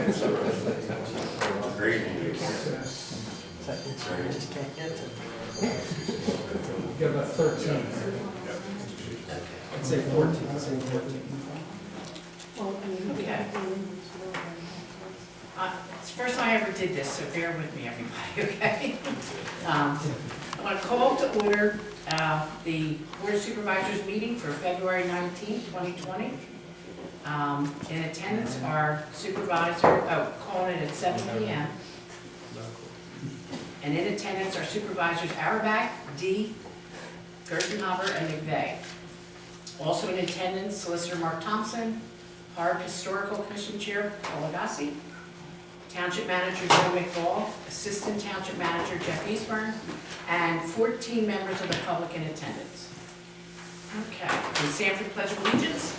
Great. Give about 13. I'd say 14. I'd say 14. Okay. It's the first time I ever did this, so bear with me, everybody, okay? I want to call to order the Board of Supervisors meeting for February 19th, 2020. In attendance are calling it at 7 p.m. And in attendance are Supervisors Auerbach, D, Gerstenhaber, and McVeigh. Also in attendance, Solicitor Mark Thompson, Harb Historical Commission Chair Paul Agassi, Township Manager Joe McBall, Assistant Township Manager Jeff Eastburn, and 14 members of the public in attendance. Okay, and Sanford Pledge of Allegiance.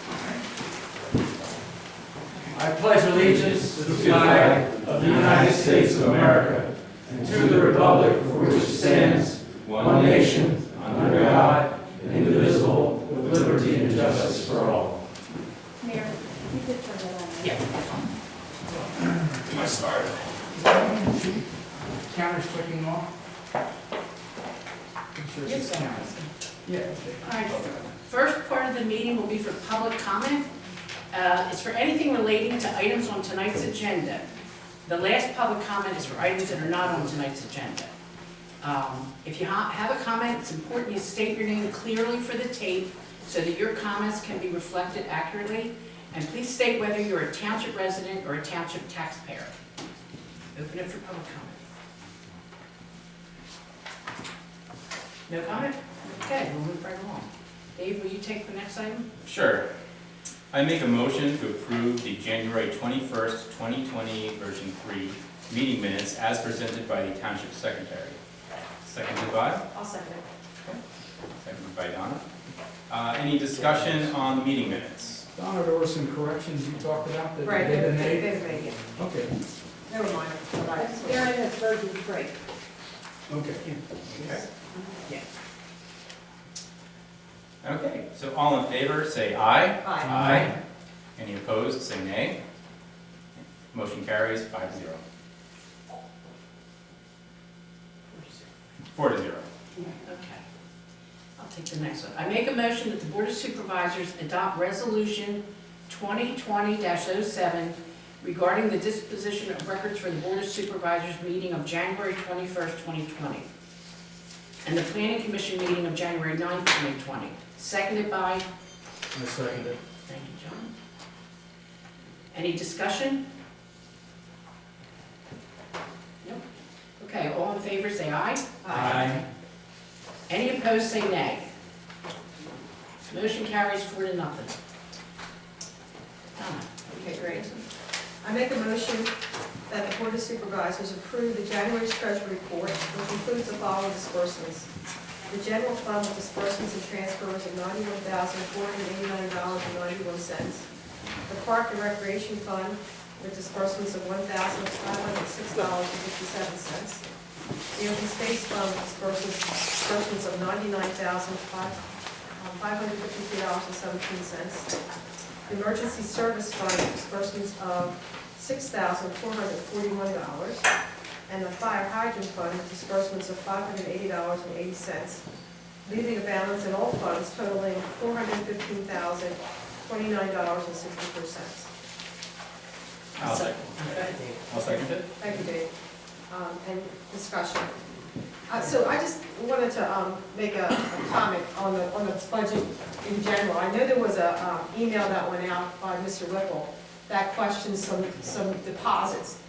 I pledge allegiance to the flag of the United States of America and to the republic for which it stands, one nation, under God, indivisible, with liberty and justice for all. Mayor, you could turn that on. Yeah. Am I started? Counter's clicking off? Yes, sir. Yeah. All right, first part of the meeting will be for public comment. It's for anything relating to items on tonight's agenda. The last public comment is for items that are not on tonight's agenda. If you have a comment, it's important you state your name clearly for the tape so that your comments can be reflected accurately. And please state whether you're a township resident or a township taxpayer. Open it for public comment. No comment? Okay, we'll move right along. Dave, will you take the next item? Sure. I make a motion to approve the January 21st, 2020 version 3 meeting minutes as presented by the Township Secretary. Seconded by? I'll second it. Seconded by Donna. Any discussion on the meeting minutes? Donna, there were some corrections you talked about that Right, they've been made? they've made it. Okay. Never mind. They're in this version 3. Okay. Okay. Yeah. Okay, so all in favor, say aye. Aye. Any opposed, say nay. Motion carries 5-0. 4-0. Okay. I'll take the next one. I make a motion that the Board of Supervisors adopt Resolution 2020-07 regarding the disposition of records for the Board of Supervisors meeting of January 21st, 2020, and the Planning Commission meeting of January 9th, 2020. Seconded by? I second it. Thank you, John. Any discussion? Nope. Okay, all in favor say aye. Aye. Any opposed say nay. Motion carries 4-0. Donna. Okay, great. I make a motion that the Board of Supervisors approve the January Treasury Report, which includes the following disbursements. The general fund with disbursements and transfers of $91,489.91. The Park and Recreation Fund with disbursements of $1,506.57. The Open Space Fund with disbursements of $99,553.17. The Emergency Service Fund with disbursements of $6,441. And the Fire Hydrant Fund with disbursements of $580.80, leaving a balance in all funds totaling $415,029.64. I'll second it. Thank you, Dave. And discussion. So I just wanted to make a comment on the budget in general. I know there was a email that went out by Mr. Whipple that questions some deposits.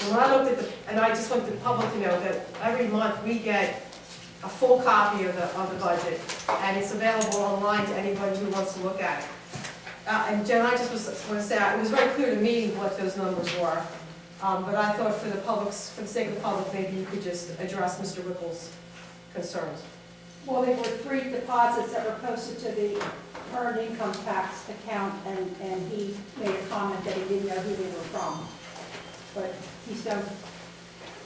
And when I looked at and I just want the public to know that every month we get a full copy of the budget, and it's available online to anybody who wants to look at it. And Jen, I just want to say, it was very clear to me what those numbers were, but I thought for the sake of the public, maybe you could just address Mr. Whipple's concerns. Well, there were 3 deposits that were posted to the earned income tax account, and he made a comment that he didn't know who they were from. But Keystone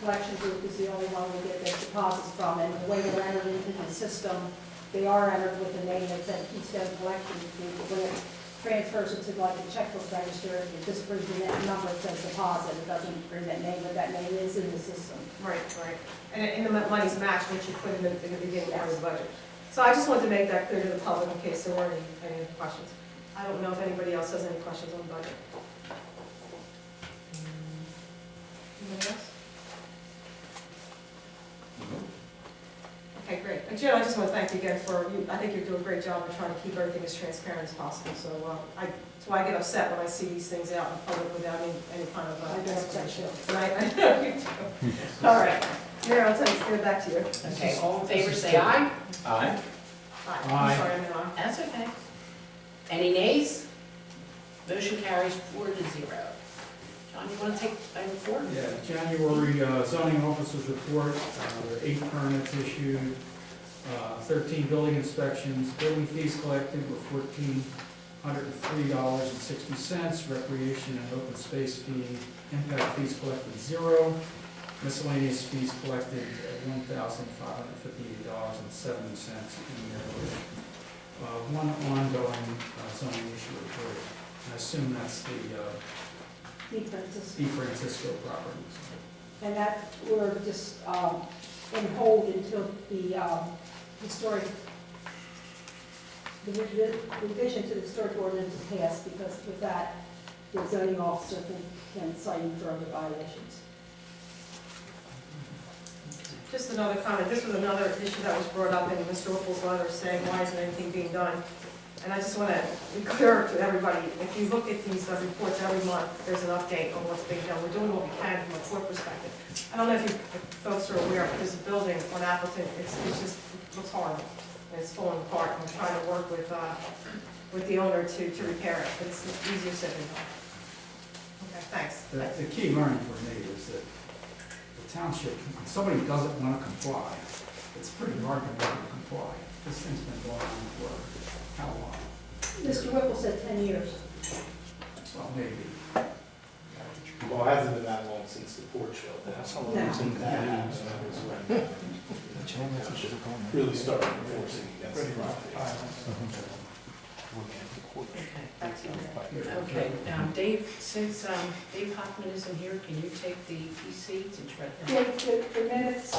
Collection Group is the only one we get the deposits from, and the way they're entered into the system, they are entered with the name that said Keystone Collection Group. When it transfers it to like a checkbook register, it just brings in that number that says deposit, it doesn't bring that name, but that name is in the system. Right, right. And the money's matched, which you put in the beginning of the budget. So I just wanted to make that clear to the public in case there were any questions. I don't know if anybody else has any questions on the budget. Anybody else? Okay, great. And Jill, I just want to thank you again for, I think you're doing a great job of trying to keep everything as transparent as possible. So that's why I get upset when I see these things out in public without any kind of I get upset too. And I know you do. All right. Mayor, I'll give it back to you. Okay, all in favor, say aye. Aye. Aye. Aye. I'm sorry, I meant aye. That's okay. Any nays? Motion carries 4-0. John, you want to take item 4? Yeah, January zoning officers report, there are 8 permits issued, 13 building inspections, building fees collected were $1,403.60, recreation and open space fee, impact fees collected 0, miscellaneous fees collected at $1,558.70, and there was one ongoing zoning issue report. I assume that's the Differences. Francisco properties. And that, we're just in hold until the historic, the revision to the historic ordinance is passed, because with that, the zoning officer can cite you for other violations. Just another comment, this was another issue that was brought up in Mr. Whipple's letter saying, why isn't anything being done? And I just want to be clear to everybody, if you look at these reports every month, there's an update on what's being done. We're doing what we can from a court perspective. I don't know if folks are aware, but there's a building on Appleton, it looks horrible. It's falling apart, and we're trying to work with the owner to repair it, but it's easier said than done. Okay, thanks. The key learning for me is that the township, when somebody doesn't want to comply, it's pretty hard to make them comply. This thing's been going on for how long? Mr. Whipple said 10 years. Well, maybe. Well, it hasn't been that long since the porch fell down. No. Since that was when really started enforcing against the property. Okay, Dave, since Dave Hoffman isn't here, can you take the PC to try to? Yeah, the minutes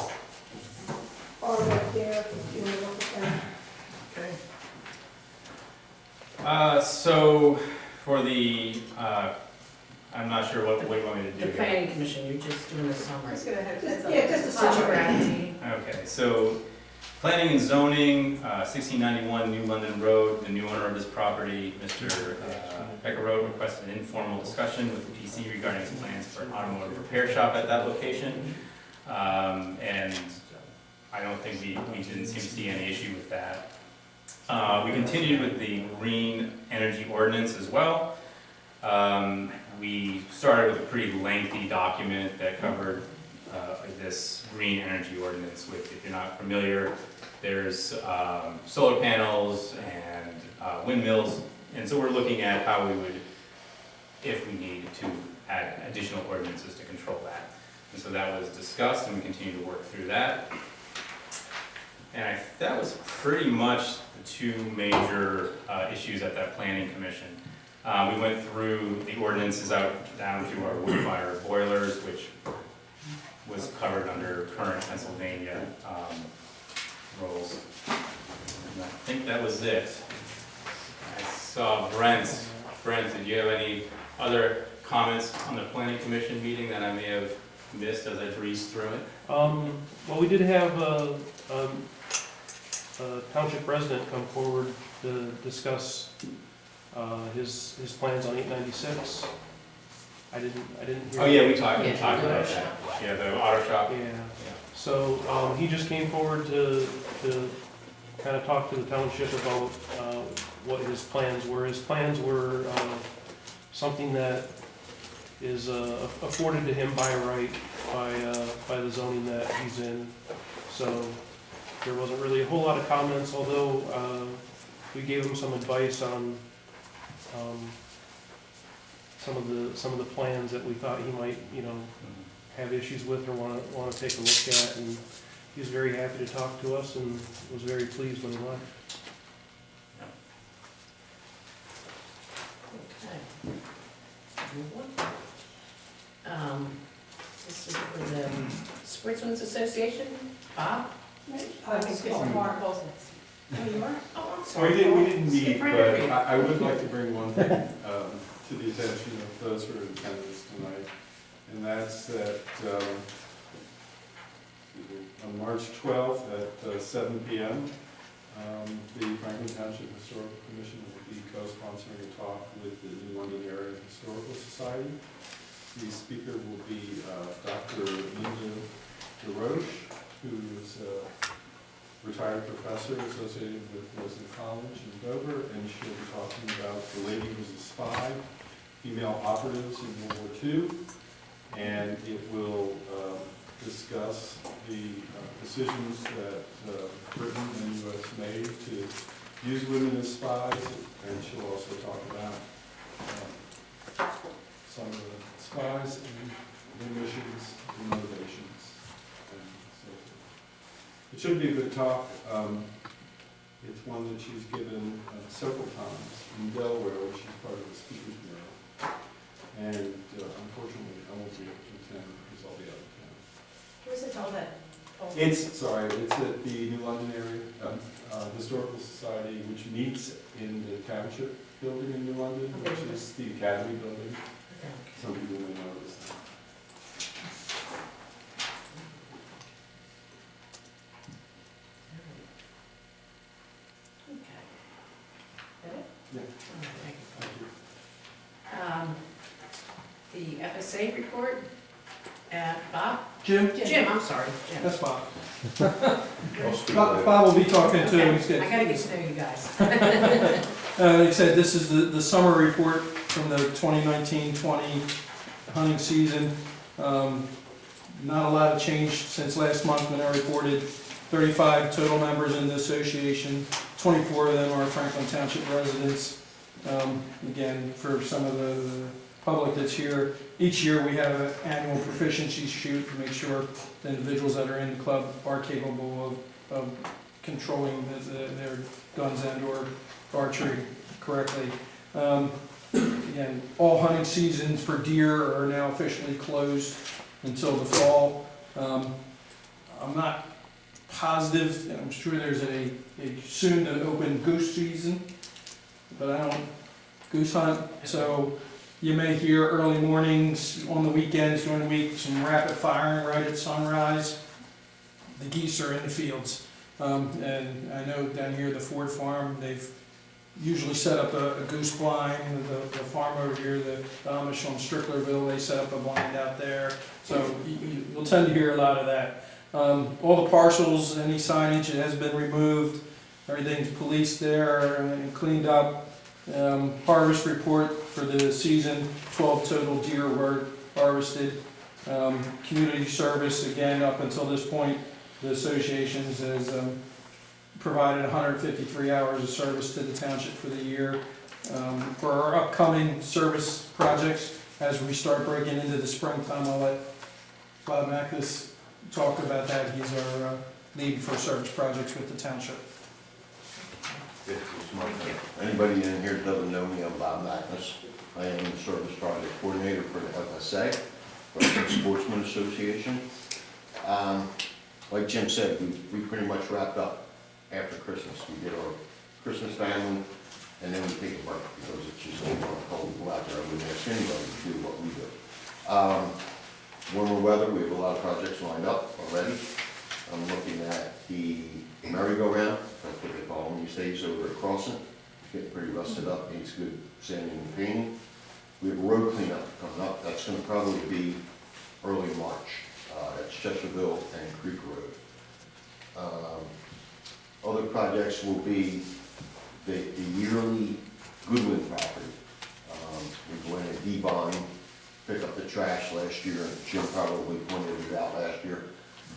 are right there, if you want to look at them. Okay. So for the, I'm not sure what you want me to do The here. planning commission, you're just doing the summary. Just go ahead. Yeah, just a summary. Gravity. Okay, so planning and zoning, 1691 New London Road, the new owner of this property, Mr. Becker Road, requested an informal discussion with the PC regarding his plans for an automotive repair shop at that location. And I don't think we didn't seem to see any issue with that. We continued with the green energy ordinance as well. We started with a pretty lengthy document that covered this green energy ordinance. With, if you're not familiar, there's solar panels and windmills, and so we're looking at how we would, if we need to, add additional ordinances to control that. And so that was discussed, and we continue to work through that. And that was pretty much the 2 major issues at that planning commission. We went through the ordinances out down to our wood fire boilers, which was covered under current Pennsylvania rules. And I think that was it. I saw Brent. Brent, did you have any other comments on the planning commission meeting that I may have missed as I breezed through it? Well, we did have a township resident come forward to discuss his plans on 896. I didn't hear. Oh, yeah, we talked Yeah, about the auto that. shop. Yeah, the auto shop. Yeah. So he just came forward to kind of talk to the township about what his plans were. His plans were something that is afforded to him by right by the zoning that he's in. So there wasn't really a whole lot of comments, although we gave him some advice on some of the plans that we thought he might, have issues with or want to take a look at, and he was very happy to talk to us and was very pleased when he left. This is for the Sportsmen's Association. Bob? I think it's Mark. Oh, you are? Oh, I'm We sorry. didn't meet, Skip right but over you. I would like to bring one thing to the attention of those who are in attendance tonight, and that's that on March 12th at 7 p.m., the Franklin Township Historical Commission will be co-sponsoring a talk with the New London Area Historical Society. The speaker will be Dr. Linda DeRoche, who is retired professor associated with Wilson College in Dover, and she'll be talking about the lady who's a spy, female operatives in World War II, and it will discuss the decisions that Britain and the U.S. made to use women as spies, and she'll also talk about some of the spies and their missions and motivations and so forth. It should be a good talk. It's one that she's given several times in Delaware, where she's part of the Speakers Bureau. And unfortunately, I won't be able to attend because I'll be out of town. Where's it held at? It's at the New London Area Historical Society, which meets in the Township building in New London, which is the Academy building. Some people may know this. Yeah. The FSA report, Bob? Jim? Jim, I'm sorry, Jim. That's Bob. Bob will be talking too. Okay, He's got- I gotta get to know you guys. Like I said, this is the summer report from the 2019-20 hunting season. Not a lot of change since last month when I reported 35 total members in the association. 24 of them are Franklin Township residents. Again, for some of the public that's here, each year we have an annual proficiency shoot to make sure the individuals that are in the club are capable of controlling their guns and or archery correctly. Again, all hunting seasons for deer are now officially closed until the fall. I'm not positive, and I'm sure there's a soon to open goose season, but I don't goose hunt, so you may hear early mornings on the weekends during the week, some rapid firing right at sunrise. The geese are in the fields. And I know down here at the Ford Farm, they've usually set up a goose blind. The farm over here, the Amish on Stricklerville, they set up a blind out there. So you'll tend to hear a lot of that. All the parcels, any signage, it has been removed. Everything's policed there and cleaned up. Harvest report for the season, 12 total deer were harvested. Community service, again, up until this point, the association has provided 153 hours of service to the township for the year. For our upcoming service projects, as we start breaking into the springtime, I'll let Bob Mackis talk about that. He's our lead for service projects with the township. Anybody in here doesn't know me, I'm Bob Mackis. I am the service project coordinator for the FSA, Franklin Sportsman Association. Like Jim said, we pretty much wrapped up after Christmas. We did our Christmas family, and then we take a break because it's just too cold to go out there. I wouldn't ask anybody to do what we do. Warmer weather, we have a lot of projects lined up already. I'm looking at the merry-go-round, that's what they call them these days, over at Crossing. It's getting pretty rusted up, needs good sanding and painting. We have a road cleanup coming up, that's gonna probably be early March. That's Chesterville and Creek Road. Other projects will be the yearly Goodwin property. We went to D-bond, pick up the trash last year, and Jim probably pointed it out last year,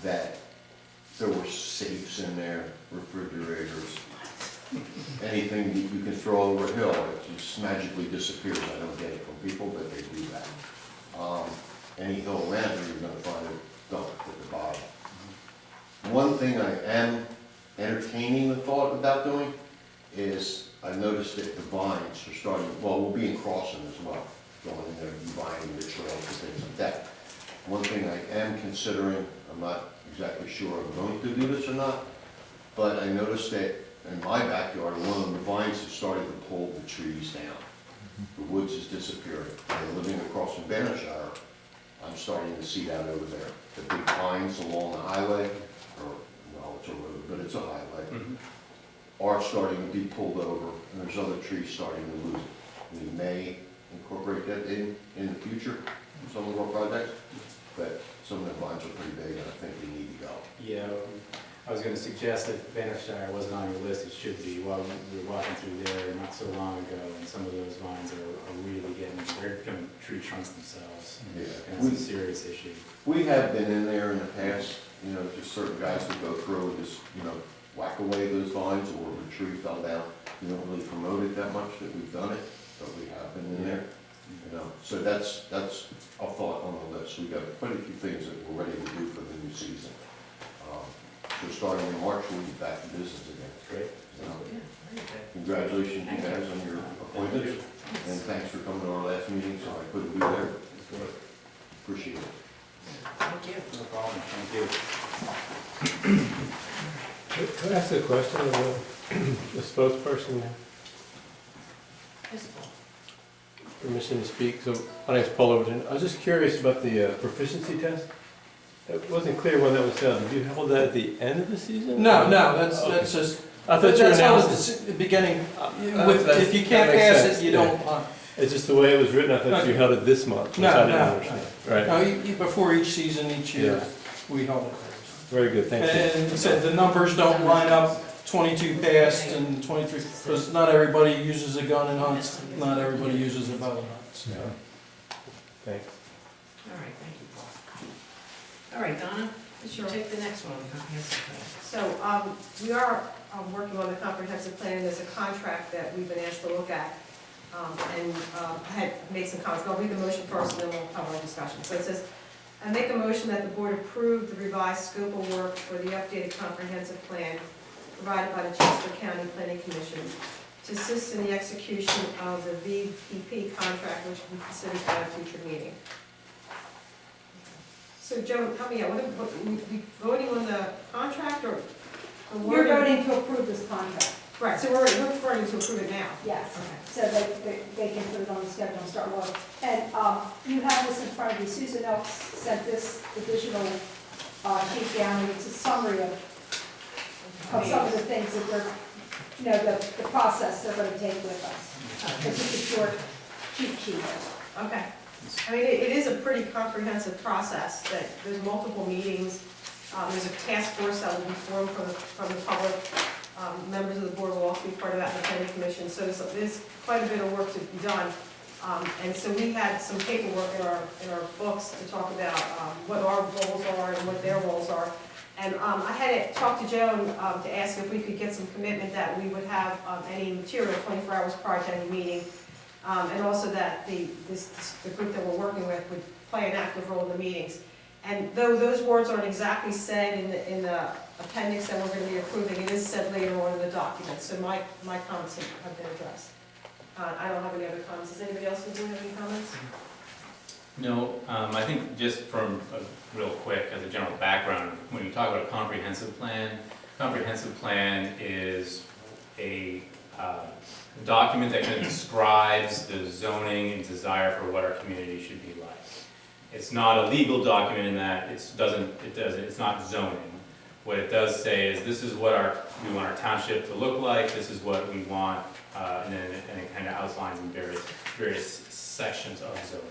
that there were safes in there, refrigerators, anything that you can throw over a hill, it just magically disappears. I don't get it from people, but they do that. Any hill around here, you're gonna find it dumped at the bottom. One thing I am entertaining the thought about doing is, I've noticed that the vines are starting, well, we'll be in Crossing as well, going in there and buying the trails and things like that. One thing I am considering, I'm not exactly sure I'm going to do this or not, but I noticed that in my backyard, one of the vines has started to pull the trees down. The woods is disappearing. And living across from Bannershire, I'm starting to see that over there. The big pines along the highway, or, well, it's a road, but it's a highway, are starting to be pulled over, and there's other trees starting to lose it. We may incorporate that in the future, in some of our projects, but some of the vines are pretty big, and I think they need to go. Yeah, I was gonna suggest if Bannershire wasn't on your list, it should be. Well, we were walking through there not so long ago, and some of those vines are really they're becoming tree trunks themselves. Yeah. And it's a serious issue. We have been in there in the past, you know, just certain guys that go through and just, you know, whack away those vines, or if a tree fell down. We don't really promote it that much that we've done it, but we have been in there, you know. So that's a thought on the list. We've got quite a few things that we're ready to do for the new season. So starting in March, we'll be back to business again. Great. Congratulations, you guys, on your appointments, and thanks for coming to our last meeting, so I couldn't be there. Appreciate it. Thank you. No problem, thank you. Could I ask a question of the spokesperson? Yes, Paul. Permission to speak. So my name's Paul Overton. I was just curious about the proficiency test. It wasn't clear when that was done. Did you hold that at the end of the season? No, that's Okay. just, I thought you that's how announced it's the beginning, that- if you can't that makes pass sense, it, you yeah. don't, It's just the way it was written. I thought you held it this month, which No, I didn't no. understand. Right. no, before each season, each year, Yeah. we hold it. Very good. Thank you. And so the numbers don't line up, 22 passed and 23, because not everybody uses a gun and hunts, not everybody uses a bow and hunts. Yeah. Thanks. All right, thank you, Paul. All right, Donna, Sure. take the next one, comprehensive plan. So, we are working on the comprehensive plan, there's a contract that we've been asked to look at, and I had made some comments, I'll read the motion first and then we'll have our discussion. So it says, I make a motion that the board approve the revised scope of work for the updated comprehensive plan provided by the Chester County Planning Commission to assist in the execution of the VPP contract, which will be considered at a future meeting. So Joe, help me out, we voting on the contract or the You're wording? voting to approve this contract, Right, so we're voting to approve it now. yes. Okay. So they can put it on the schedule and start work. And you have this in front of you. Susan Elks sent this additional sheet down, and it's a summary of some of the things that they're, you know, the process they're going to take with us. It's just a short cheat sheet. Okay. I mean, it is a pretty comprehensive process, that there's multiple meetings. There's a task force that will be formed from the public. Members of the board will also be part of that in the planning commission. So there's quite a bit of work to be done. And so we had some paperwork in our books to talk about what our roles are and what their roles are. And I had talked to Joan to ask if we could get some commitment that we would have any material 24 hours prior to any meeting. And also that the group that we're working with would play an active role in the meetings. And though those words aren't exactly said in the appendix that we're going to be approving, it is said later on in the document. So my comments have been addressed. I don't have any other comments. Does anybody else have any comments? No, I think just from real quick, as a general background, when you talk about a comprehensive plan is a document that kind of describes the zoning and desire for what our community should be like. It's not a legal document in that it's not zoning. What it does say is this is what we want our township to look like, this is what we want, and it kind of outlines in various sections of zoning.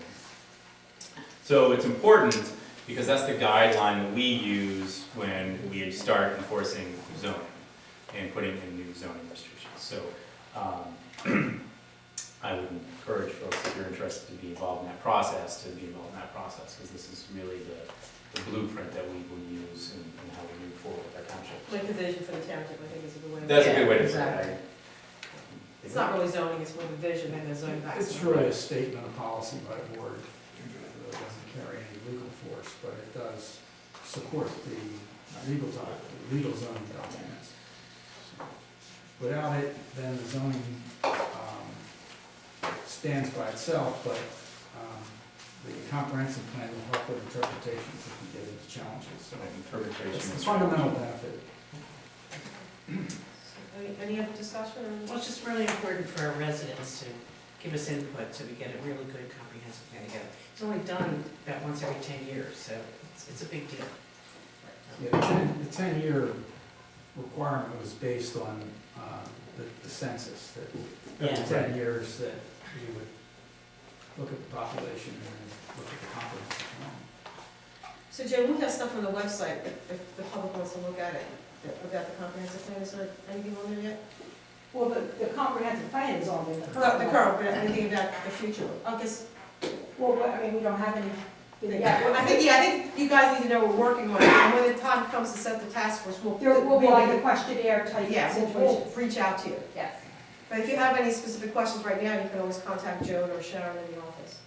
So it's important because that's the guideline that we use when we start enforcing zoning and putting in new zoning restrictions. So I would encourage folks, if you're interested to be involved in that process, because this is really the blueprint that we will use in how we move forward with our township. Like the vision for the township, I think is a good way. That's a good way to exactly. say it. It's not really zoning, it's more the vision and the zoning back. It's really a statement of policy by the board. It doesn't carry any legal force, but it does support the legal zoning documents. So, without it, then the zoning stands by itself, but The comprehensive plan will help with interpretations if we get into challenges, so Interpretation. it's the fundamental benefit. Any other discussion? Well, it's just really important for our residents to give us input so we get a really good comprehensive plan together. It's only done about once every 10 years, so it's a big deal. Yeah, the 10-year requirement was based on the census, that every Yeah. 10 years that we would look at the population and look at the comprehensive plan. So Joe, we have stuff on the website, if the public wants to look at it, about the comprehensive plan, is there anything on there yet? Well, the comprehensive plan is on there. The current, but anything about the future? I guess, Well, I mean, we don't have anything yet. yeah, I think you guys need to know we're working on it, and when the time comes to set the task force, There will be like a questionnaire type Yeah, situation. we'll reach out to you. Yes. But if you have any specific questions right now, you can always contact Joan or Sharon in the office,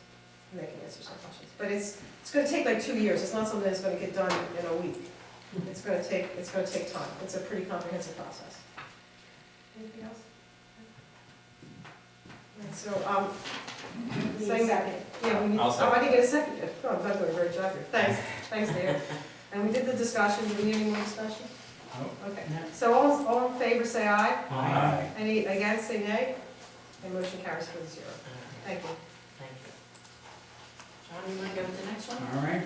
and they can answer some questions. But it's gonna take like 2 years, it's not something that's gonna get done in a week. It's gonna take time, it's a pretty comprehensive process. Anything else? Right, so, Need a second. yeah, we need, I'll I didn't get a second. Oh, I'm doing a great job here, thanks, Dave. And we did the discussion, do we need any more discussion? Okay, No. so all in favor, say aye. Aye. Any against, say nay. And motion carries 4-0. Thank you. Thank you. John, you want to go with the next one? All right.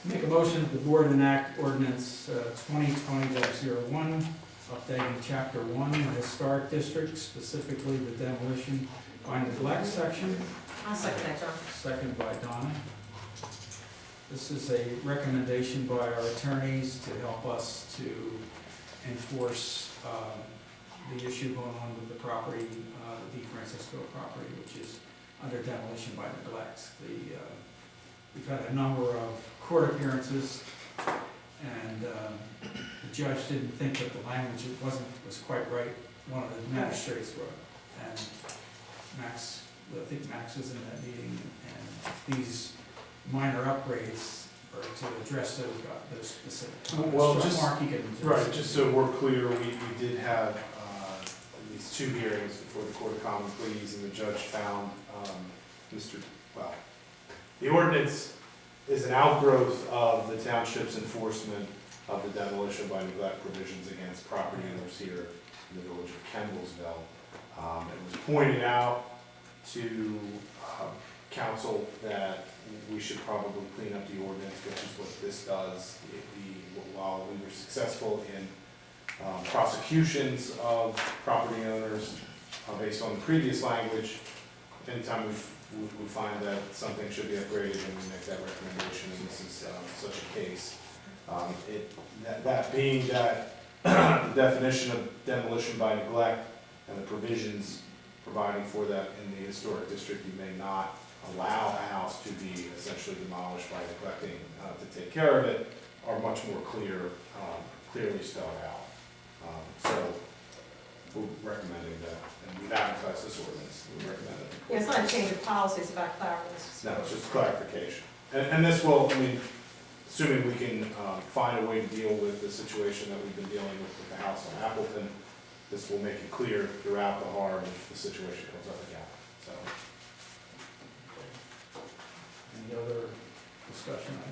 Make a motion that the board enact ordinance 2020-01, updating chapter 1, the historic district, specifically the demolition by neglect section. I'll second that, John. Second by Donna. This is a recommendation by our attorneys to help us to enforce the issue going on with the property, the Di Francisco property, which is under demolition by neglect. We've had a number of court appearances, and the judge didn't think that the language was quite right. One of the magistrates were, and Max, I think Max was in that meeting, and these minor upgrades are to address those specific. Well, So just- Mark, you can Right, just so we're clear, we did have at least 2 hearings before the Court of Common Pleas, and the judge found the ordinance is an outgrowth of the township's enforcement of the demolition by neglect provisions against property owners here in the village of Kendallsville. It was pointed out to council that we should probably clean up the ordinance, which is what this does. While we were successful in prosecutions of property owners based on the previous language, anytime we find that something should be upgraded, and we make that recommendation, and this is such a case. That being that the definition of demolition by neglect and the provisions providing for that in the historic district, you may not allow a house to be essentially demolished by neglecting to take care of it, are much more clearly spelled out. So we're recommending that, and we've advertised this ordinance, we recommend it. Yeah, it's not a change of policy, it's about clarity. No, it's just clarification. And this will, assuming we can find a way to deal with the situation that we've been dealing with the house on Appleton, this will make it clear throughout the harm if the situation comes up again, so. Any other discussion on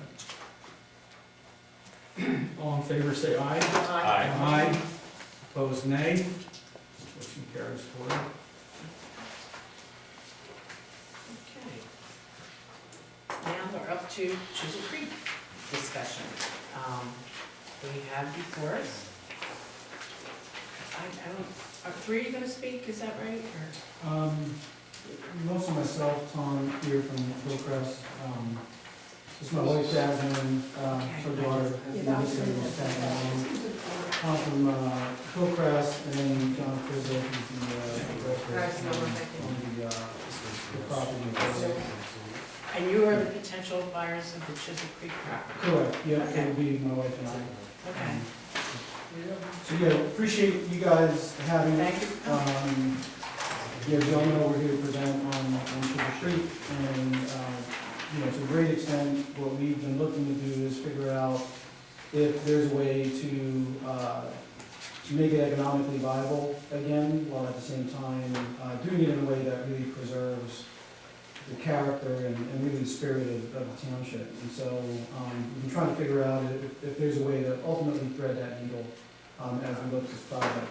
it? All in favor, say aye. Aye. Aye. Opposed, nay. Motion carries 4. Okay. Now we're up to Chisel Creek discussion. We have before us, are 3 of you going to speak, is that right? Or? Mostly myself, Tom here from Hillcrest. This is my wife Jasmine, her daughter, Tom from Hillcrest, and then John Frizzo, who's the director on the property. And you are the potential buyers of the Chisel Creek property? Correct, yeah, Okay. it would be my wife and I. Okay. So yeah, appreciate you guys having it. Thank you. Yeah, as you all know, we're here to present on Sugar Creek, and, to a great extent, what we've been looking to do is figure out if there's a way to make it economically viable again, while at the same time, doing it in a way that really preserves the character and really the spirit of the township. And so we've been trying to figure out if there's a way to ultimately thread that needle as we look at this project.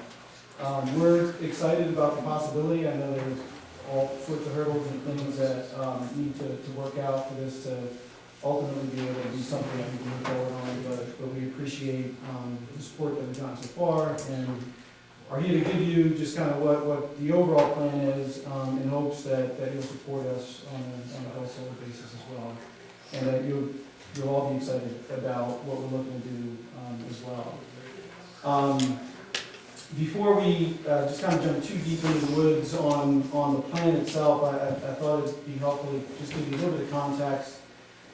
We're excited about the possibility. I know there's all sorts of hurdles and things that need to work out for this to ultimately be able to be something that we can move forward on, but we appreciate the support that we've gotten so far, and are here to give you just kind of what the overall plan is, in hopes that you'll support us on a go-forward basis as well, and that you'll all be excited about what we're looking to do as well. Before we just kind of jump too deep into the woods on the plan itself, I thought it'd be helpful to just give you a little bit of context,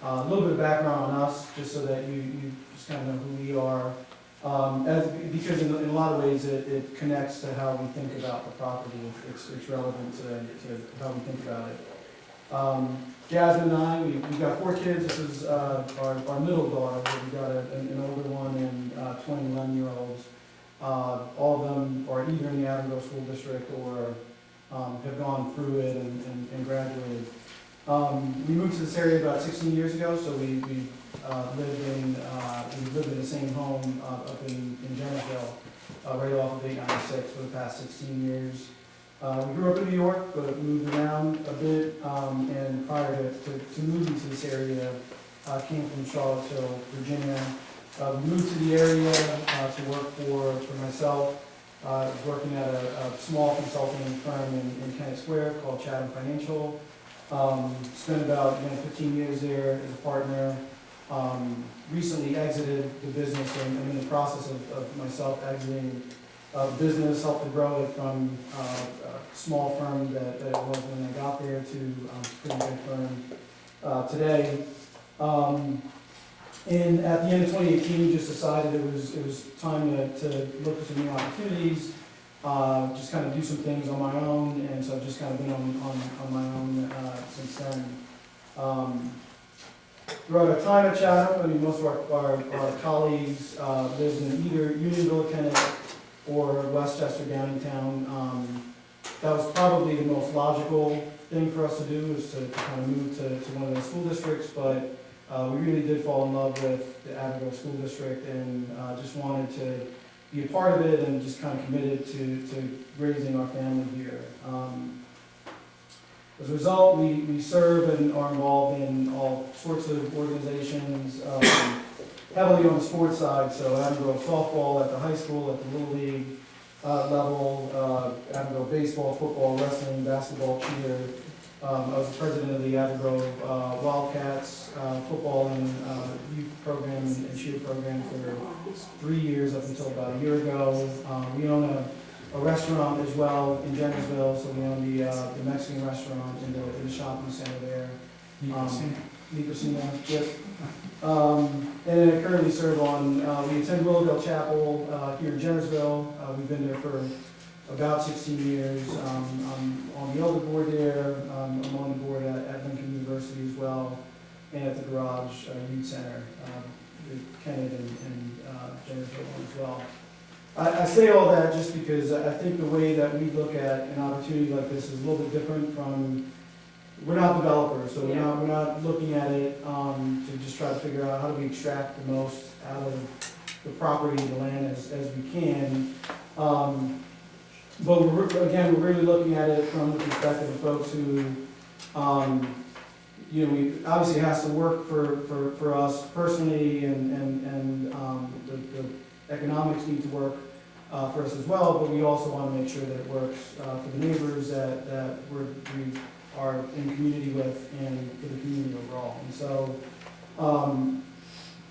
a little bit of background on us, just so that you just kind of know who we are. Because in a lot of ways it connects to how we think about the property. It's relevant to how we think about it. Jasmine and I, we've got 4 kids. This is our middle daughter. We've got an older one and 21-year-olds. All of them are either in the Avondale School District or have gone through it and graduated. We moved to this area about 16 years ago, so we lived in the same home up in Jennersville, right off of 896 for the past 16 years. We grew up in New York, but moved around a bit, and prior to moving to this area, came from Charlottesville, Virginia. We moved to the area to work for myself. I was working at a small consulting firm in Kennett Square called Chatham Financial. Spent about 15 years there as a partner. Recently exited the business, and I'm in the process of myself exiting the business, helped to grow it from a small firm that it was when I got there to a pretty big firm today. And at the end of 2018, just decided it was time to look for some new opportunities, just kind of do some things on my own, and so I've just kind of been on my own since then. Throughout our time at Chatham, I mean, most of our colleagues lived in either Unionville, Kennett, or Westchester, Downingtown. That was probably the most logical thing for us to do, is to kind of move to one of those school districts, but we really did fall in love with the Avondale School District, and just wanted to be a part of it and just kind of committed to raising our family here. As a result, we serve and are involved in all sorts of organizations, heavily on the sports side, so Avondale softball at the high school, at the Little League level, Avondale baseball, football, wrestling, basketball, cheer. I was the president of the Avondale Wildcats football and youth program and cheer program for 3 years up until about a year ago. We own a restaurant as well in Jennersville, so we own the Mexican restaurant in the shopping center there. Nicosina, yep. And I currently serve on, we attend Willowdale Chapel here in Jennersville. We've been there for about 16 years. I'm on the elder board there. I'm on the board at Lincoln University as well, and at the Garage Youth Center, Kennett and Jennersville as well. I say all that just because I think the way that we look at an opportunity like this is a little bit different from, we're not developers, so we're not looking at it to just try to figure out how do we extract the most out of the property, the land as we can. But we're really looking at it from the perspective of folks who, we obviously it has to work for us personally, and the economics need to work for us as well, but we also want to make sure that it works for the neighbors that we are in community with, and for the community overall.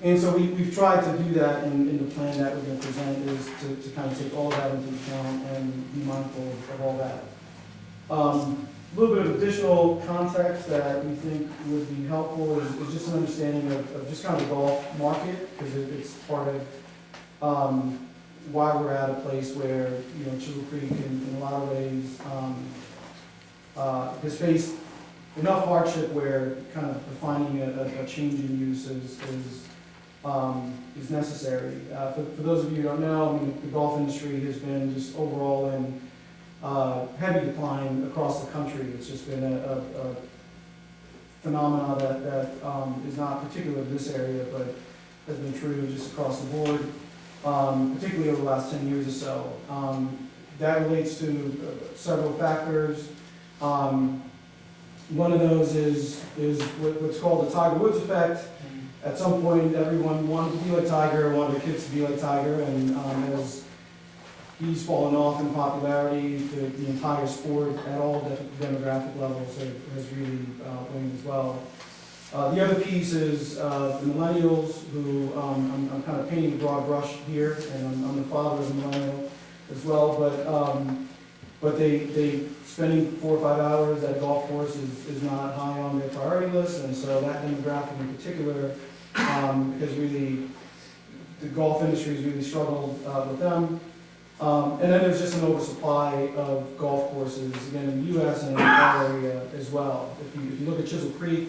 And so we've tried to do that in the plan that we're going to present, is to kind of take all of that into account and be mindful of all that. A little bit of additional context that we think would be helpful is just an understanding of just kind of the golf market, because it's part of why we're at a place where, Chisel Creek in a lot of ways has faced enough hardship where kind of defining a change in use is necessary. For those of you who don't know, I mean, the golf industry has been just overall in heavy decline across the country. It's just been phenomena that is not particular to this area, but has been true just across the board, particularly over the last 10 years or so. That relates to several factors. One of those is what's called the Tiger Woods effect. At some point, everyone wanted to be like Tiger, wanted their kids to be like Tiger, and as he's fallen off in popularity, the entire sport at all demographic levels has really waned as well. The other piece is the millennials, who I'm kind of painting a broad brush here, and I'm the father of a millennial as well, but they spending 4 or 5 hours at a golf course is not high on their priority list, and so that demographic in particular has really, the golf industry has really struggled with them. And then there's just an oversupply of golf courses, again, in the U.S. and in our area as well. If you look at Chisel Creek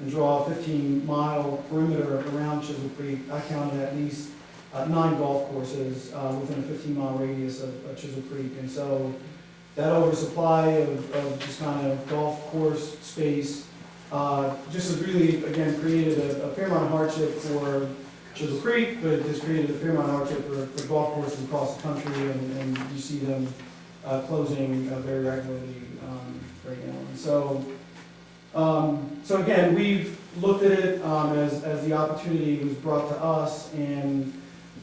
and draw a 15-mile perimeter around Chisel Creek, I counted at least 9 golf courses within a 15-mile radius of Chisel Creek. And so that oversupply of just kind of golf course space just has really, again, created a fair amount of hardship for Chisel Creek, but it's created a fair amount of hardship for golf courses across the country, and you see them closing very regularly right now. And so again, we've looked at it as the opportunity was brought to us, and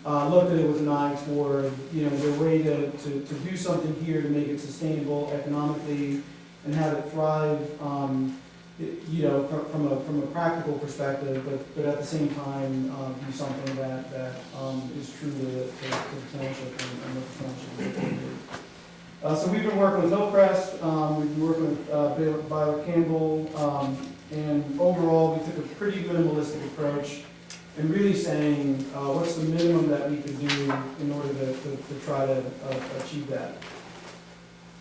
looked at it with an eye toward, the way to do something here to make it sustainable economically and have it thrive, from a practical perspective, but at the same time, do something that is true to the township and what the township is going to do. So we've been working with Hillcrest, we've been working with Baylor Campbell, and overall, we took a pretty minimalistic approach and really saying, what's the minimum that we could do in order to try to achieve that.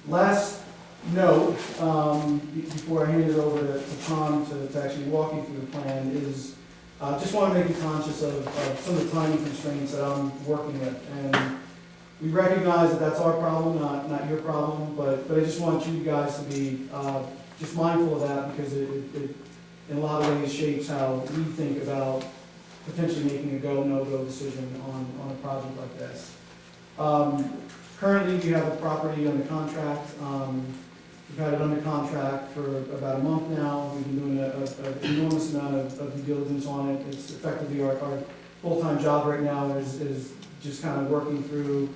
Last note, before I hand it over to Tom to actually walk you through the plan, is just want to make you conscious of some of the timing constraints that I'm working with. And we recognize that that's our problem, not your problem, but I just want you guys to be just mindful of that, because it in a lot of ways shapes how we think about potentially making a go, no-go decision on a project like this. Currently, we have a property under contract. We've had it under contract for about a month now. We've been doing an enormous amount of due diligence on it. It's effectively our full-time job right now is just kind of working through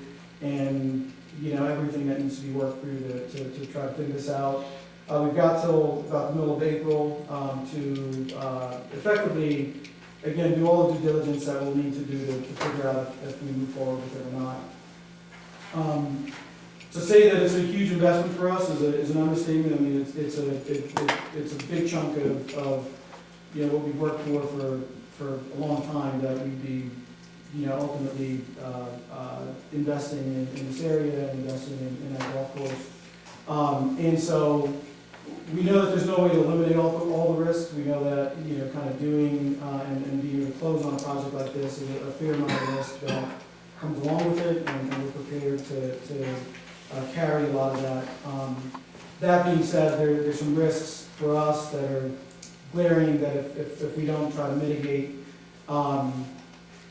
and, everything that needs to be worked through to try to figure this out. We've got till about the middle of April to effectively, again, do all the due diligence that we'll need to do to figure out if we move forward with it or not. To say that it's a huge investment for us is an understatement. I mean, it's a big chunk of what we've worked for a long time, that we'd be ultimately investing in this area and investing in that golf course. And so we know that there's no way to eliminate all the risks. We know that kind of doing and being able to close on a project like this is a fair amount of risk that comes along with it, and we're prepared to carry a lot of that. That being said, there's some risks for us that are glaring, that if we don't try to mitigate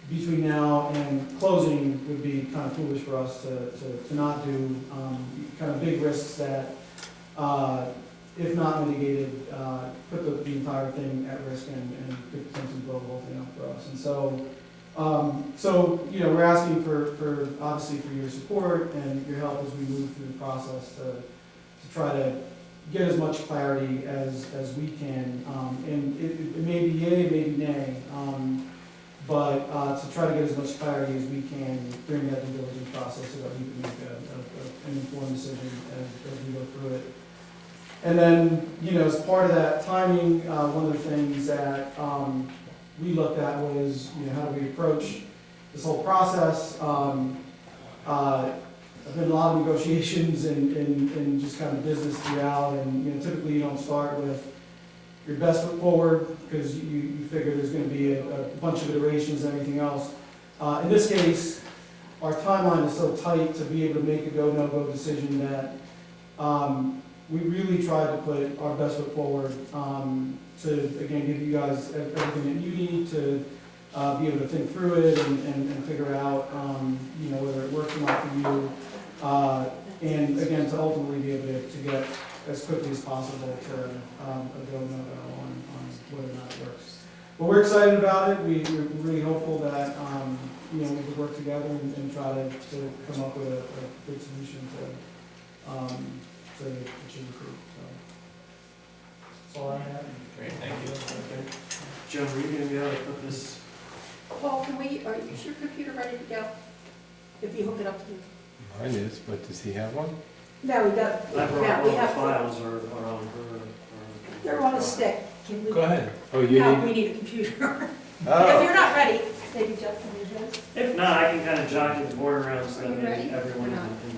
between now and closing, would be kind of foolish for us to not do. Kind of big risks that, if not mitigated, put the entire thing at risk and could potentially blow the whole thing up for us. And so, we're asking for obviously for your support and your help as we move through the process to try to get as much clarity as we can. And it may be yay, it may be nay, but to try to get as much clarity as we can during that due diligence process, so that we can make an informed decision as we go through it. And then, as part of that timing, one of the things that we looked at was, how do we approach this whole process. I've been in a lot of negotiations and just kind of business throughout, and typically you don't start with your best foot forward, because you figure there's going to be a bunch of iterations and everything else. In this case, our timeline is so tight to be able to make a go, no-go decision that we really tried to put our best foot forward, to, again, give you guys everything that you need to, be able to think through it and figure out, you know, whether it works or not for you. And again, to ultimately be able to get as quickly as possible to, a go, no go on whether or not it works. But we're excited about it. We're really hopeful that, you know, we could work together and try to come up with a good solution to achieve the group. So that's all I have. Great, thank you. Joan, are you gonna be able to put this? Paul, is your computer ready to go? If you hook it up to you. Mine is, but does he have one? No, we got, yeah, we have, files are on her. they're on a stick. Can we? Go ahead. Oh, you No, need? we need a computer. If Oh. you're not ready, maybe Jeff can use yours. If not, I can kind of jockey the board around so Are that you maybe ready? everyone Or not? in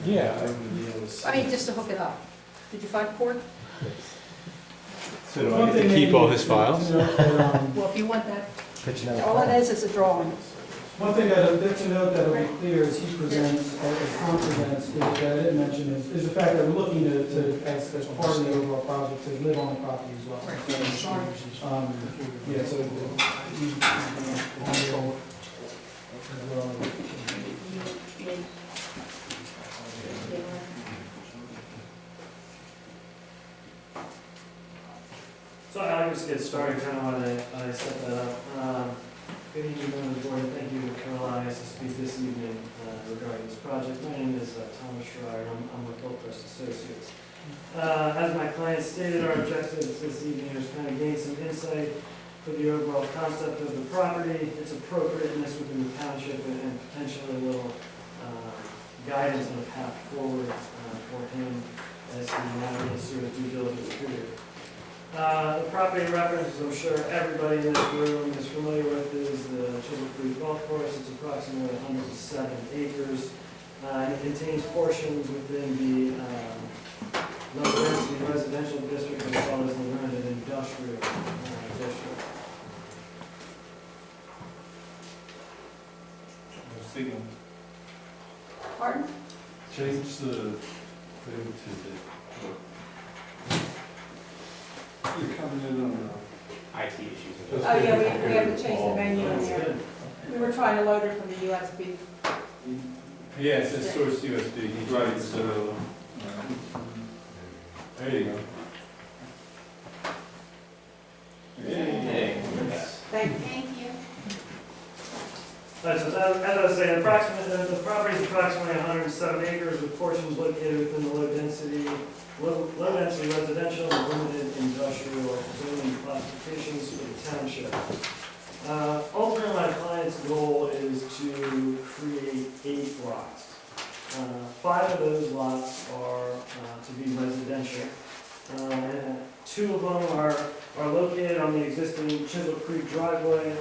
the. Yeah. room will be able to see. I mean, just to hook it up. Did you find the cord? So do I One get to thing keep maybe all his to files? note that, Well, if you want that, But you know. all it is a drawing. one thing that to note that'll be clear as he presents, or as Tom presents, is that I didn't mention is the fact that we're looking to as part of the overall project, to live on the property as well. Yeah, so. So I'll just get started kind of when I set that up. Good evening, members of the board, and thank you for allowing us to speak this evening regarding this project. My name is Thomas Schreier, and I'm with Hillcrest Associates. As my client stated, our objectives this evening is kind of gain some insight for the overall concept of the property, its appropriateness within the township, and potentially a little guidance on the path forward for him as he navigates through his due diligence period. The property reference, I'm sure everybody in this room is familiar with, is the Chisel Creek Golf Course. It's approximately 107 acres, and it contains portions within the low-density residential district as well as the limited industrial district. Signal. Pardon? Change the thing to the. You're coming in on IT issues. Oh, yeah, we have to change the menu in there. We were trying to load it from the USB. Yeah, it says source USB. Right, so. There you go. Hey. Thank you. So as I was saying, the property is approximately 107 acres with portions located within the low-density residential and limited industrial zoning classifications for the township. Ultimately, my client's goal is to create 8 lots. 5 of those lots are to be residential. 2 of them are located on the existing Chisel Creek driveway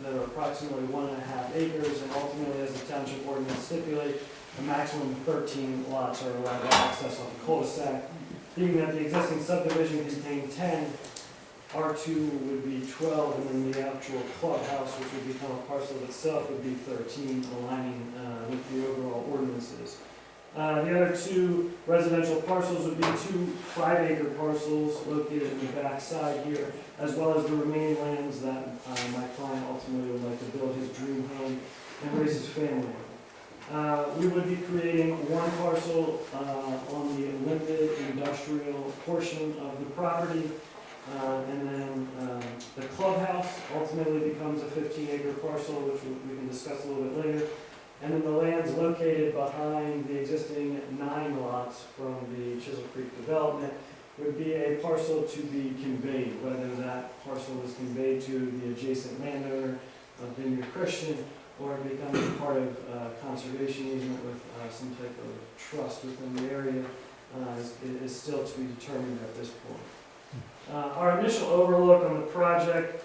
that are approximately 1.5 acres, and ultimately, as the township ordinance stipulates, a maximum of 13 lots are allowed to access on the cul-de-sac. Being that the existing subdivision contained 10, R2 would be 12, and then the actual clubhouse, which would become a parcel itself, would be 13, aligning with the overall ordinances. The other 2 residential parcels would be 2 5-acre parcels located in the back side here, as well as the remaining lands that my client ultimately would like to build his dream home and raise his family. We would be creating 1 parcel on the limited industrial portion of the property, and then the clubhouse ultimately becomes a 15-acre parcel, which we can discuss a little bit later. And then the lands located behind the existing 9 lots from the Chisel Creek development would be a parcel to be conveyed, whether that parcel is conveyed to the adjacent landowner of Vineyard Christian, or it becomes part of conservation easement with some type of trust within the area, is still to be determined at this point. Our initial overlook on the project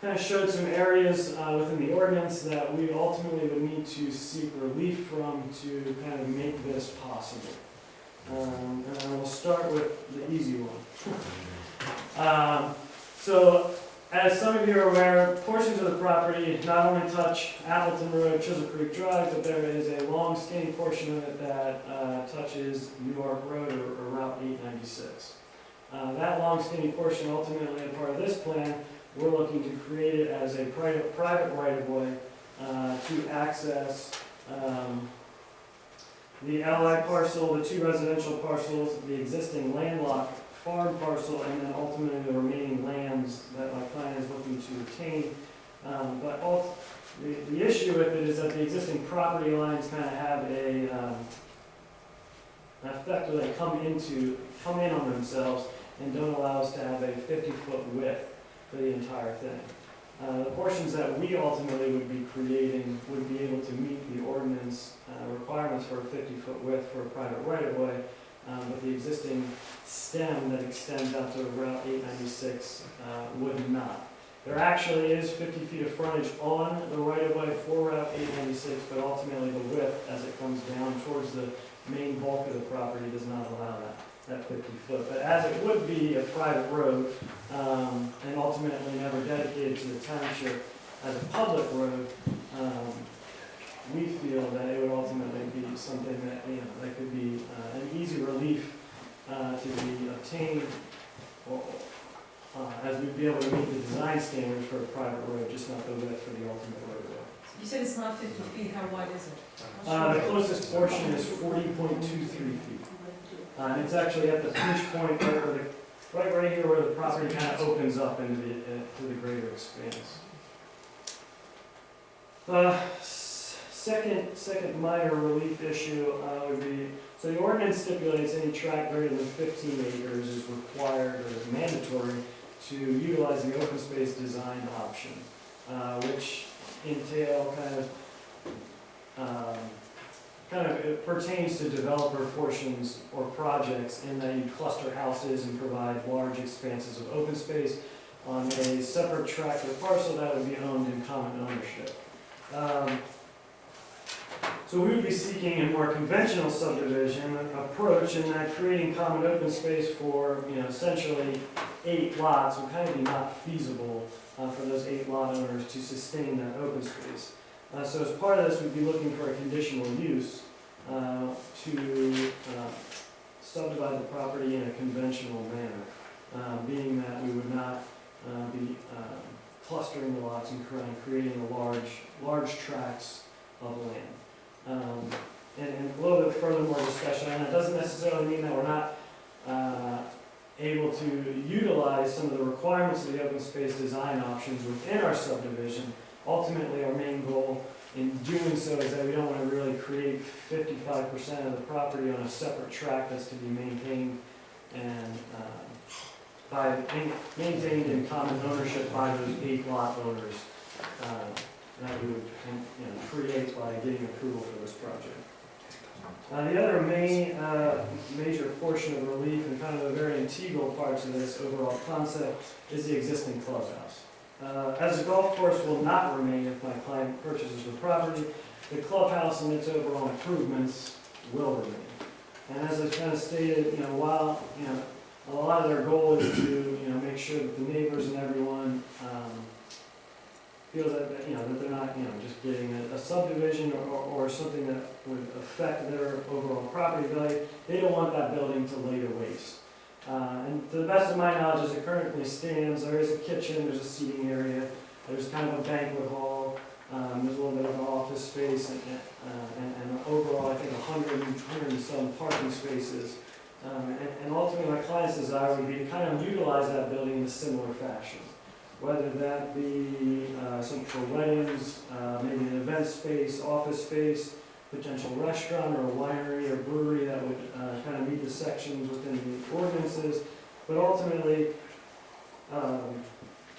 kind of showed some areas within the ordinance that we ultimately would need to seek relief from to kind of make this possible. And we'll start with the easy one. So As some of you are aware, portions of the property not only touch Appleton Road, Chisel Creek Drive, but there is a long skinny portion of it that touches New York Road or Route 896. That long skinny portion, ultimately, a part of this plan, we're looking to create it as a private right-of-way to access the LI parcel, the 2 residential parcels, the existing landlocked farm parcel, and then ultimately the remaining lands that my client is looking to retain. The issue with it is that the existing property lines kind of have an effect where they come in on themselves and don't allow us to have a 50-foot width for the entire thing. The portions that we ultimately would be creating would be able to meet the ordinance requirements for a 50-foot width for a private right-of-way, but the existing stem that extends out to Route 896 would not. There actually is 50 feet of frontage on the right-of-way for Route 896, but ultimately the width, as it comes down towards the main bulk of the property, does not allow that 50 foot. But as it would be a private road, and ultimately never dedicated to the township as a public road, we feel that it would ultimately be something that, that could be an easy relief to be obtained, as we'd be able to meet the design standards for a private road, just not the width for the ultimate roadway. You said it's not 50 feet, how wide is it? The closest portion is 40.23 feet. And it's actually at the pinch point right here where the property kind of opens up into to the greater expanse. Second minor relief issue would be, so the ordinance stipulates any tract greater than 15 acres is required or is mandatory to utilize the open space design option, which entail it pertains to developer portions or projects in that you cluster houses and provide large expanses of open space on a separate tract or parcel that would be owned in common ownership. So we would be seeking a more conventional subdivision approach in that creating common open space for, essentially 8 lots would kind of be not feasible for those 8 lot owners to sustain that open space. So as part of this, we'd be looking for a conditional use to subdivide the property in a conventional manner, being that we would not be clustering the lots and creating large tracts of land. And a little bit further more discussion, and it doesn't necessarily mean that we're not able to utilize some of the requirements of the open space design options within our subdivision. Ultimately, our main goal in doing so is that we don't want to really create 55% of the property on a separate tract that's to be maintained and maintained in common ownership by those 8 lot owners that we would create by getting approval for this project. The other major portion of relief and kind of the very integral parts of this overall concept is the existing clubhouse. As the golf course will not remain if my client purchases the property, the clubhouse and its overall improvements will remain. And as I kind of stated, while a lot of their goal is to make sure that the neighbors and everyone feels that that they're not just getting a subdivision or something that would affect their overall property value. They don't want that building to lay to waste. And to the best of my knowledge, as it currently stands, there is a kitchen, there's a seating area, there's kind of a banquet hall, there's a little bit of an office space, and overall, I think 100 and some parking spaces. And ultimately, my client's desire would be to kind of utilize that building in a similar fashion, whether that be some for weddings, maybe an event space, office space, potential restaurant or a winery or brewery that would kind of meet the sections within the ordinances. But ultimately,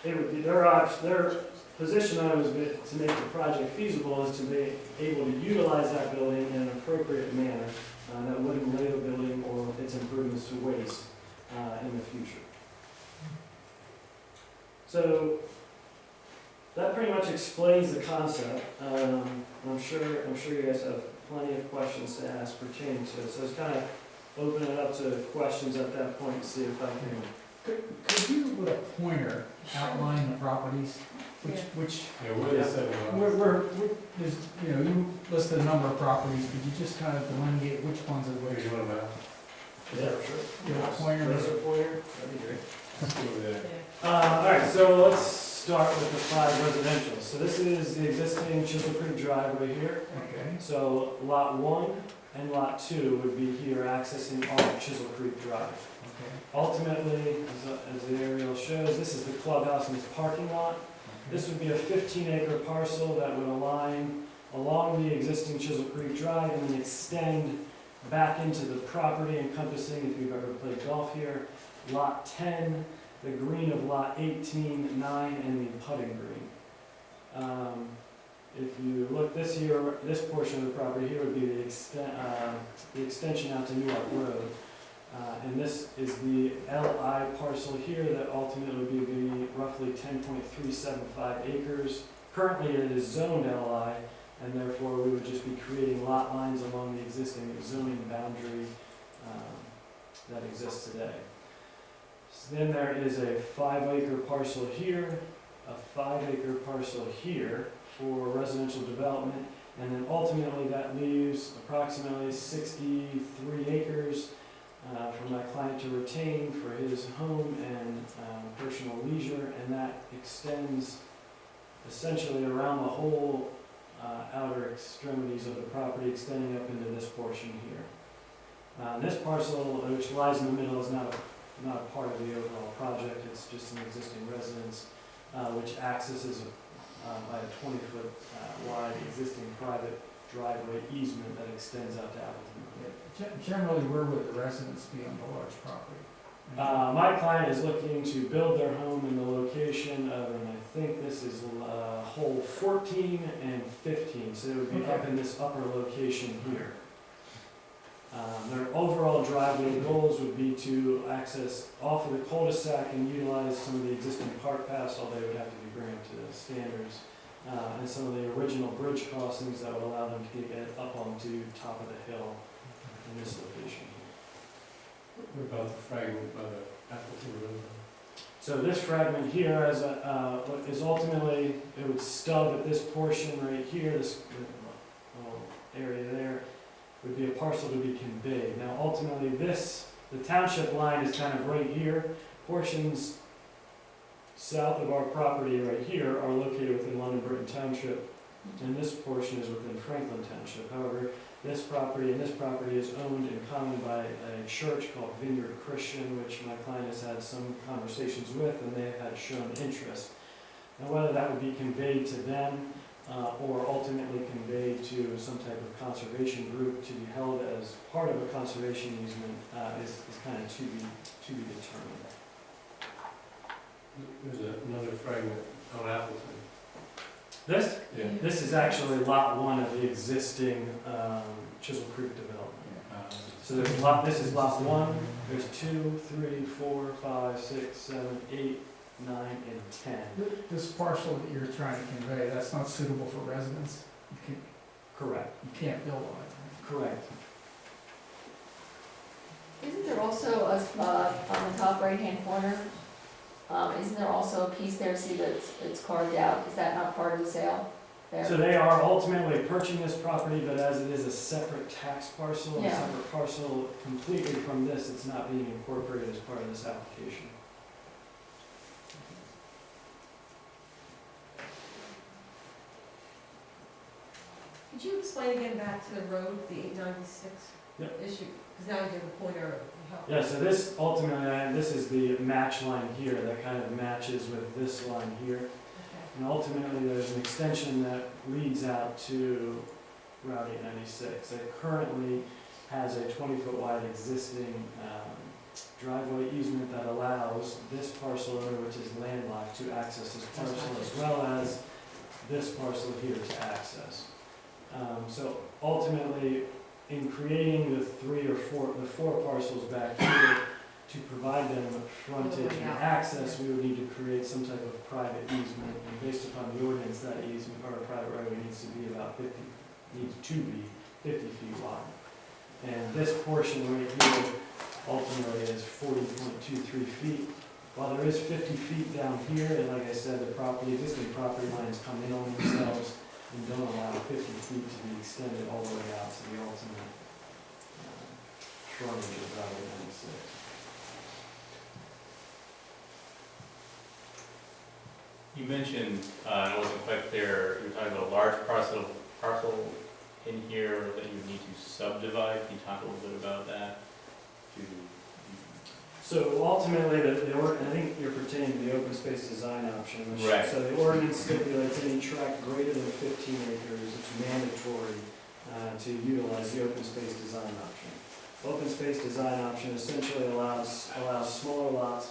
it would be their position on it was to make the project feasible is to be able to utilize that building in an appropriate manner that wouldn't lay the building or its improvements to waste in the future. So that pretty much explains the concept. I'm sure you guys have plenty of questions to ask pertaining to it. So let's kind of open it up to questions at that point and see if I can Could you, with a pointer, outline the properties? Which, Yeah, what is that? there's, you listed a number of properties, could you just kind of delineate which ones are which? You want to Yeah, sure. With a pointer? Laser pointer, that'd be great. over there? All right, so let's start with the 5 residential. So this is the existing Chisel Creek driveway here. Okay, So lot 1 and lot 2 would be here accessing off Chisel Creek Drive. okay. Ultimately, as the aerial shows, this is the clubhouse and its parking lot. This would be a 15-acre parcel that would align along the existing Chisel Creek Drive and then extend back into the property encompassing, if you've ever played golf here, lot 10, the green of lot 18, 9, and the putting green. If you look this here, this portion of the property here would be the extension out to Newark Road. And this is the LI parcel here that ultimately would be roughly 10.375 acres. Currently it is zoned LI, and therefore we would just be creating lot lines along the existing zoning boundary that exists today. So then there is a 5-acre parcel here, a 5-acre parcel here for residential development, and then ultimately that leaves approximately 63 acres for my client to retain for his home and personal leisure, and that extends essentially around the whole outer extremities of the property, extending up into this portion here. This parcel, which lies in the middle, is not a part of the overall project. It's just an existing residence, which accesses by a 20-foot wide existing private driveway easement that extends out to Appleton. Generally, where would the residents be on the large property? My client is looking to build their home in the location of, and I think this is hole 14 and 15, so it would be up in this upper location here. Their overall driveway goals would be to access off of the cul-de-sac and utilize some of the existing park paths, although they would have to be granted to the standards, and some of the original bridge crossings that would allow them to get up onto top of the hill in this location. What about the fragment by the Appleton Road? So this fragment here is ultimately, it would stub at this portion right here, this little area there, would be a parcel to be conveyed. Now ultimately the township line is kind of right here. Portions south of our property right here are located within London Britton Township, and this portion is within Franklin Township. However, this property and this property is owned in common by a church called Vineyard Christian, which my client has had some conversations with, and they have shown interest. Now whether that would be conveyed to them or ultimately conveyed to some type of conservation group to be held as part of a conservation easement is kind of to be determined. There's another fragment on Appleton. This? Yeah. This is actually lot 1 of the existing Chisel Creek development. So there's this is lot 1, there's 2, 3, 4, 5, 6, 7, 8, 9, and 10. This parcel that you're trying to convey, that's not suitable for residents? Correct. You can't build on it? Correct. Isn't there also on the top right-hand corner, isn't there also a piece there, see that it's carved out? Is that not part of the sale there? So they are ultimately purchasing this property, but as it is a separate tax parcel, a Yeah. separate parcel completely from this, it's not being incorporated as part of this application. Could you explain again back to the road, the 896 Yep. issue? Because now you have a pointer. Yeah, so this ultimately, this is the match line here that kind of matches with this line here. Okay. And ultimately, there's an extension that leads out to Route 896. It currently has a 20-foot wide existing driveway easement that allows this parcel owner, which is landlocked, to access this parcel as well as this parcel here to access. So ultimately, in creating the four parcels back here, to provide them frontage and access, we would need to create some type of private easement. And based upon the ordinance, that easement, or a private right needs to be about 50 feet wide. And this portion right here ultimately is 40.23 feet. While there is 50 feet down here, and like I said, existing property lines come in on themselves and don't allow 50 feet to be extended all the way out to the ultimate frontage of Route 96. You mentioned, I wasn't quite clear, you were talking about a large parcel in here that you need to subdivide. Can you talk a little bit about that? So ultimately, I think you're pertaining to the open space design option. Which, Right. So the ordinance stipulates any tract greater than 15 acres, it's mandatory to utilize the open space design option. Open space design option essentially allows smaller lots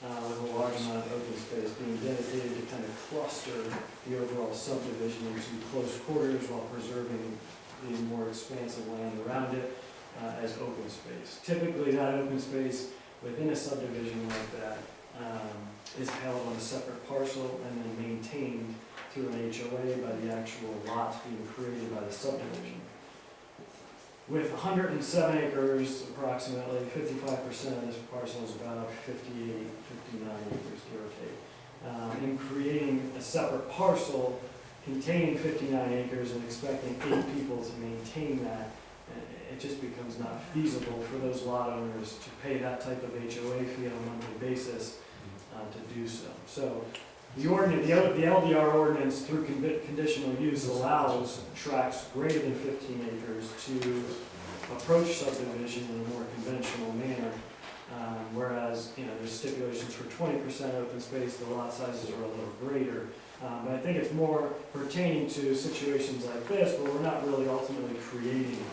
with a large amount of open space being dedicated to kind of cluster the overall subdivision into close quarters while preserving the more expansive land around it as open space. Typically, that open space within a subdivision like that is held on a separate parcel and then maintained through an HOA by the actual lots being created by the subdivision. With 107 acres, approximately 55% of this parcel is about 58, 59 acres, give or take. In creating a separate parcel containing 59 acres and expecting 8 people to maintain that, it just becomes not feasible for those lot owners to pay that type of HOA fee on a monthly basis to do so. So the LDR ordinance through conditional use allows tracts greater than 15 acres to approach subdivision in a more conventional manner, whereas there's stipulations for 20% open space, the lot sizes are a little greater. But I think it's more pertaining to situations like this where we're not really ultimately creating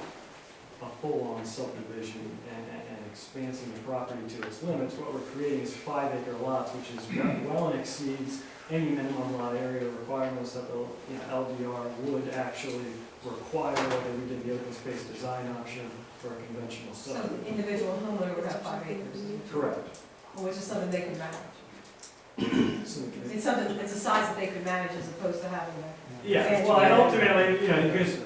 a full-on subdivision and expansing the property to its limits. What we're creating is 5-acre lots, which is well and exceeds any minimum lot area requirements that the LDR would actually require whether we did the open space design option for a conventional So subdivision. the individual homeowner would have 5 acres, Correct. which is something they could manage. So, It's a size that they could manage as opposed to having a. yeah, well, and ultimately, because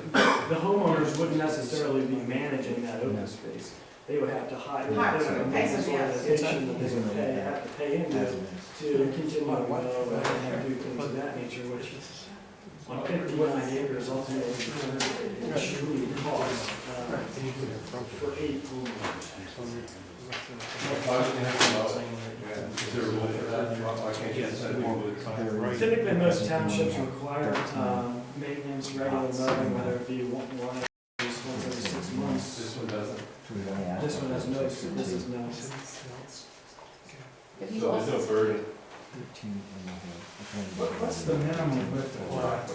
the homeowners wouldn't necessarily be managing that open space. They would have to hire, they would have a maintenance organization that they would have to pay into to continue to mow and do things of that nature, which on 59 acres ultimately is truly cost for 8 homeowners. Typically, most townships require maintenance, regular mowing, whether it be once every 6 months. This one doesn't. This one has no, this is no. If you So there's also, no burden. What's the minimum width of lot?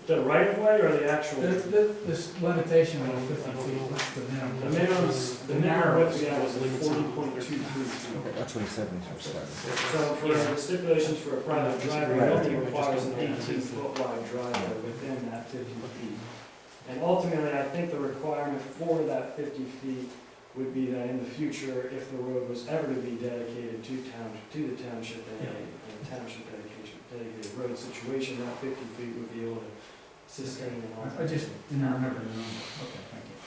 The right of way or the actual? This limitation of 50 feet, what's the minimum? The minimum width we have is 40.23 feet. That's what he said when he first started. So for the stipulations for a private driveway, it only requires an 18-foot wide driveway within that 50 feet. And ultimately, I think the requirement for that 50 feet would be that in the future, if the road was ever to be dedicated to the township in a township dedicated road situation, that 50 feet would be able to sustain and all. I just didn't remember the number. Okay, thank you.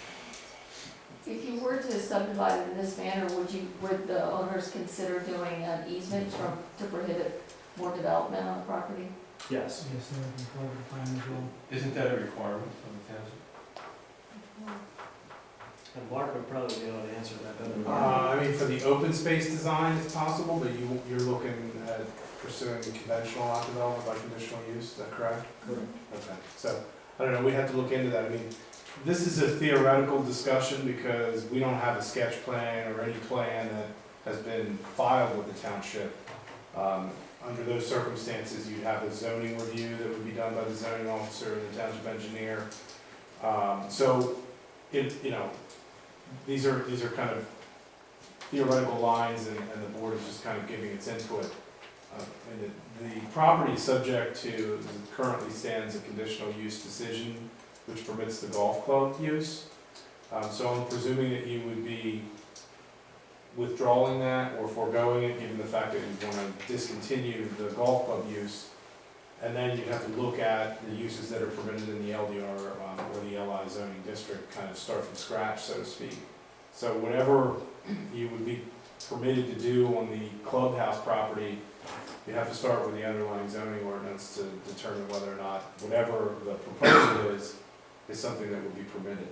if you were to subdivide it in this manner, would the owners consider doing an easement to prohibit more development on the property? Yes. Yes, there would be part of the plan as well. Isn't that a requirement from the township? And Mark would probably be able to answer that better. I mean, for the open space design, it's possible, but you're looking at pursuing the conventional lot development by conditional use, is that correct? Correct. Okay, so, I don't know, we have to look into that. I mean, this is a theoretical discussion because we don't have a sketch plan or any plan that has been filed with the township. Under those circumstances, you'd have a zoning review that would be done by the zoning officer and the township engineer. These are kind of theoretical lines, and the board is just kind of giving its input. And the property is subject to, as it currently stands, a conditional use decision, which permits the golf club use. So I'm presuming that you would be withdrawing that or foregoing it, given the fact that you want to discontinue the golf club use. And then you'd have to look at the uses that are permitted in the LDR or the LI zoning district, kind of start from scratch, so to speak. So whatever you would be permitted to do on the clubhouse property, you have to start with the underlying zoning ordinance to determine whether or not whatever the proposal is something that would be permitted.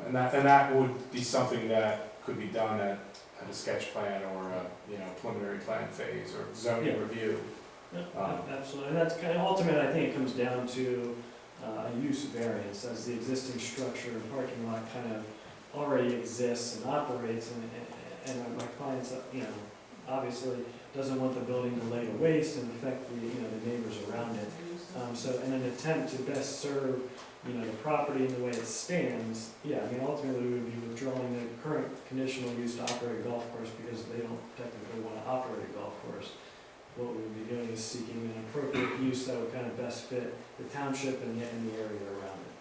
And that would be something that could be done at a sketch plan or a, preliminary plan phase or zoning review. Absolutely, and that's kind of ultimately, I think it comes down to a use variance, as the existing structure and parking lot kind of already exists and operates, and my client's, obviously doesn't want the building to lay to waste and affect the neighbors around it. So in an attempt to best serve, the property in the way it stands, ultimately we would be withdrawing the current conditional use to operate a golf course because they don't technically want to operate a golf course. What we would be doing is seeking an appropriate use that would kind of best fit the township and the area around it.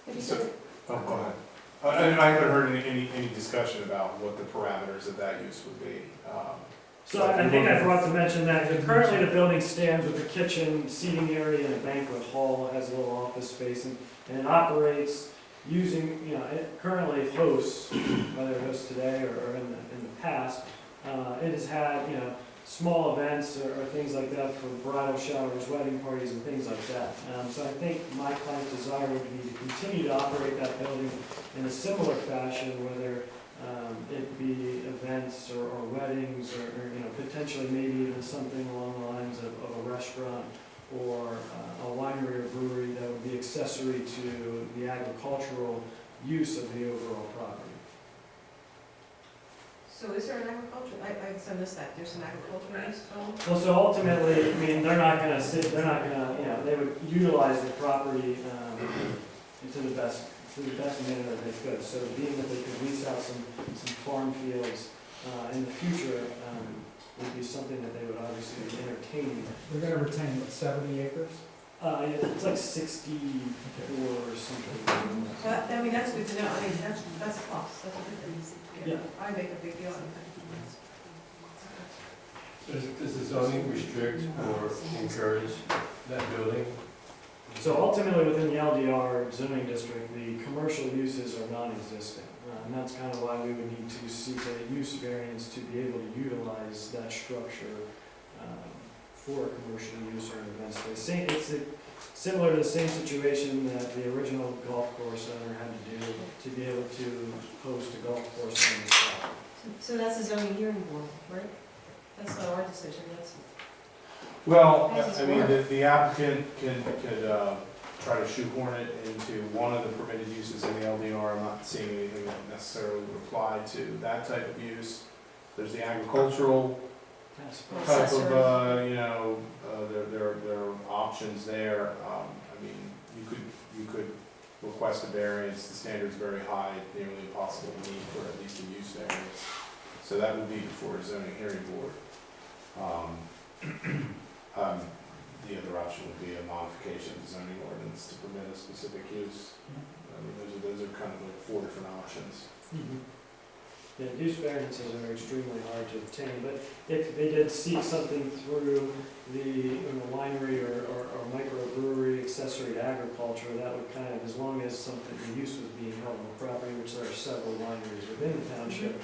Have you So- said, Oh, go ahead. I haven't heard any discussion about what the parameters of that use would be. So I think I forgot to mention that currently the building stands with a kitchen, seating area, and a banquet hall. It has a little office space, and it operates using, it currently hosts, whether it hosts today or in the past, it has had, small events or things like that for bridal showers, wedding parties, and things like that. So I think my client's desire would be to continue to operate that building in a similar fashion, whether it be events or weddings or potentially maybe even something along the lines of a restaurant or a winery or brewery that would be accessory to the agricultural use of the overall property. So is there an agriculture, I guess I missed that, there's an agricultural use going? Well, so ultimately, they're not gonna they would utilize the property to the best manner that they could. So being that they could lease out some farm fields in the future would be something that they would obviously be entertaining. We're gonna retain, what, 70 acres? It's like 64 or something. So that's good to know, that's a plus, that's a good thing. Yeah. I make a big deal out of it. Does the zoning restrict or encourage that building? So ultimately, within the LDR zoning district, the commercial uses are non-existent. And that's kind of why we would need to seek a use variance to be able to utilize that structure for a commercial use or an event space. It's similar to the same situation that the original golf course owner had to do to be able to host a golf course on this property. So that's a zoning hearing board, right? That's not our decision, that's. Well, How does I this mean, work? the applicant could try to shoehorn it into one of the permitted uses in the LDR. I'm not seeing anything that necessarily would apply to that type of use. There's the agricultural type of, there are options there. I mean, you could request a variance. The standard's very high, nearly impossible to meet for at least a use variance. So that would be before a zoning hearing board. The other option would be a modification of the zoning ordinance to permit a specific use. I mean, those are kind of like 4 different options. Yeah, use variances are extremely hard to obtain, but if they did seek something through the winery or microbrewery accessory to agriculture, that would kind of, as long as the use was being held on the property, which there are several wineries within the township,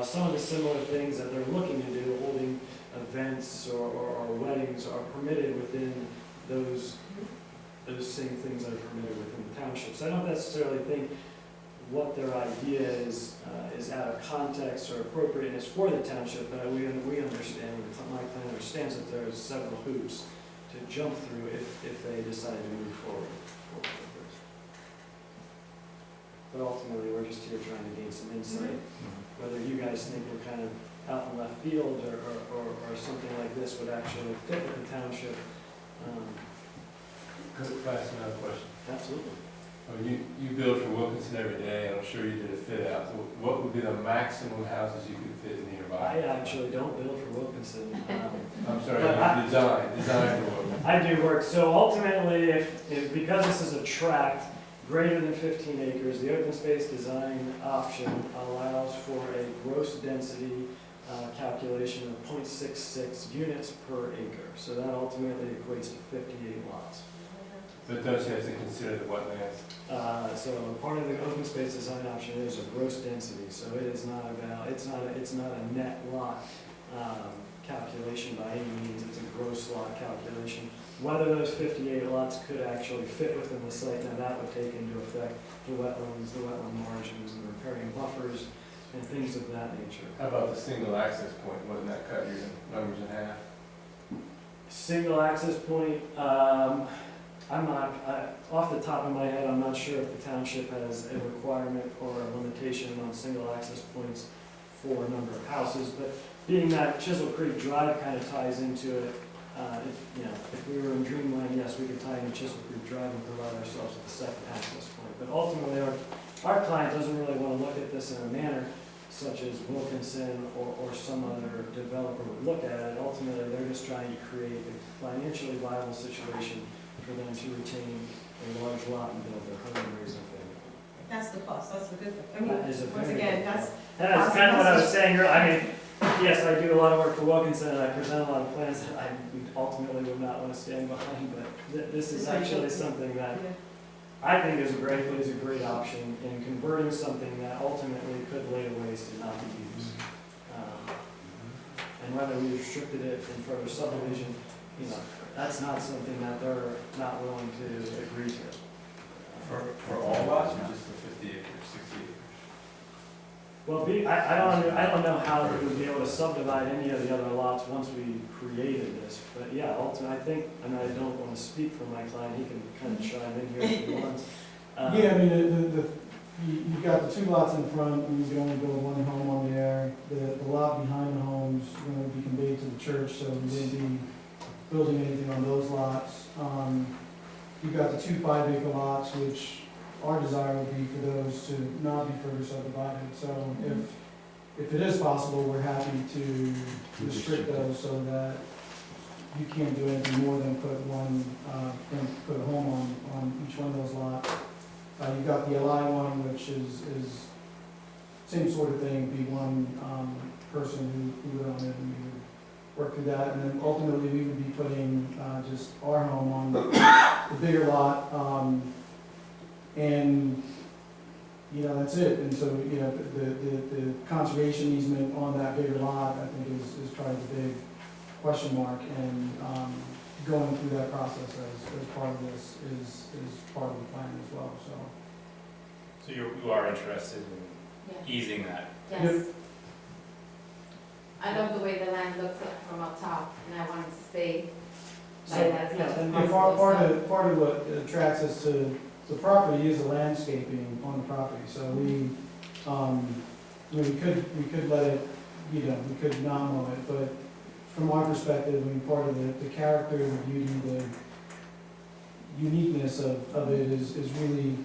some of the similar things that they're looking to do, holding events or weddings, are permitted within those same things that are permitted within the township. So I don't necessarily think what their idea is out of context or appropriateness for the township, but we understand, my client understands that there's several hoops to jump through if they decide to move forward. But ultimately, we're just here trying to gain some insight, whether you guys think we're kind of out in left field or something like this would actually fit with the township. Could I ask another question? Absolutely. Oh, you build for Wilkinson every day, and I'm sure you did a fit out. What would be the maximum houses you could fit nearby? I actually don't build for Wilkinson. I'm sorry, you design for Wilkinson. I do work, so ultimately, if because this is a tract greater than 15 acres, the open space design option allows for a gross density calculation of 0.66 units per acre. So that ultimately equates to 58 lots. But don't you have to consider the wetlands? So part of the open space design option is a gross density, so it is not about, it's not a net lot, calculation by any means, it's a gross lot calculation. Whether those 58 lots could actually fit within the site, now that would take into effect the wetlands, the wetland margins, and riparian buffers, and things of that nature. How about the single access point? Wouldn't that cut your numbers in half? Single access point, I'm not, off the top of my head, I'm not sure if the township has a requirement or a limitation on single access points for a number of houses, but being that Chisel Creek Drive kind of ties into it, if we were in Dreamland, yes, we could tie into Chisel Creek Drive and provide ourselves with a second access point. But ultimately, our client doesn't really want to look at this in a manner such as Wilkinson or some other developer would look at it. Ultimately, they're just trying to create a financially viable situation for them to retain a large lot and build their home and raise their family. That's the plus, that's the good thing. I mean, That is a once very again, good that's, And that's kind of what I was saying earlier. I mean, yes, I do a lot of work for Wilkinson, and I present a lot of plans that I ultimately would not want to stand behind, but this is actually something that yeah. I think is a great option in converting something that ultimately could lay waste and not be used. And whether we restricted it in further subdivision, that's not something that they're not willing to agree to. For all lots or just the 50 acres, 60 acres? Well, I don't know how we would be able to subdivide any of the other lots once we created this, but yeah, ultimately, I think, and I don't want to speak for my client, he can kind of chime in here if he wants. Yeah, I mean, you've got the two lots in front, and you can only build one home on there. The lot behind the home's going to be conveyed to the church, so we wouldn't be building anything on those lots. You've got the two 5-acre lots, which our desire would be for those to not be further subdivided. So if it is possible, we're happy to restrict those so that you can't do anything more than put put a home on each one of those lots. You've got the LI one, which is same sort of thing, be one person who would own it, and we would work through that. And then ultimately, we would be putting just our home on the bigger lot. And, that's it. And so, the conservation easement on that bigger lot, I think is probably the big question mark. And going through that process as part of this is part of the plan as well, so. So you are interested in easing that? Yes. I love the way the land looks from up top, and I wanted to stay like that. And part of what attracts us to the property is the landscaping on the property. So we could let it, we could not mow it, but from our perspective, part of the character, the beauty, the uniqueness of it is really,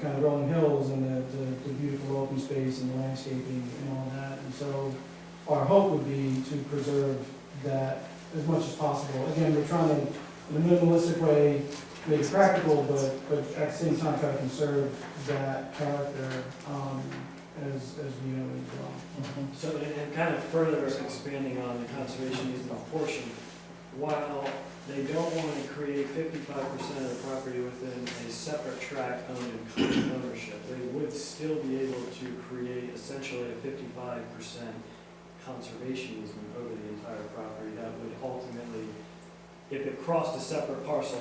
kind of rolling hills and the beautiful open space and the landscaping and all that. And so our hope would be to preserve that as much as possible. Again, we're trying to, in a minimalistic way, make it practical, but at the same time try to conserve that character as we know as well. So, and kind of further expanding on the conservation easement portion, while they don't want to create 55% of the property within a separate tract owned in common ownership, they would still be able to create essentially a 55% conservation easement over the entire property that would ultimately, if it crossed a separate parcel,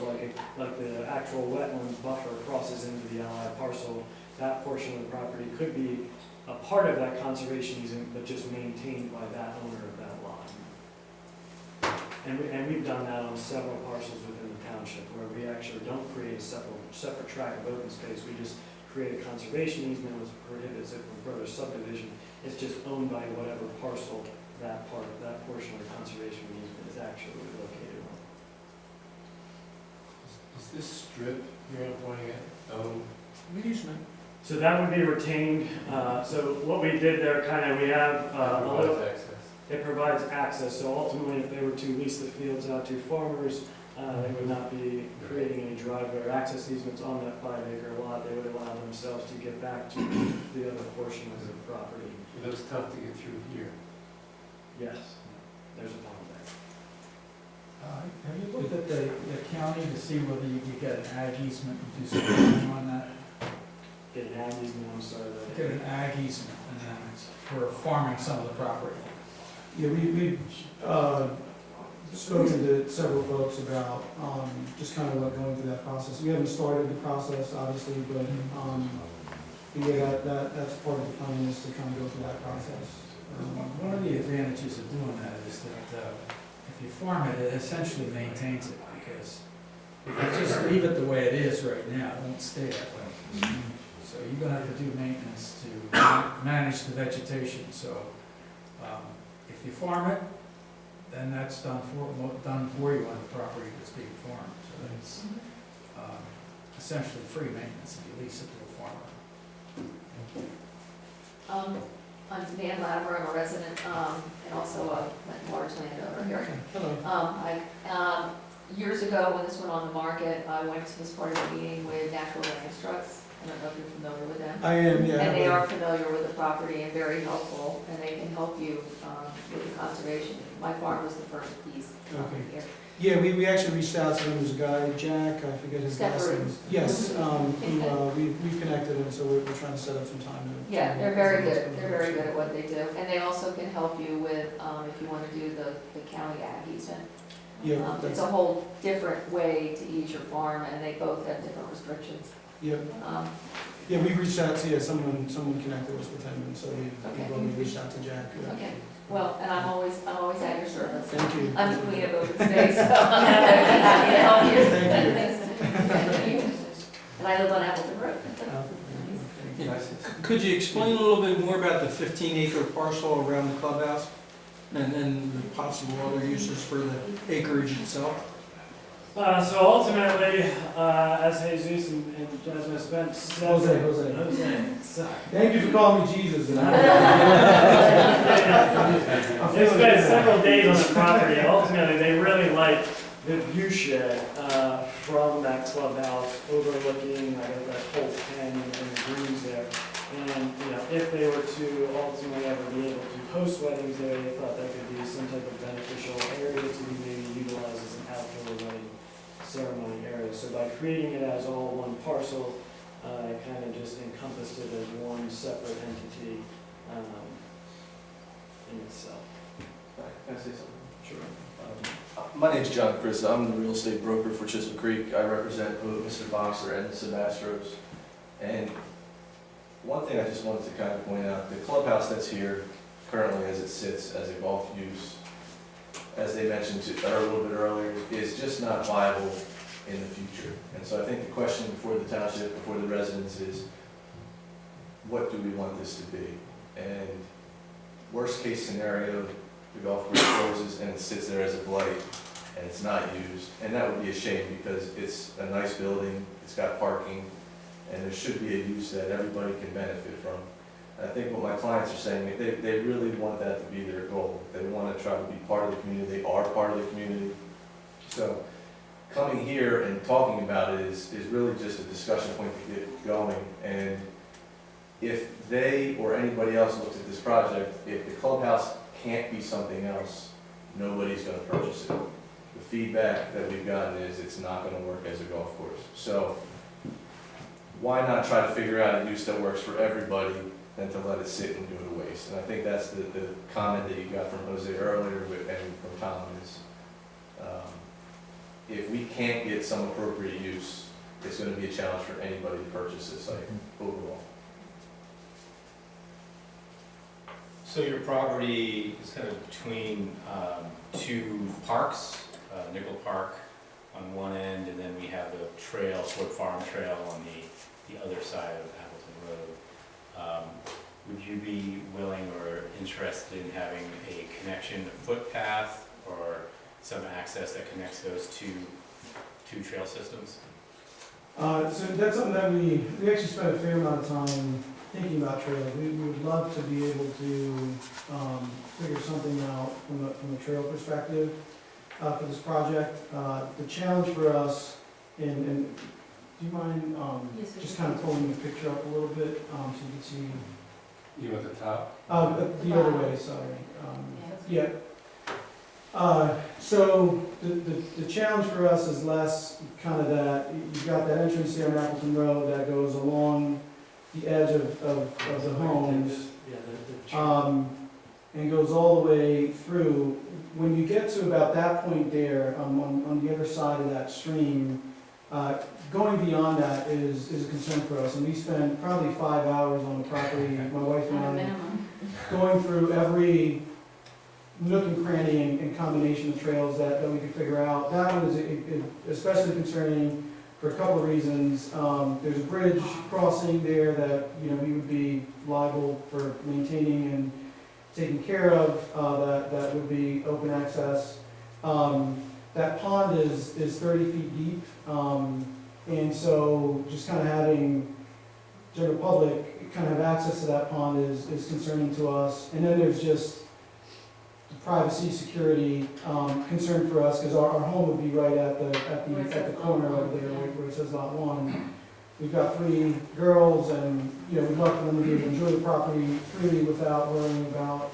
like the actual wetlands buffer crosses into the allied parcel, that portion of the property could be a part of that conservation easement, but just maintained by that owner of that lot. And we've done that on several parcels within the township, where we actually don't create a separate tract of open space. We just create a conservation easement which prohibits it from further subdivision. It's just owned by whatever parcel that portion of the conservation easement is actually located on. Is this strip you're pointing at? Easement. So that would be retained. So what we did there, we have a little. It provides access. So ultimately, if they were to lease the fields out to farmers, they would not be creating any driveway or access easements on that 5-acre lot. They would allow themselves to get back to the other portion of the property. It was tough to get through here. Yes, there's a pond there. Have you looked at the county to see whether you could get an ag easement and do something on that? Get an ag easement, I'm sorry. Get an ag easement and then it's for farming some of the property. Yeah, we've spoken to several folks about, just kind of like going through that process. We haven't started the process, obviously, but, yeah, that's part of the plan is to kind of go through that process. One of the advantages of doing that is that if you farm it, it essentially maintains it, because if you just leave it the way it is right now, it won't stay that way. So you're gonna have to do maintenance to manage the vegetation, so if you farm it, then that's done for you on the property that's being farmed. So it's essentially free maintenance if you lease it to a farmer. I'm Dan Latimer, I'm a resident, and also a large landowner here. Hello. Years ago, when this went on the market, I went to this part of the meeting with Natural Land Trucks. I don't know if you're familiar with them. I am, yeah. And they are familiar with the property and very helpful, and they can help you with the conservation. My farm was the first piece here. Yeah, we actually reached out to him, there's a guy, Jack, I forget his last name. Yes, we've connected him, so we're trying to set up some time to. Yeah, they're very good, they're very good at what they do. And they also can help you with, if you want to do the county ag easement. Yeah. It's a whole different way to ease your farm, and they both have different restrictions. Yeah. Yeah, we've reached out to, someone connected us with him, and so we've reached out to Jack. Okay, well, and I'm always at your service. Thank you. I'm the queen of open space, so I'm happy to help you. Thank you. And I live on Appleton Road. Could you explain a little bit more about the 15-acre parcel around the clubhouse? And then the possible other uses for the acreage itself? So ultimately, as Jesus and Jasmine spent Jose. Sorry. Thank you for calling me Jesus. They spent several days on the property, and ultimately, they really like the view shed from that clubhouse overlooking, I think, that whole pen and the greens there. And, if they were to ultimately ever be able to host weddings there, they thought that could be some type of beneficial area to be maybe utilized as an outdoor wedding ceremony area. So by creating it as all one parcel, it kind of just encompassed it as one separate entity in itself. Can I say something? Sure. My name's John Chris. I'm the real estate broker for Chisholm Creek. I represent both Mr. Boxer and the Sebastros. And one thing I just wanted to kind of point out, the clubhouse that's here currently as it sits as a golf use, as they mentioned a little bit earlier, is just not viable in the future. And so I think the question before the township, before the residents is, what do we want this to be? And worst case scenario, the golf course closes and it sits there as a blight and it's not used. And that would be a shame because it's a nice building, it's got parking, and there should be a use that everybody can benefit from. I think what my clients are saying, they really want that to be their goal. They want to try to be part of the community. They are part of the community. So coming here and talking about it is really just a discussion point to get going. And if they or anybody else looks at this project, if the clubhouse can't be something else, nobody's going to purchase it. The feedback that we've gotten is it's not going to work as a golf course. So why not try to figure out a use that works for everybody than to let it sit and go to waste? And I think that's the comment that you got from Jose earlier and from Tom is, if we can't get some appropriate use, it's going to be a challenge for anybody to purchase this site overall. So your property is kind of between two parks, Nickel Park on one end, and then we have a trail, Ford Farm Trail on the other side of Appleton Road. Would you be willing or interested in having a connection, a footpath, or some access that connects those two trail systems? So that's something that we actually spent a fair amount of time thinking about trails. We would love to be able to figure something out from a trail perspective for this project. The challenge for us, and do you mind just kind of pulling the picture up a little bit so you can see? You at the top? The other way, sorry. Yeah. So the challenge for us is less kind of that, you've got that entrance here on Appleton Road that goes along the edge of the homes, Yeah, the and goes all the way through. When you get to about that point there, on the other side of that stream, going beyond that is a concern for us. And we spent probably 5 hours on the property, my wife and At a I, minimum. going through every nook and cranny and combination of trails that we could figure out. That one is especially concerning for a couple of reasons. There's a bridge crossing there that, we would be liable for maintaining and taking care of, that would be open access. That pond is 30 feet deep, and so just kind of having general public kind of have access to that pond is concerning to us. And then there's just the privacy, security concern for us, because our home would be right at the corner over there where it says Lot 1. We've got 3 girls, and we'd love for them to be able to enjoy the property freely without worrying about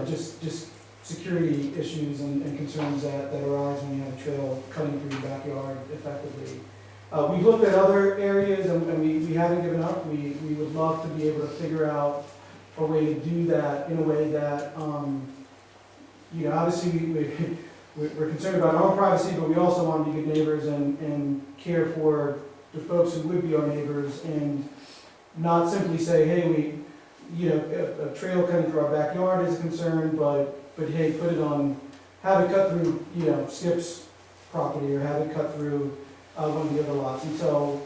just security issues and concerns that arise when you have a trail cutting through your backyard effectively. We've looked at other areas, and we haven't given up. We would love to be able to figure out a way to do that in a way that, obviously we're concerned about our own privacy, but we also want to be good neighbors and care for the folks who would be our neighbors, and not simply say, hey, a trail cutting through our backyard is a concern, but hey, put it on, have it cut through, Skip's property, or have it cut through one of the other lots. And so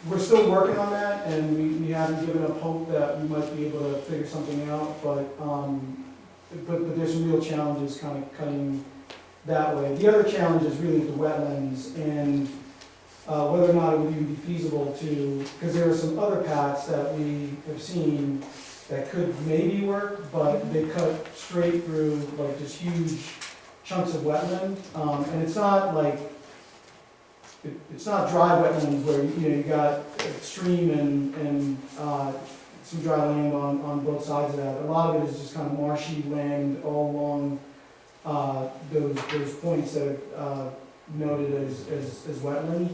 we're still working on that, and we haven't given up hope that we might be able to figure something out, but there's some real challenges kind of cutting that way. The other challenge is really the wetlands, and whether or not it would even be feasible to, because there are some other paths that we have seen that could maybe work, but they cut straight through like just huge chunks of wetland, and it's not like, it's not dry wetlands where you got a stream and some dry land on both sides of that. A lot of it is just kind of marshy land all along those points that are noted as wetland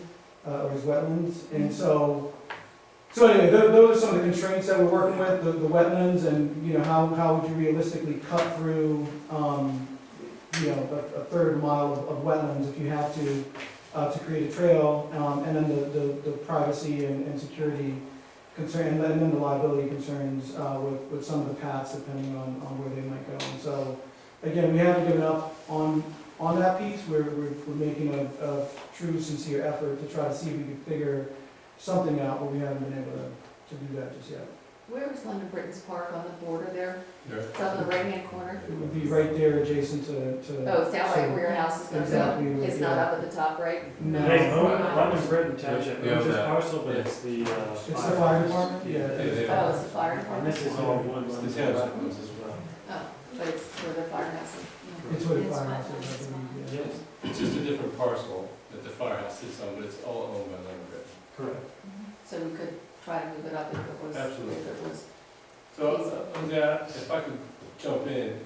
or as wetlands. And so anyway, those are some of the constraints that we're working with, the wetlands, and how would you realistically cut through a third of a mile of wetlands if you have to create a trail, and then the privacy and security concern, and then the liability concerns with some of the paths depending on where they might go. And so again, we haven't given up on that piece. We're making a true, sincere effort to try to see if we can figure something out, but we haven't been able to do that just yet. Where is London Britain's Park on the border there? There. It's on the right-hand corner? It would be right there adjacent to. Oh, it's down right where your house is going Exactly. down? It's not up at the top, right? No. They own London Britain Township, Yeah, owns this that. parcel, but it's the. It's the fire department? Yeah. Oh, it's the fire And department? this is all woodlands It's the and township. wetlands as well. Oh, but it's where the firehouse is. It's where the It's firehouse fine. is, I believe, yeah. Yes, It's just a different parcel that the firehouse sits on, but it's all owned by Lumberton. correct. So we could try to move it up if it was. Absolutely. If it was. So, on that, if I could jump in,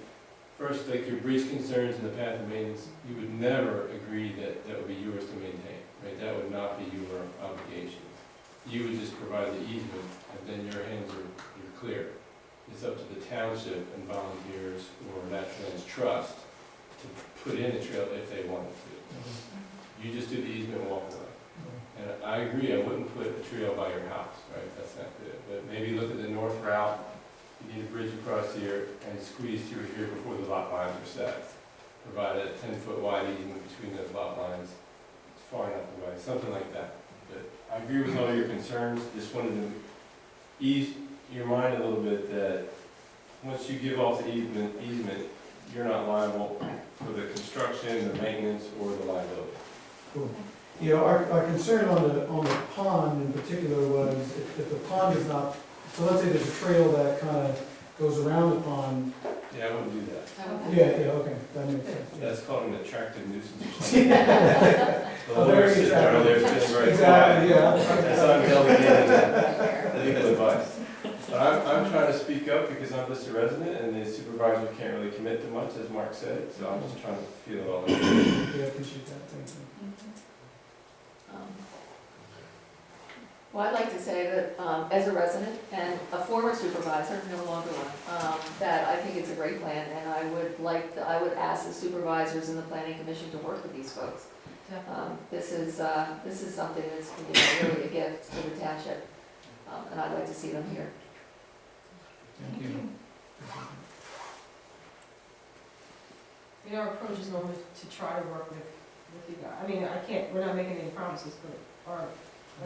first, like your bridge concerns and the path of maintenance, you would never agree that that would be yours to maintain, right? That would not be your obligation. You would just provide the easement, and then your hands are clear. It's up to the township and volunteers or Natural Lands Trust to put in a trail if they wanted to. You just do the easement and walk away. And I agree, I wouldn't put a trail by your house, right? That's not good. But maybe look at the north route. You need a bridge across here and squeeze through here before the lot lines are set. Provide a 10-foot wide easement between those lot lines. It's far enough away, something like that. But I agree with all your concerns. Just wanted to ease your mind a little bit that once you give off the easement, you're not liable for the construction, the maintenance, or the liability. Cool. Our concern on the pond in particular was if the pond is not, so let's say there's a trail that kind of goes around the pond. Yeah, I wouldn't do that. Yeah, okay, that makes sense. Yeah. That's called an attractive nuisance or something. The Oh, lawyer very sitting right there attractive. sitting very Exactly, quiet. yeah. That's not delegating legal advice. But I'm trying to speak up because I'm just a resident and the supervisor can't really commit to much, as Mark said, so I'm just trying to feel it all over. Yeah, I appreciate that, thank you. Well, I'd like to say that, as a resident and a former supervisor, no longer one, that I think it's a great plan, and I would ask the supervisors and the planning commission to work with these folks. This is something that's, really a gift to the township, and I'd like to see them here. Thank you. Our approach is normally to try to work with you guys. I mean, we're not making any promises, but I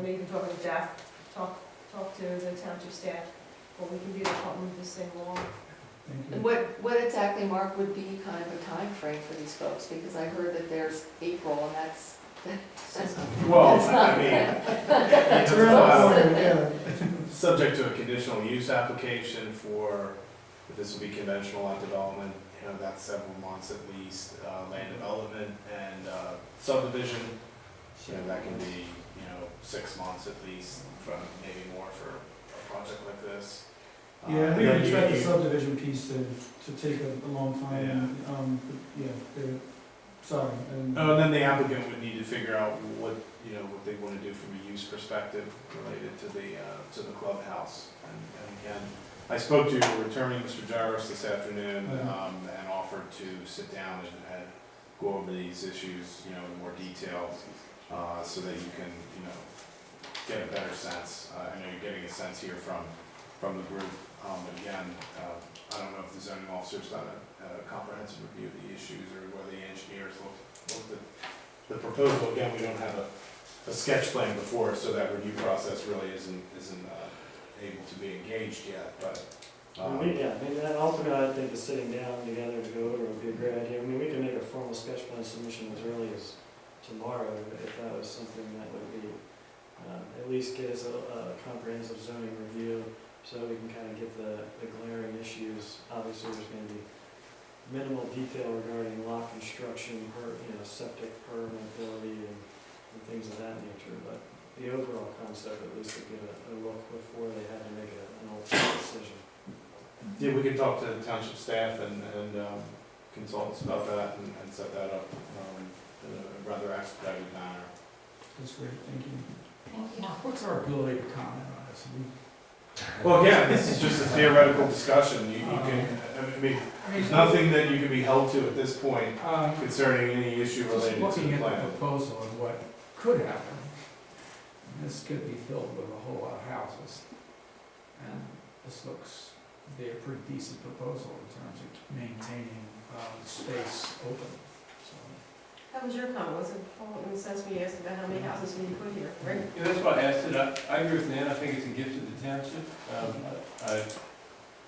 know you've been talking to Jeff, talk to the township staff, but we can do to help move this thing along. Thank you. And what exactly, Mark, would be kind of a time frame for these folks? Because I heard that there's April, and that's Well, that's not I mean, That's you know, around the corner, subject to a conditional use application for, if this will be conventional lot development, that's several months at least, land development and subdivision, that can be, 6 months at least, from maybe more for a project like this. Yeah, we You know, would expect the you- subdivision piece to take a long time, sorry. And then the applicant would need to figure out what they want to do from a use perspective related to the clubhouse. And again, I spoke to returning Mr. Jarvis this afternoon, and offered to sit down and go over these issues, in more detail, so that you can, get a better sense. I know you're getting a sense here from the group, but again, I don't know if the zoning officer's done a comprehensive review of the issues, or whether the engineers looked at the proposal. Again, we don't have a sketch plan before, so that review process really isn't able to be engaged yet, but. And ultimately, I think the sitting down together to go over would be a great idea. I mean, we can make a formal sketch plan submission as early as tomorrow, if that was something that would be, at least get us a comprehensive zoning review, so we can kind of get the glaring issues. Obviously, there's going to be minimal detail regarding lot construction, septic permeability, and things of that nature, but the overall concept, at least, to get a look before they had to make an ultimate decision. Yeah, we can talk to the township staff and consultants about that and set that up in a rather expedited manner. That's great, thank you. Mark, what's our ability to comment on this? Well, again, this is just a theoretical discussion. You can, there's nothing that you can be held to at this point concerning any issue related to the Looking at the plan. proposal and what could happen, this could be filled with a whole lot of houses. And this looks to be a pretty decent proposal in terms of maintaining space open, so. How was your comment? Was it in the sense when you asked about how many houses can you put here, right? Yeah, that's why I asked it. I agree with Nan, I think it's a gift to the township.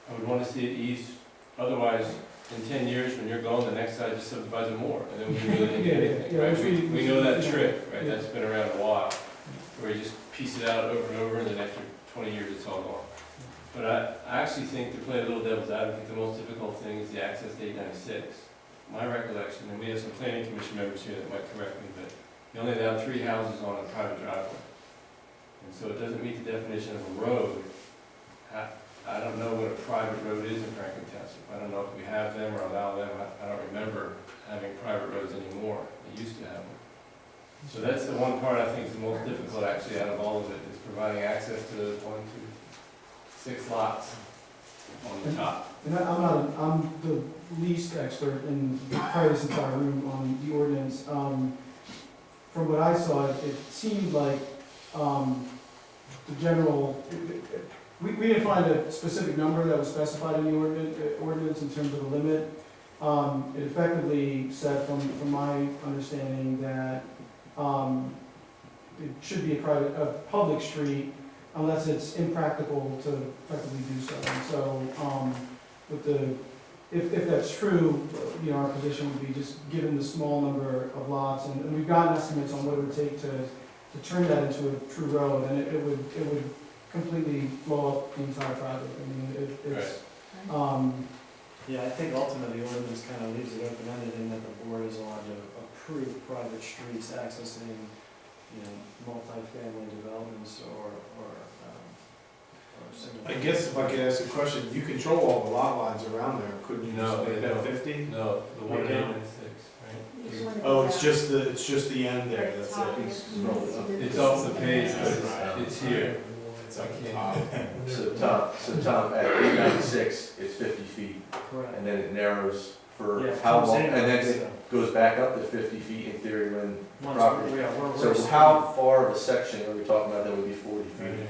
I would want to see it ease, otherwise, in 10 years, when you're gone, the next side just subdivides it more, and then we really didn't get anything, right? We know that trick, right? That's been around a while, where you just piece it out over and over, and then after 20 years, it's all gone. But I actually think, to play a little devil's advocate, the most difficult thing is the access to 896. My recollection, and we have some planning commission members here that might correct me, but you only allow 3 houses on a private driveway. And so it doesn't meet the definition of a road. I don't know what a private road is in Franklin Township. I don't know if we have them or allow them. I don't remember having private roads anymore. We used to have them. So that's the one part I think is the most difficult actually out of all of it, is providing access to those 1, 2, 6 lots on the top. And I'm the least expert in probably this entire room on the ordinance. From what I saw, it seemed like the general, we didn't find a specific number that was specified in the ordinance in terms of the limit. It effectively said, from my understanding, that it should be a public street unless it's impractical to effectively do so. And so, if that's true, our position would be, just given the small number of lots, and we've gotten estimates on what it would take to turn that into a true road, and it would completely blow up the entire project. I mean, it's. Yeah, I think ultimately the ordinance kind of leaves it open-ended in that the board is allowed to approve private streets accessing, multifamily developments or I guess if I could ask a question, you control all the lot lines around there, couldn't you just make that 50? No, the one Okay. 896, right? Oh, it's just the end there, that's it. It's off the page, but it's here. I can't. So Tom, at 896, it's 50 feet, Correct. and then it narrows for Yeah, how comes long, in, and then so- it goes back up to 50 feet in theory when Once property. we're So how far of a section are we talking about that would be 40 feet?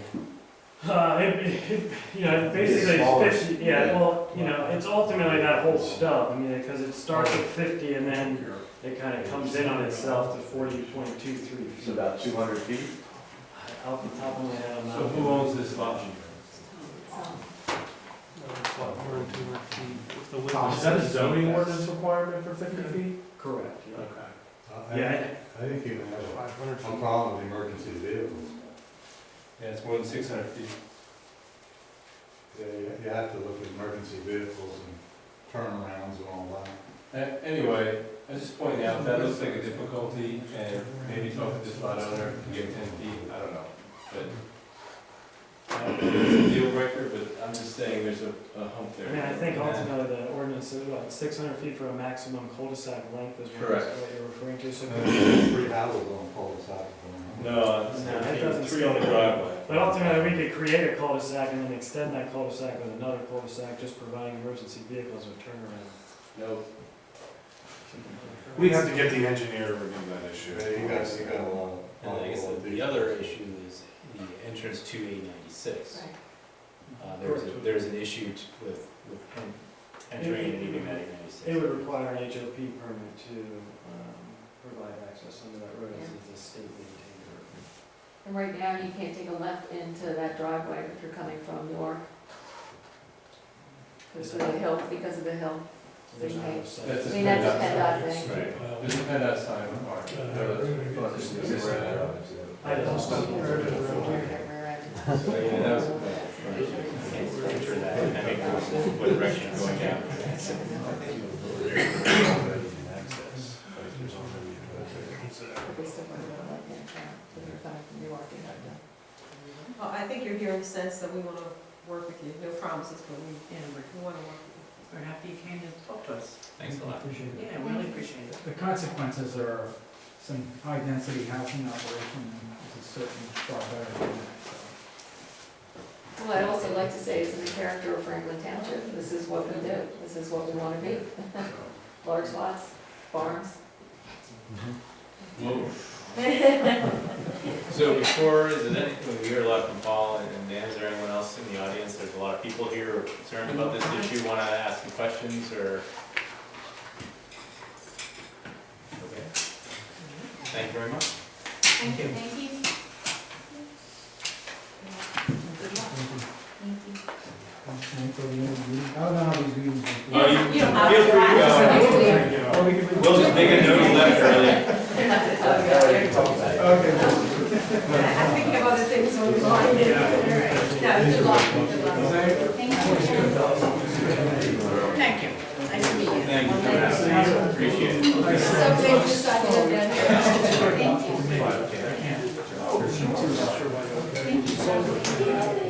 You know, basically smaller. it's 50, yeah, well, you know, it's ultimately that whole stub, I mean, because it starts at 50 and then it kind of comes in on itself to 40.23 It's feet. about 200 feet? Off the top of my head, I'm not. So who owns this lot? It's a lot more than 200 feet. The width Tom, is that a zoning ordinance requirement for 50 feet? Correct, yeah. Okay. Yeah, I think you can have 500 a feet. problem with emergency vehicles. Yeah, it's more than 600 feet. Yeah, you have to look at emergency vehicles and turnarounds and all that. Anyway, I was just pointing out, that looks like a difficulty, and maybe talk to this lot owner to get 10 feet, I don't know. But I don't think it's a deal breaker, but I'm just saying there's a hump there. I mean, I think ultimately the ordinance is what, 600 feet for a maximum cul-de-sac length is Correct. what you're referring to, so. Three houses on cul-de-sac. No, it's No, it doesn't 3 on the driveway. But ultimately, we could create a cul-de-sac and then extend that cul-de-sac with another cul-de-sac, just providing emergency vehicles with turnaround. No. We have to get the engineer to review that issue. Yeah, you got a lot of. And I guess the other issue is the entrance to 896. There's an issue with entering and leaving that 896. It would require an HOP permit to provide access under that road, as it's a state maintained road. And right now, you can't take a left into that driveway if you're coming from York. Because of the hill, because of the hill. There's no Okay. site. That's I mean, that's a PennDOT thing. Right. There's a PennDOT sign on Mark. I don't So, yeah, that was. Enter that, and I mean, what direction you're going down. But they still want to go left-hand turn, so you're coming from York, you have to. Well, I think you're hearing the sense that we want to work with you, no promises, but we want to work with you. We're happy you came to talk to us. Thanks a lot. Yeah, really appreciate it. The consequences are some high-density housing operation, and this is certainly far better than that, so. Well, I'd also like to say, as in the character of Franklin Township, this is what we do, this is what we want to be. Large lots, farms. Whoa. So before, is it any, we hear a lot from Paul and Dan, is there anyone else in the audience? There's a lot of people here who are concerned about this issue, want to ask some questions, or? Okay. Thank you very much. Thank you. Thank you. Good luck. Thank you. I don't know how these meetings go. Oh, You don't have feel to. free to Or we could- We'll just make a note you left early. Okay. I'm thinking of other things on your mind. No, good luck, good luck. Thank you. Nice to meet you. Thank you. Appreciate it. So they decided that.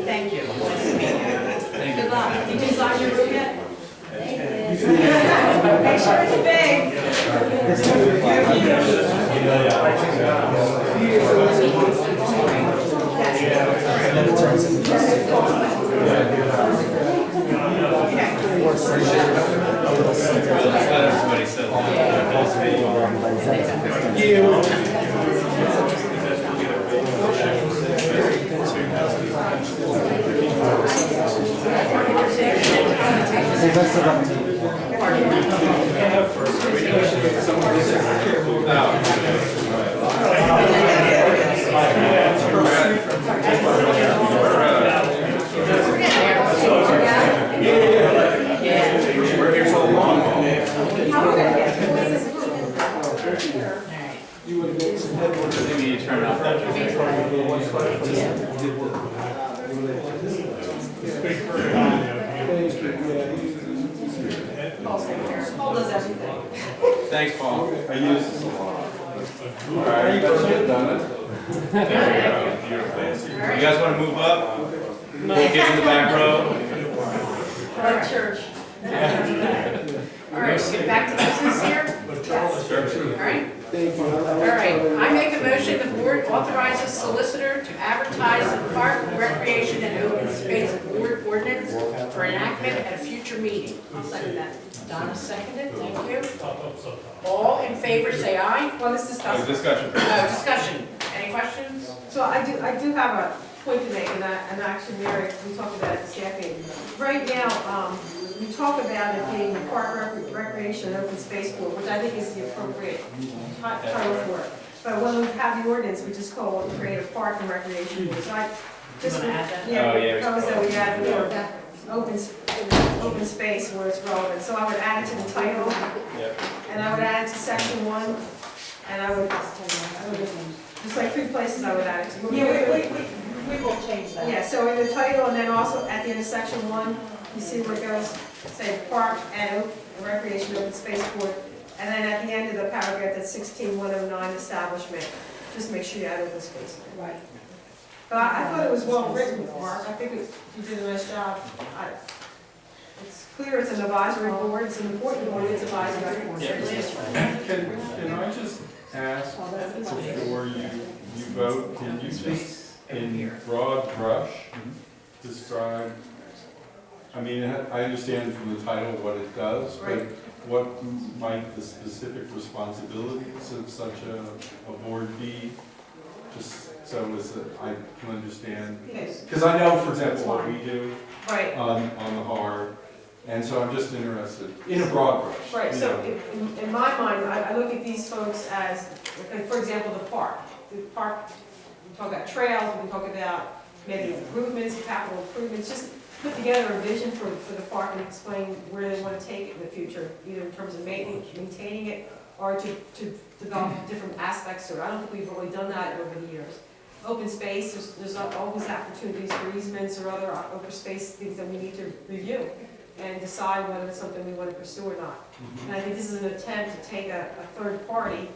Thank you. Nice to meet you. Good luck. Did you sign your room yet? Thank Make sure it's big. Everybody said we're here so long. Maybe you turn off that. Paul does everything. Thanks, Paul. I use this a lot. All right, you guys get done it? There we go. Beautiful. You guys want to move up? Little kids in the back row. Like church. All right, so get back to business here. All right. Thank you. All right, I make a motion, the board authorizes solicitor to advertise the Park, Recreation, and Open Space Board ordinance for enactment at a future meeting. I'll second that. Donna seconded, thank you. All in favor, say aye. Well, this discussion. Discussion. Discussion, any questions? So I do have a point to make, and actually, Mary, we talked about it this afternoon. Right now, we talk about it being the Park Recreation and Open Space Board, which I think is the appropriate title for it. But when we have the ordinance, we just call it Creative Park and Recreation Board. So I just, You wanna add that? propose that we add the word open space where it's relevant. So I would add it to the title, and I would add it to section 1, and I would just like 3 places I would add it to. Yeah, we will change that. Yeah, so in the title, and then also at the end of section 1, you see where it goes, say Park and Recreation Open Space Board, and then at the end of the paragraph, that's 16-109 establishment, just make sure you add open space. Right. But I thought it was well written, Mark, I think you did a nice job. It's clear it's an advisory board, it's an important board, it's advisory board. Certainly is. Can I just ask before you vote, can you just in broad brush describe, I mean, I understand from the title what it does, but what might the specific responsibilities of such a board be? Just so as that I can understand. Because I know, for example, what we do on the HAR, and so I'm just interested in a broad brush. Right, so in my mind, I look at these folks as, okay, for example, the park. The park, we talk about trails, we talk about maybe improvements, capital improvements, just put together a vision for the park and explain where they want to take it in the future, either in terms of maintaining it or to develop different aspects to it. I don't think we've really done that over the years. Open space, there's always opportunities for easements or other open space things that we need to review and decide whether it's something we want to pursue or not. And I think this is an attempt to take a third party,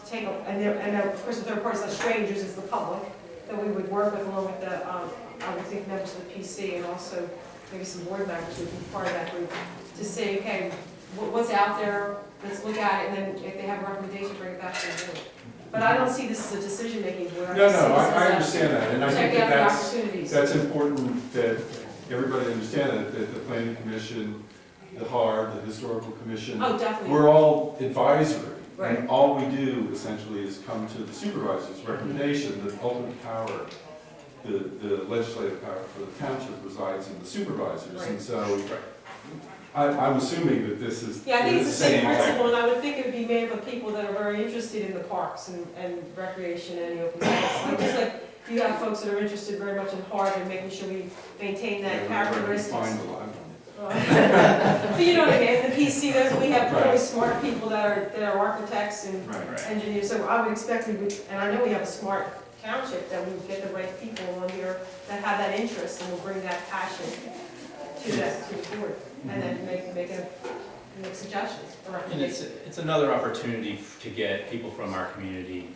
to take and of course the third party is not strangers, it's the public, that we would work with along with the, I would think members of the PC and also maybe some board members who would be part of that group, to say, okay, what's out there, let's look at it, and then if they have a recommendation, bring it back to the board. But I don't see this as a decision-making board. No, I understand that, and I think check out the that opportunities. that's important that everybody understand that the planning commission, the HAR, the historical commission, Oh, definitely. we're all advisory. Right. And all we do essentially is come to the supervisor's recommendation. The ultimate power, the legislative power for the township resides in the supervisors. Right. And so I'm assuming that this is Yeah, I think it's the same thing. principle, and I would think it would be made up of people that are very interested in the parks and recreation and the open space. Like, just like you have folks that are interested very much in HARB and making sure we maintain that characteristics. Find a lot. But you know what I mean, in the PC, we have really smart people that are architects and engineers, so I would expect we would, and I know we have a smart township, that we would get the right people on here that have that interest and will bring that passion to the board, and then make suggestions or And recommendations. it's another opportunity to get people from our community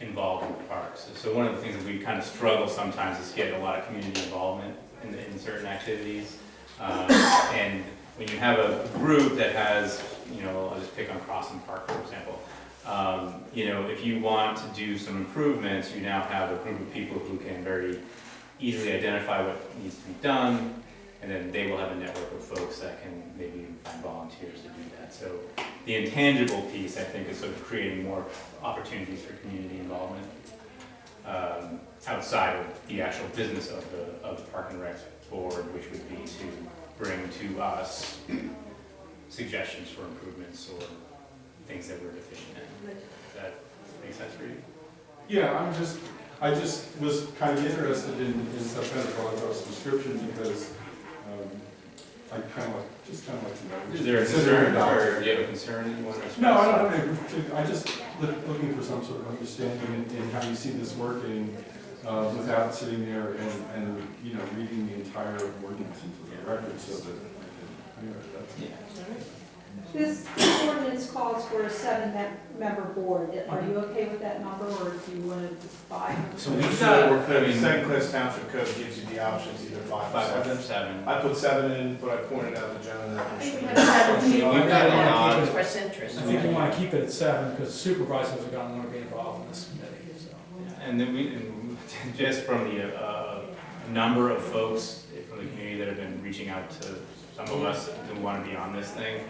involved in the parks. So one of the things that we kind of struggle sometimes is get a lot of community involvement in certain activities. And when you have a group that has, I'll just pick on Crossing Park, for example. If you want to do some improvements, you now have a group of people who can very easily identify what needs to be done, and then they will have a network of folks that can maybe find volunteers to do that. So the intangible piece, I think, is sort of creating more opportunities for community involvement outside of the actual business of the Park and Rec board, which would be to bring to us suggestions for improvements or things that we're deficient in. Does that make sense for you? Yeah, I just was kind of interested in some kind of broad brush description because I kind of like to know. Is there a concern, or do you have a concern that you want to express? No, I don't. I just looking for some sort of understanding in how you see this working without sitting there and reading the entire ordinance into the record so that anyway, that's This ordinance calls for a 7-member board. Are you okay with that number, or do you want to just 5? So we the second class township code gives you the options, either 5 or 7. 7. I put 7 in, but I pointed out to Joan that. I think we have 7 people We've got that a want lot. to express interest. I think you want to keep it at 7, because supervisors are going to want to be involved in this committee, so. And then and just from the number of folks from the community that have been reaching out to some of us who want to be on this thing,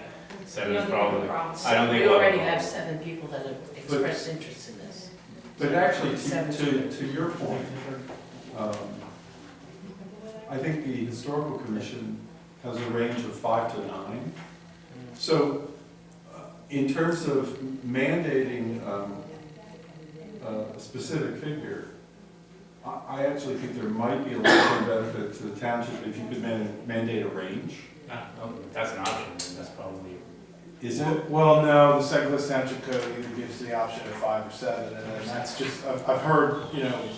7 is probably, I don't think. We already have 7 people that have expressed interest in this. But actually, to your point, I think the historical commission has a range of 5 to 9. So, in terms of mandating a specific figure, I actually think there might be a long-term benefit to the township if you could mandate a range. If that's an option, then that's probably. Is it? Well, no, the second class township code either gives the option of 5 or 7, and then that's just, I've heard,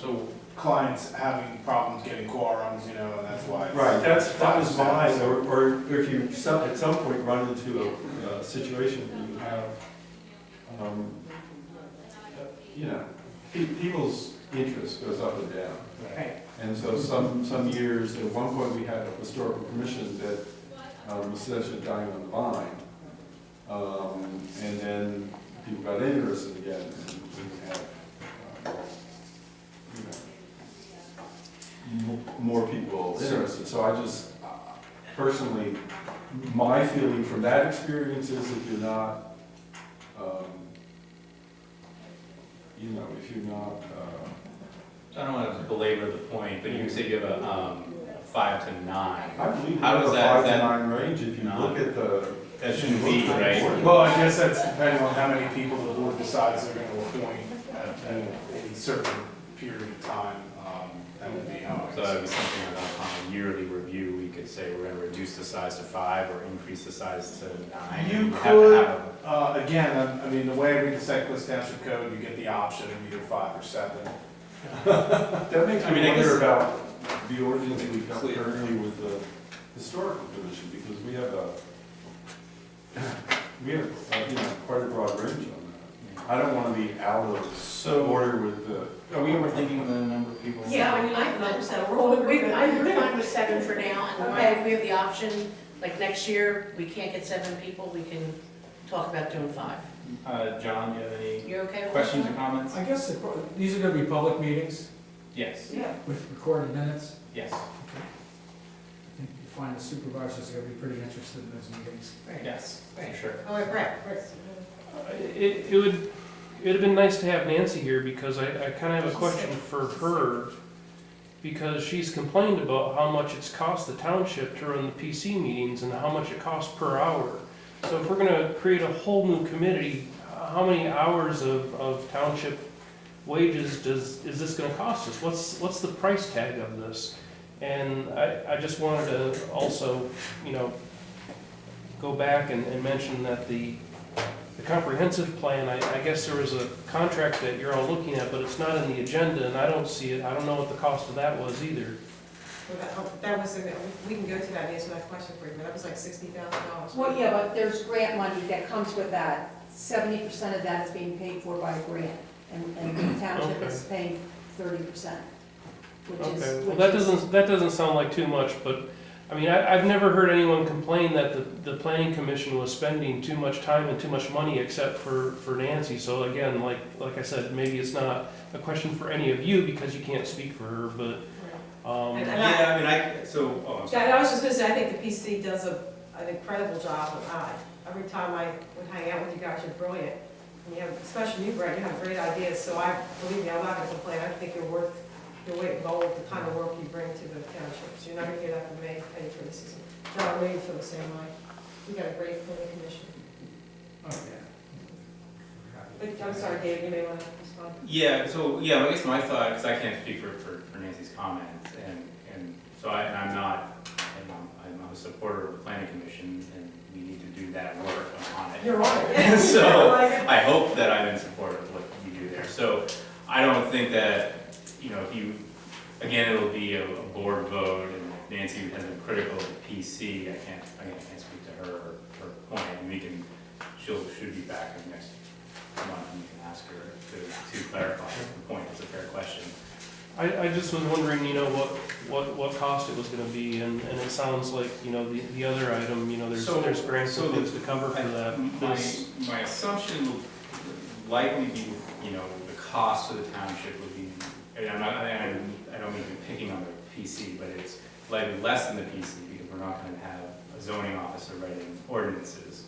so clients having problems getting quorums, and that's why. Right, that was mine, or if you at some point run into a situation where you have, people's interest goes up and down. Right. And so some years, at one point we had a historical commission that was essentially dying on the vine. And then people got interested again, and we had, more people interested. So I just, personally, my feeling from that experience is if you're not, if you're not, I don't want to belabor the point, but you said you have a 5 to 9. I believe How you have does a that? 5 to 9 range if you look at the. That shouldn't be, right? Well, I guess that's depending on how many people the board decides they're gonna appoint at a certain period of time, that would be how. So that would be something like on a yearly review, we could say we're going to reduce the size to 5 or increase the size to 9. You have to could, have again, I mean, the way I read the second class township code, you get the option of either 5 or 7. That makes I me mean, I guess- wonder about the ordinance we got currently with the historical commission, because we have quite a broad range on that. I don't want to be out of order with the. Are we overthinking the number of people? Yeah, I mean, I'm fine with 7 for now, and if we have the option, like next year, we can't get 7 people, we can talk about doing 5. John, do you have any You okay with questions or that? comments? I guess these are going to be public meetings Yes. Yeah. with recorded minutes. Yes. I think you find the supervisors are going to be pretty interested in those meetings. Right. Yes, Right. for sure. Oh, wait, Brett. It would have been nice to have Nancy here, because I kind of have a question for her, because she's complained about how much it's cost the township to run the PC meetings and how much it costs per hour. So if we're gonna create a whole new committee, how many hours of township wages is this gonna cost us? What's the price tag of this? And I just wanted to also, go back and mention that the comprehensive plan, I guess there was a contract that you're all looking at, but it's not in the agenda, and I don't see it. I don't know what the cost of that was either. That was, we can go to that and answer that question for you, but that was like $60,000. Well, yeah, but there's grant money that comes with that. 70% of that is being paid for by a grant, and the township is paying 30%, which is. Okay, well, that doesn't sound like too much, but, I mean, I've never heard anyone complain that the planning commission was spending too much time and too much money except for Nancy. So again, like I said, maybe it's not a question for any of you because you can't speak for her, but, And Yeah, I mean, I was Yeah, and I was just gonna say, I think the PC does an incredible job. Every time I would hang out with you guys, you're brilliant. And you have, especially you, Brett, you have great ideas, so believe me, I'm not gonna complain. I think you're worth your weight in gold, the kind of work you bring to the township. So you're not gonna hear that from me, any criticism. John, I know you feel the same way. We got a great planning commission. Oh, yeah. But I'm sorry, Dave, you may wanna respond. Yeah, so, I guess my thought, because I can't speak for Nancy's comments, and so I'm a supporter of the planning commission, and we need to do that work on it. You're on it. And so, I hope that I'm in support of what you do there. So, I don't think that, if you, again, it'll be a board vote, and Nancy has been critical of the PC, I can't speak to her, her point, and should be back in next month, and you can ask her to clarify the point. It's a fair question. I just was wondering, you know, what cost it was gonna be, and it sounds like, you know, the other item, you know, there's grants and things to cover for that. My assumption will likely be, you know, the cost of the township would be, and I don't mean to be picking on the PC, but it's likely less than the PC, because we're not gonna have a zoning officer writing ordinances,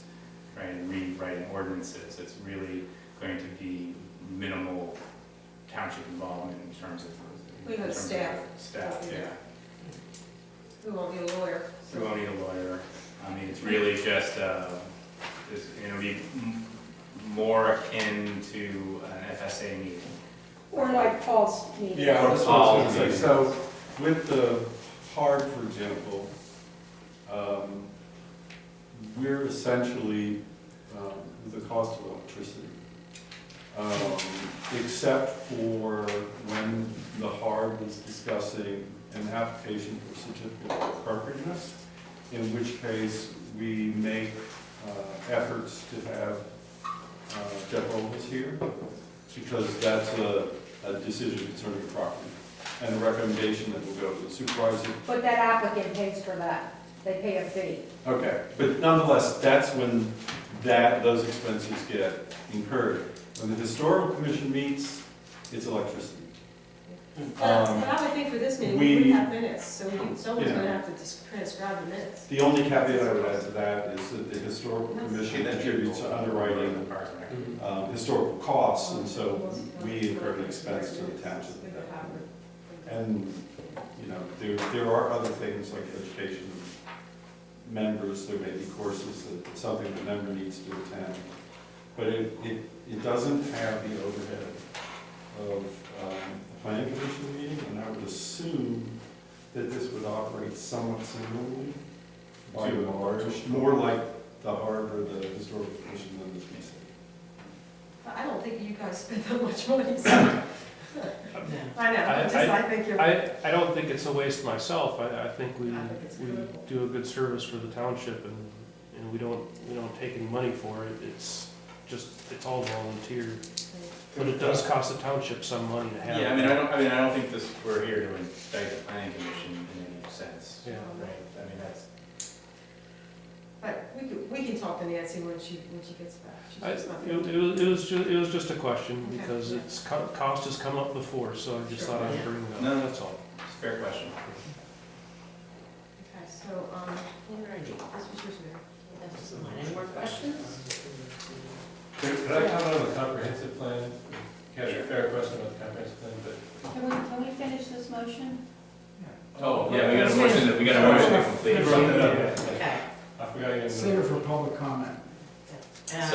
right, and rewriting ordinances. It's really going to be minimal township involvement in terms of. We have staff. Staff, yeah. We won't need a lawyer. We won't need a lawyer. I mean, it's really just, be more akin to an FSA meeting. Or like Paul's meeting. Yeah, Or that's what I was gonna say. So with the HARD, for example, we're essentially the cost of electricity. Except for when the HARD was discussing an application for certificate of appropriateness, in which case we make efforts to have Jeff Ovals here, because that's a decision concerning the property, and a recommendation that will go to the supervisor. But that applicant pays for that, they pay a fee. Okay, but nonetheless, that's when those expenses get incurred. When the historical commission meets, it's electricity. But I would think for this meeting, we would have minutes, so someone's gonna have to transcribe the minutes. The only caveat I would add to that is that the historical commission contributes to underwriting historical costs, and so we incur an expense to the township. And, you know, there are other things like education members, there may be courses that something the member needs to attend. But it doesn't have the overhead of a planning commission meeting, and I would assume that this would operate somewhat similarly by and large, more like the HARD or the historical commission than the PC. I don't think you guys spend that much money, so. I know, I think you're. I don't think it's a waste myself. I think we it's do a good service for the township, and we don't take any money for it. It's all volunteer. But it does cost the township some money to have. Yeah, I don't think we're here to indict the planning commission in any sense. Yeah. Right, I mean, that's. But we can talk to Nancy when she gets back. It was just a question, Okay. because cost has come up before, so I just thought I'd bring it up. No, That's all. It's a fair question. Okay, so, Alrighty. this was yours, Mary. That's mine. Any more questions? Could I comment on the comprehensive plan? Catch a fair question about the comprehensive plan, but. Can we finish this motion? Oh, yeah, we got a motion to complete. Okay. I forgot you. Save it for public comment.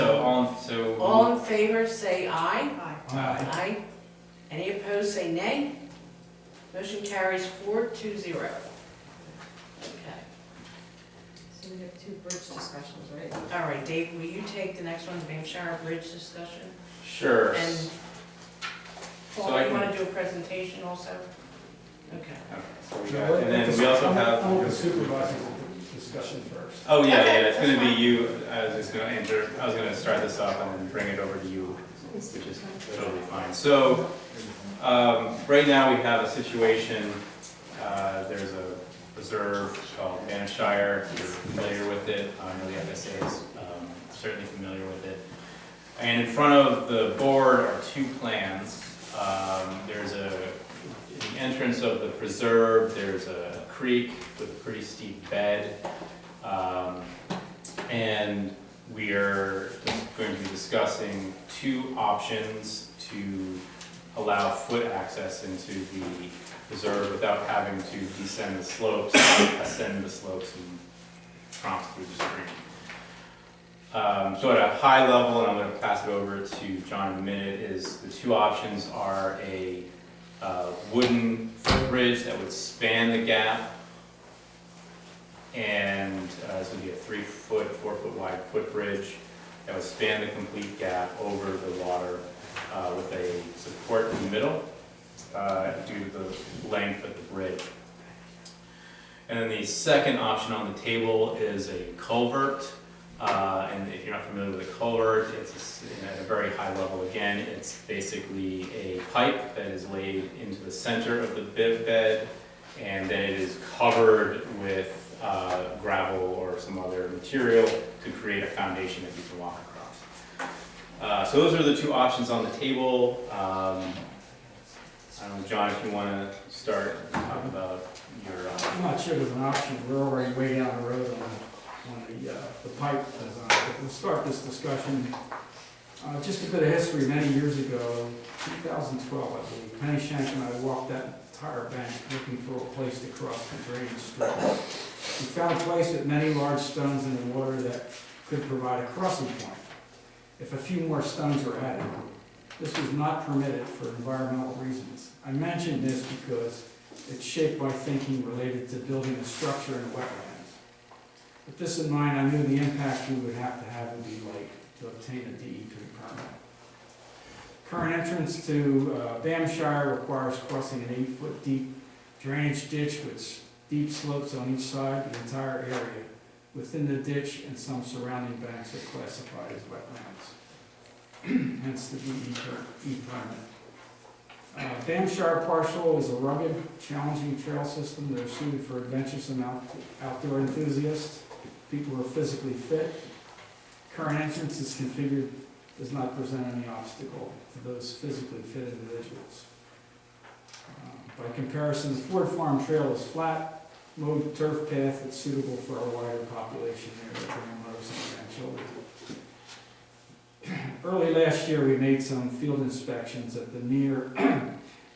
All in favor, say aye. Aye. Aye. Any opposed, say nay. Motion carries 4-0. Okay. So we have two bridge discussions, right? All right, Dave, will you take the next one, the Hampshire Bridge discussion? Sure. And Paul, you want to do a presentation also? Okay. So we got, and then we also have. I want the supervisor's discussion first. Oh, yeah, it's gonna be you. I was gonna start this off and then bring it over to you, which is totally fine. So, right now we have a situation, there's a reserve called Hampshire. You're familiar with it. I know the FSA is certainly familiar with it. And in front of the board are two plans. There's the entrance of the preserve, there's a creek with a pretty steep bed. And we are going to be discussing two options to allow foot access into the preserve without having to descend the slopes, ascend the slopes, and tromp through the stream. So at a high level, and I'm going to pass it over to John in a minute, is the two options are a wooden footbridge that would span the gap, and this would be a 3-foot, 4-foot wide footbridge that would span the complete gap over the water with a support in the middle due to the length of the bridge. And then the second option on the table is a culvert And if you're not familiar with a culvert, it's at a very high level. Again, it's basically a pipe that is laid into the center of the bed, and then it is covered with gravel or some other material to create a foundation that you can walk across. So those are the two options on the table. I don't know, John, if you want to start and talk about your. I'm not sure there's an option. We're already way down the road on the pipe design. But we'll start this discussion. Just a bit of history. Many years ago, 2012, I believe, Penny Shank and I walked that entire bank looking for a place to cross the drainage strip. We found a place with many large stones in the water that could provide a crossing point if a few more stones were added. This was not permitted for environmental reasons. I mention this because it's shaped my thinking related to building a structure in a wetland. With this in mind, I knew the impact we would have would be like to obtain a DEP permit. Current entrance to Bamshire requires crossing an 8-foot deep drainage ditch with steep slopes on each side. The entire area within the ditch and some surrounding banks are classified as wetlands, hence the DEP permit. Bamshire Parcel is a rugged, challenging trail system that is suited for adventuresome outdoor enthusiasts, people who are physically fit. Current entrance is configured, does not present any obstacle to those physically fit individuals. By comparison, the Ford Farm Trail is flat, mowed turf path that's suitable for a wider population there, grandmothers and grandchildren. Early last year, we made some field inspections at the near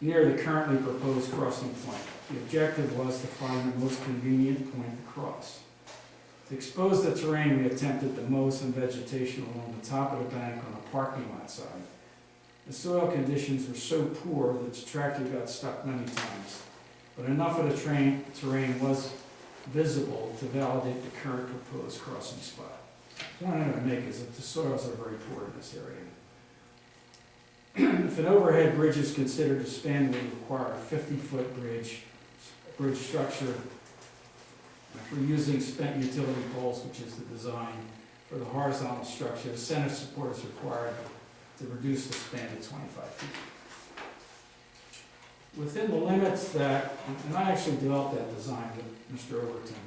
the currently proposed crossing point. The objective was to find the most convenient point to cross. To expose the terrain, we attempted to mow some vegetation along the top of the bank on the parking lot side. The soil conditions were so poor that the tractor got stuck many times, but enough of the terrain was visible to validate the current proposed crossing spot. The point I'm going to make is that the soils are very poor in this area. If an overhead bridge is considered to span, we require a 50-foot bridge structure. If we're using spent utility poles, which is the design for the horizontal structure, the center support is required to reduce the span to 25 feet. Within the limits that, and I actually developed that design with Mr. Overton,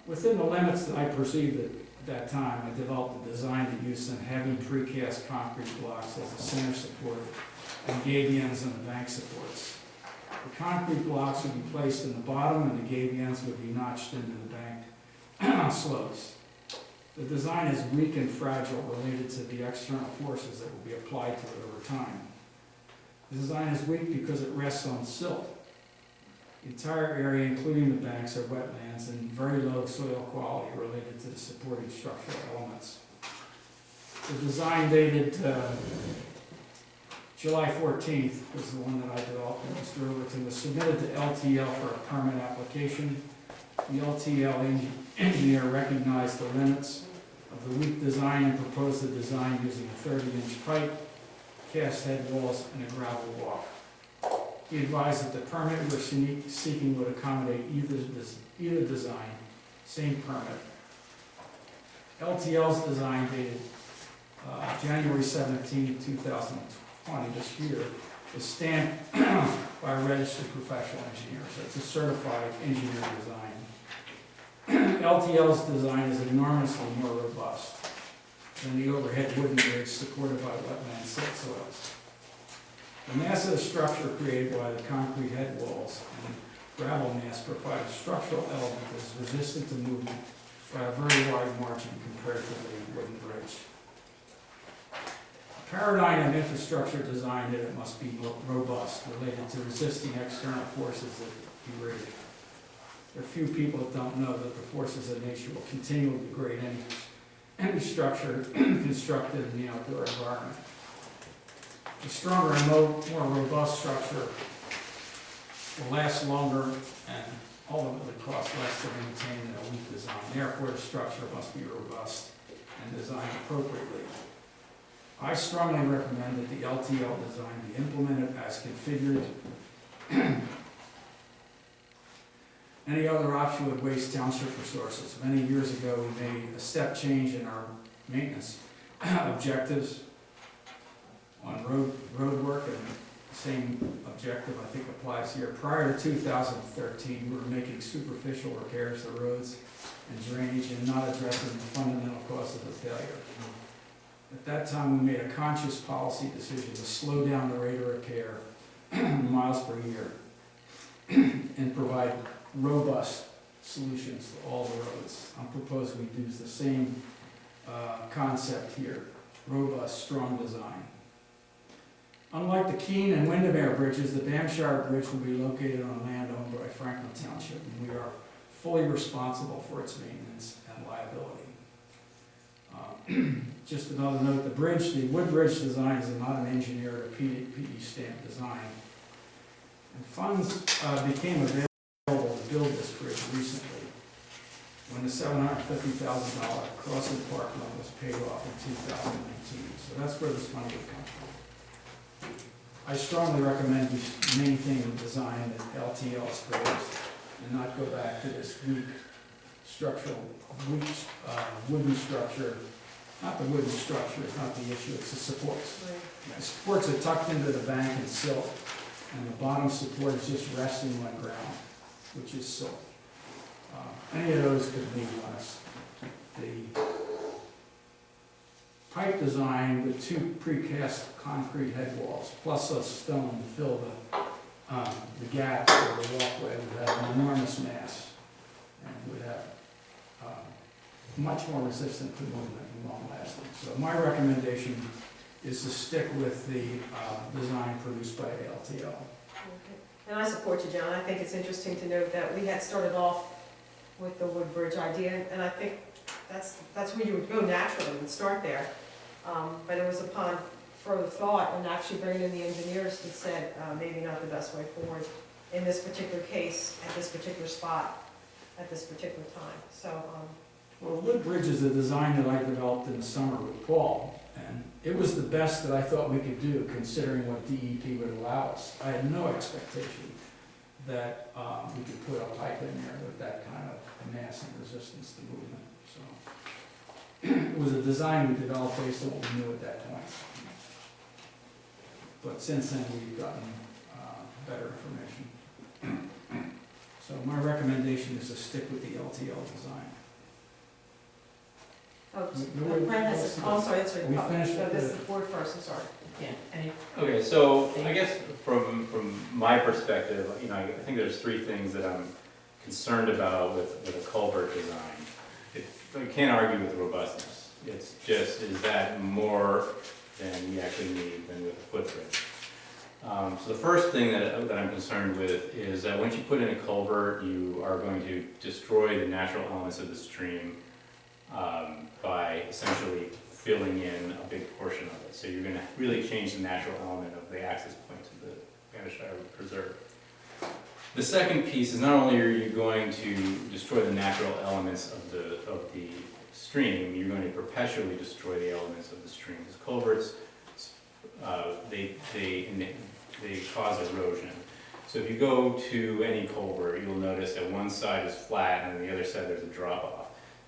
within the limits that I perceived at that time, I developed a design that used some heavy precast concrete blocks as a center support and gabions and the bank supports. The concrete blocks would be placed in the bottom and the gabions would be notched into the bank slopes. The design is weak and fragile related to the external forces that will be applied to it over time. The design is weak because it rests on silt. The entire area, including the banks, are wetlands and very low soil quality related to the supporting structural elements. The design dated July 14th was the one that I developed, and Mr. Overton was submitted to LTL for a permit application. The LTL engineer recognized the limits of the weak design and proposed the design using a 30-inch pipe, cast head walls, and a gravel walk. He advised that the permit we're seeking would accommodate either design, same permit. LTL's design dated January 17, 2020, this year, is stamped by a registered professional engineer, so it's a certified engineer design. LTL's design is enormously more robust than the overhead wooden bridge supported by wetland silt soils. The massive structure created by the concrete head walls and gravel mass provide a structural element that is resistant to movement by a very wide margin compared to the wooden bridge. A paradigm of infrastructure design that it must be robust, related to resisting external forces that degrade it. There are few people that don't know that the forces of nature will continually degrade any structure constructed in the outdoor environment. A stronger and more robust structure will last longer and ultimately cost less to maintain than a weak design. Therefore, the structure must be robust and designed appropriately. I strongly recommend that the LTL design be implemented as configured Any other option would waste township resources. Many years ago, we made a step change in our maintenance objectives on road work, and the same objective I think applies here. Prior to 2013, we were making superficial repairs to roads and drainage and not addressing the fundamental cause of the failure. At that time, we made a conscious policy decision to slow down the rate of repair miles per year and provide robust solutions to all the roads. I'm proposing we use the same concept here, robust, strong design. Unlike the Keene and Windermere bridges, the Bamshire Bridge will be located on land owned by Franklin Township, and we are fully responsible for its maintenance and liability. Just another note, the Woodbridge design is not an engineered or PE stamp design. And funds became available to build this bridge recently when the $750,000 Crossing Park loan was paid off in 2019. So that's where this money would come from. I strongly recommend we maintain the design that LTL is proposed and not go back to this weak wooden structure. Not the wooden structure is not the issue, it's the supports. The supports are tucked into the bank and silt, and the bottom support is just resting on ground, which is silt. Any of those could leave us. The pipe design with 2 precast concrete head walls, plus a stone to fill the gap or the walkway would have an enormous mass and would have much more resistant to movement and long lasting. So my recommendation is to stick with the design produced by LTL. And I support you, John. I think it's interesting to note that we had started off with the Woodbridge idea, and I think that's where you would go naturally and start there. But it was upon further thought and actually bringing in the engineers that said maybe not the best way forward in this particular case, at this particular spot, at this particular time. So. Well, Woodbridge is a design that I developed in the summer with Paul, and it was the best that I thought we could do considering what DEP would allow us. I had no expectation that we could put a pipe in there with that kind of mass and resistance to movement. So it was a design we developed based on what we knew at that point. But since then, we've gotten better information. So my recommendation is to stick with the LTL design. Oh, Brent has, I'm sorry, that's right. We finished No, this with is the board first, I'm sorry. Yeah. Okay, so I guess from my perspective, I think there's 3 things that I'm concerned about with a culvert design. I can't argue with robustness. It's just, is that more than we actually need than with a footbridge? So the first thing that I'm concerned with is that once you put in a culvert, you are going to destroy the natural elements of the stream by essentially filling in a big portion of it. So you're going to really change the natural element of the access point to the Bamshire Preserve. The second piece is not only are you going to destroy the natural elements of the stream, you're going to perpetually destroy the elements of the stream. Because culverts, they cause erosion. So if you go to any culvert, you'll notice that one side is flat and on the other side there's a drop off.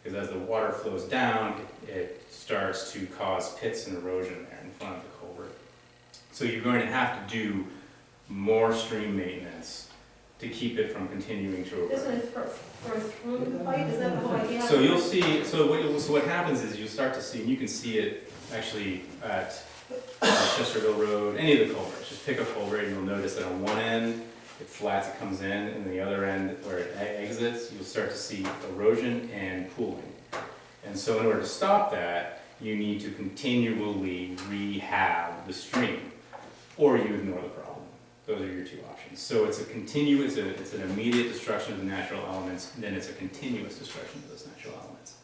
Because as the water flows down, it starts to cause pits and erosion there in front of the culvert. So you're going to have to do more stream maintenance to keep it from continuing to erode. Isn't it through the pipe? Is that the whole idea? So you'll see, so what happens is you'll start to see, and you can see it actually at Chesterville Road, any of the culverts. Just pick a culvert and you'll notice that on one end, it flats, it comes in, and the other end where it exits, you'll start to see erosion and pooling. And so in order to stop that, you need to continually rehab the stream, or you ignore the problem. Those are your 2 options. So it's a continuous, it's an immediate destruction of the natural elements, and then it's a continuous destruction of those natural elements.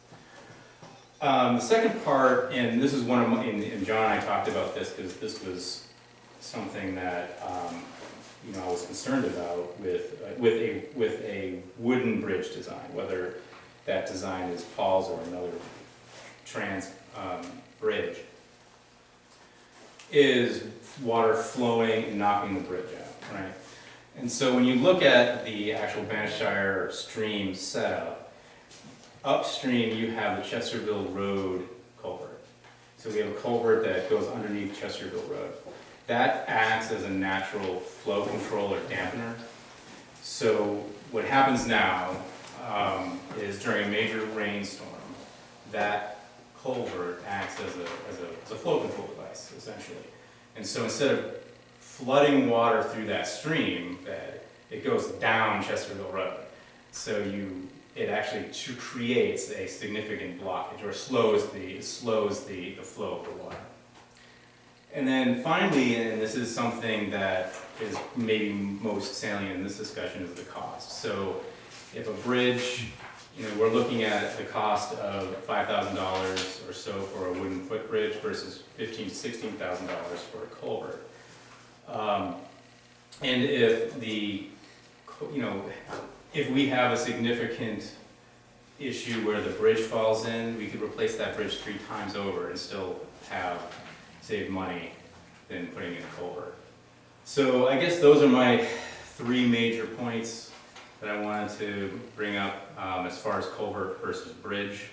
The second part, and this is one of my, and John and I talked about this because this was something that I was concerned about with a wooden bridge design, whether that design is Paul's or another trans bridge, is water flowing and knocking the bridge out, right? And so when you look at the actual Bannockshire stream setup, upstream you have the Chesterville Road culvert. So we have a culvert that goes underneath Chesterville Road. That acts as a natural flow control or dampener. So what happens now is during a major rainstorm, that culvert acts as a flow control device, essentially. And so instead of flooding water through that stream bed, it goes down Chesterville Road. So it actually creates a significant blockage, or slows the flow of the water. And then finally, and this is something that is maybe most salient in this discussion, is the cost. So if a bridge, we're looking at the cost of $5,000 or so for a wooden footbridge versus $15,000 to $16,000 for a culvert. And if if we have a significant issue where the bridge falls in, we could replace that bridge 3 times over and still save money than putting in a culvert. So I guess those are my 3 major points that I wanted to bring up as far as culvert versus bridge.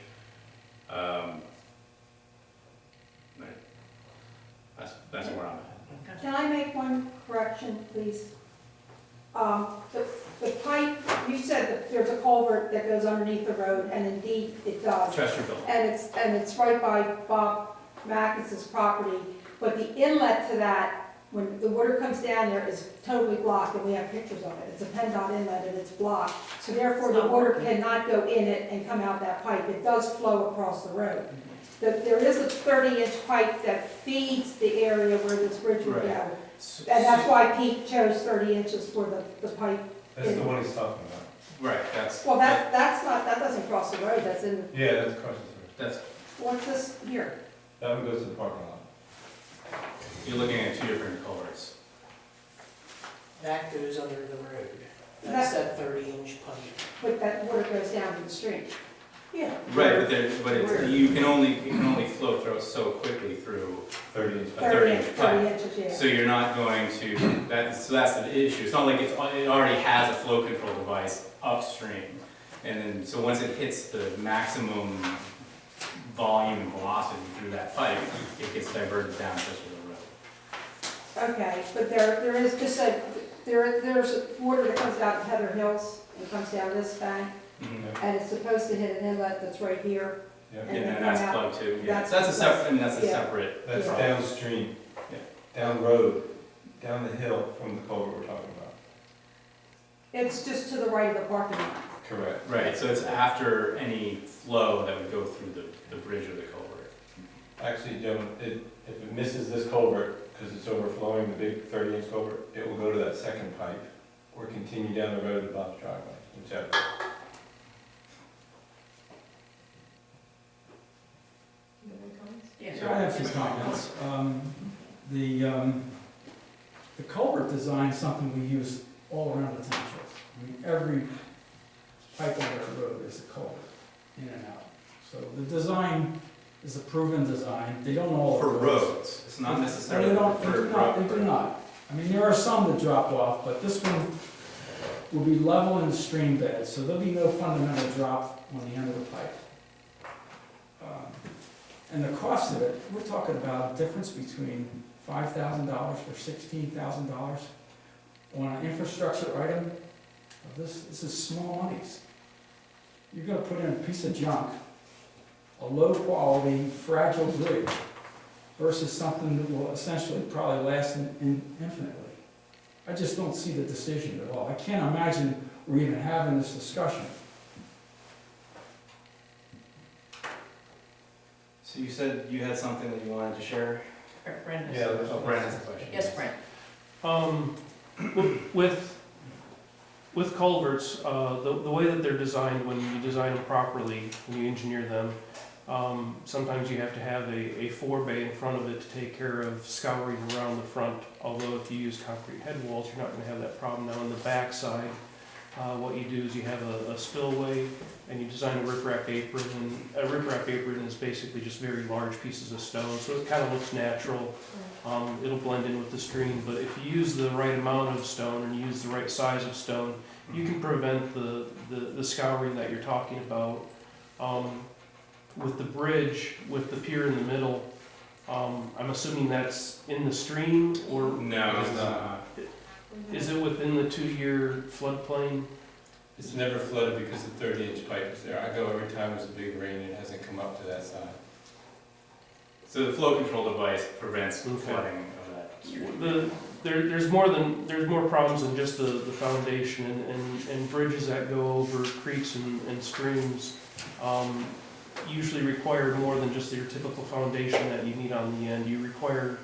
That's where I'm at. Can I make one correction, please? The pipe, you said that there's a culvert that goes underneath the road, and indeed it does. Chesterville. And it's right by Bob Mackes's property, but the inlet to that, when the water comes down there, is totally blocked, and we have pictures of it. It's a PennDOT inlet and it's blocked, so therefore the water cannot go in it and come out that pipe. It does flow across the road. There is a 30-inch pipe that feeds the area where this bridge would go. And that's why Pete chose 30 inches for the pipe. That's the one he's talking about. Right, Well, that's not, that doesn't cross the road, that's in, Yeah, that's across the road. what's this here? That one goes to the parking lot. You're looking at 2 different culverts. That goes under the road. That's that 30-inch pipe. But that water goes down to the stream. Yeah. Right, you can only flow through so quickly through 30 inch. a 30-inch 30 pipe. inches, yeah. So you're not going to, so that's the issue. It's not like it already has a flow control device upstream. And then, so once it hits the maximum volume and velocity through that pipe, it gets diverted down just to the road. Okay, but there is just there's water that comes out of Heather Hills and comes down this bank, and it's supposed to hit an inlet that's right here. Yeah. And And then then that's come out. plugged too. Yeah. That's- That's a separate, yeah. separate. That's Yeah. downstream, down road, down the hill from the culvert we're talking about. It's just to the right of the parking lot. Correct. Right, so it's after any flow that would go through the bridge or the culvert. Actually, Joan, if it misses this culvert, because it's overflowing, the big 30-inch culvert, it will go to that second pipe, or continue down the road to Bob's driveway, whichever. Yes. I have some comments. The culvert design is something we use all around the township. I mean, every pipe on our road is a culvert, in and out. So the design is a proven design. They don't all. For roads, it's not necessarily They for do not, they do not. I mean, there are some that drop off, but this one will be level in the stream bed, so there'll be no fundamental drop on the end of the pipe. And the cost of it, we're talking about a difference between $5,000 for $16,000 on an infrastructure item. This is small monies. You're gonna put in a piece of junk, a low quality, fragile bridge, versus something that will essentially probably last infinitely. I just don't see the decision at all. I can't imagine we're even having this discussion. So you said you had something that you wanted to share? Brenda. Yeah, Brent has a question. Yes, Brent. With culverts, the way that they're designed, when you design them properly, when you engineer them, sometimes you have to have a forebay in front of it to take care of scouring around the front. Although if you use concrete head walls, you're not going to have that problem. Now on the back side, what you do is you have a spillway and you design a riprap apron, and a riprap apron is basically just very large pieces of stone, so it kind of looks natural. It'll blend in with the stream, but if you use the right amount of stone and you use the right size of stone, you can prevent the scouring that you're talking about. With the bridge, with the pier in the middle, I'm assuming that's in the stream, or No, it's not. is it within the 2-year floodplain? It's never flooded because the 30-inch pipe is there. I go every time there's a big rain, it hasn't come up to that side. So the flow control device prevents flooding of that stream. There's more problems than just the foundation, and bridges that go over creeks and streams usually require more than just your typical foundation that you need on the end. You require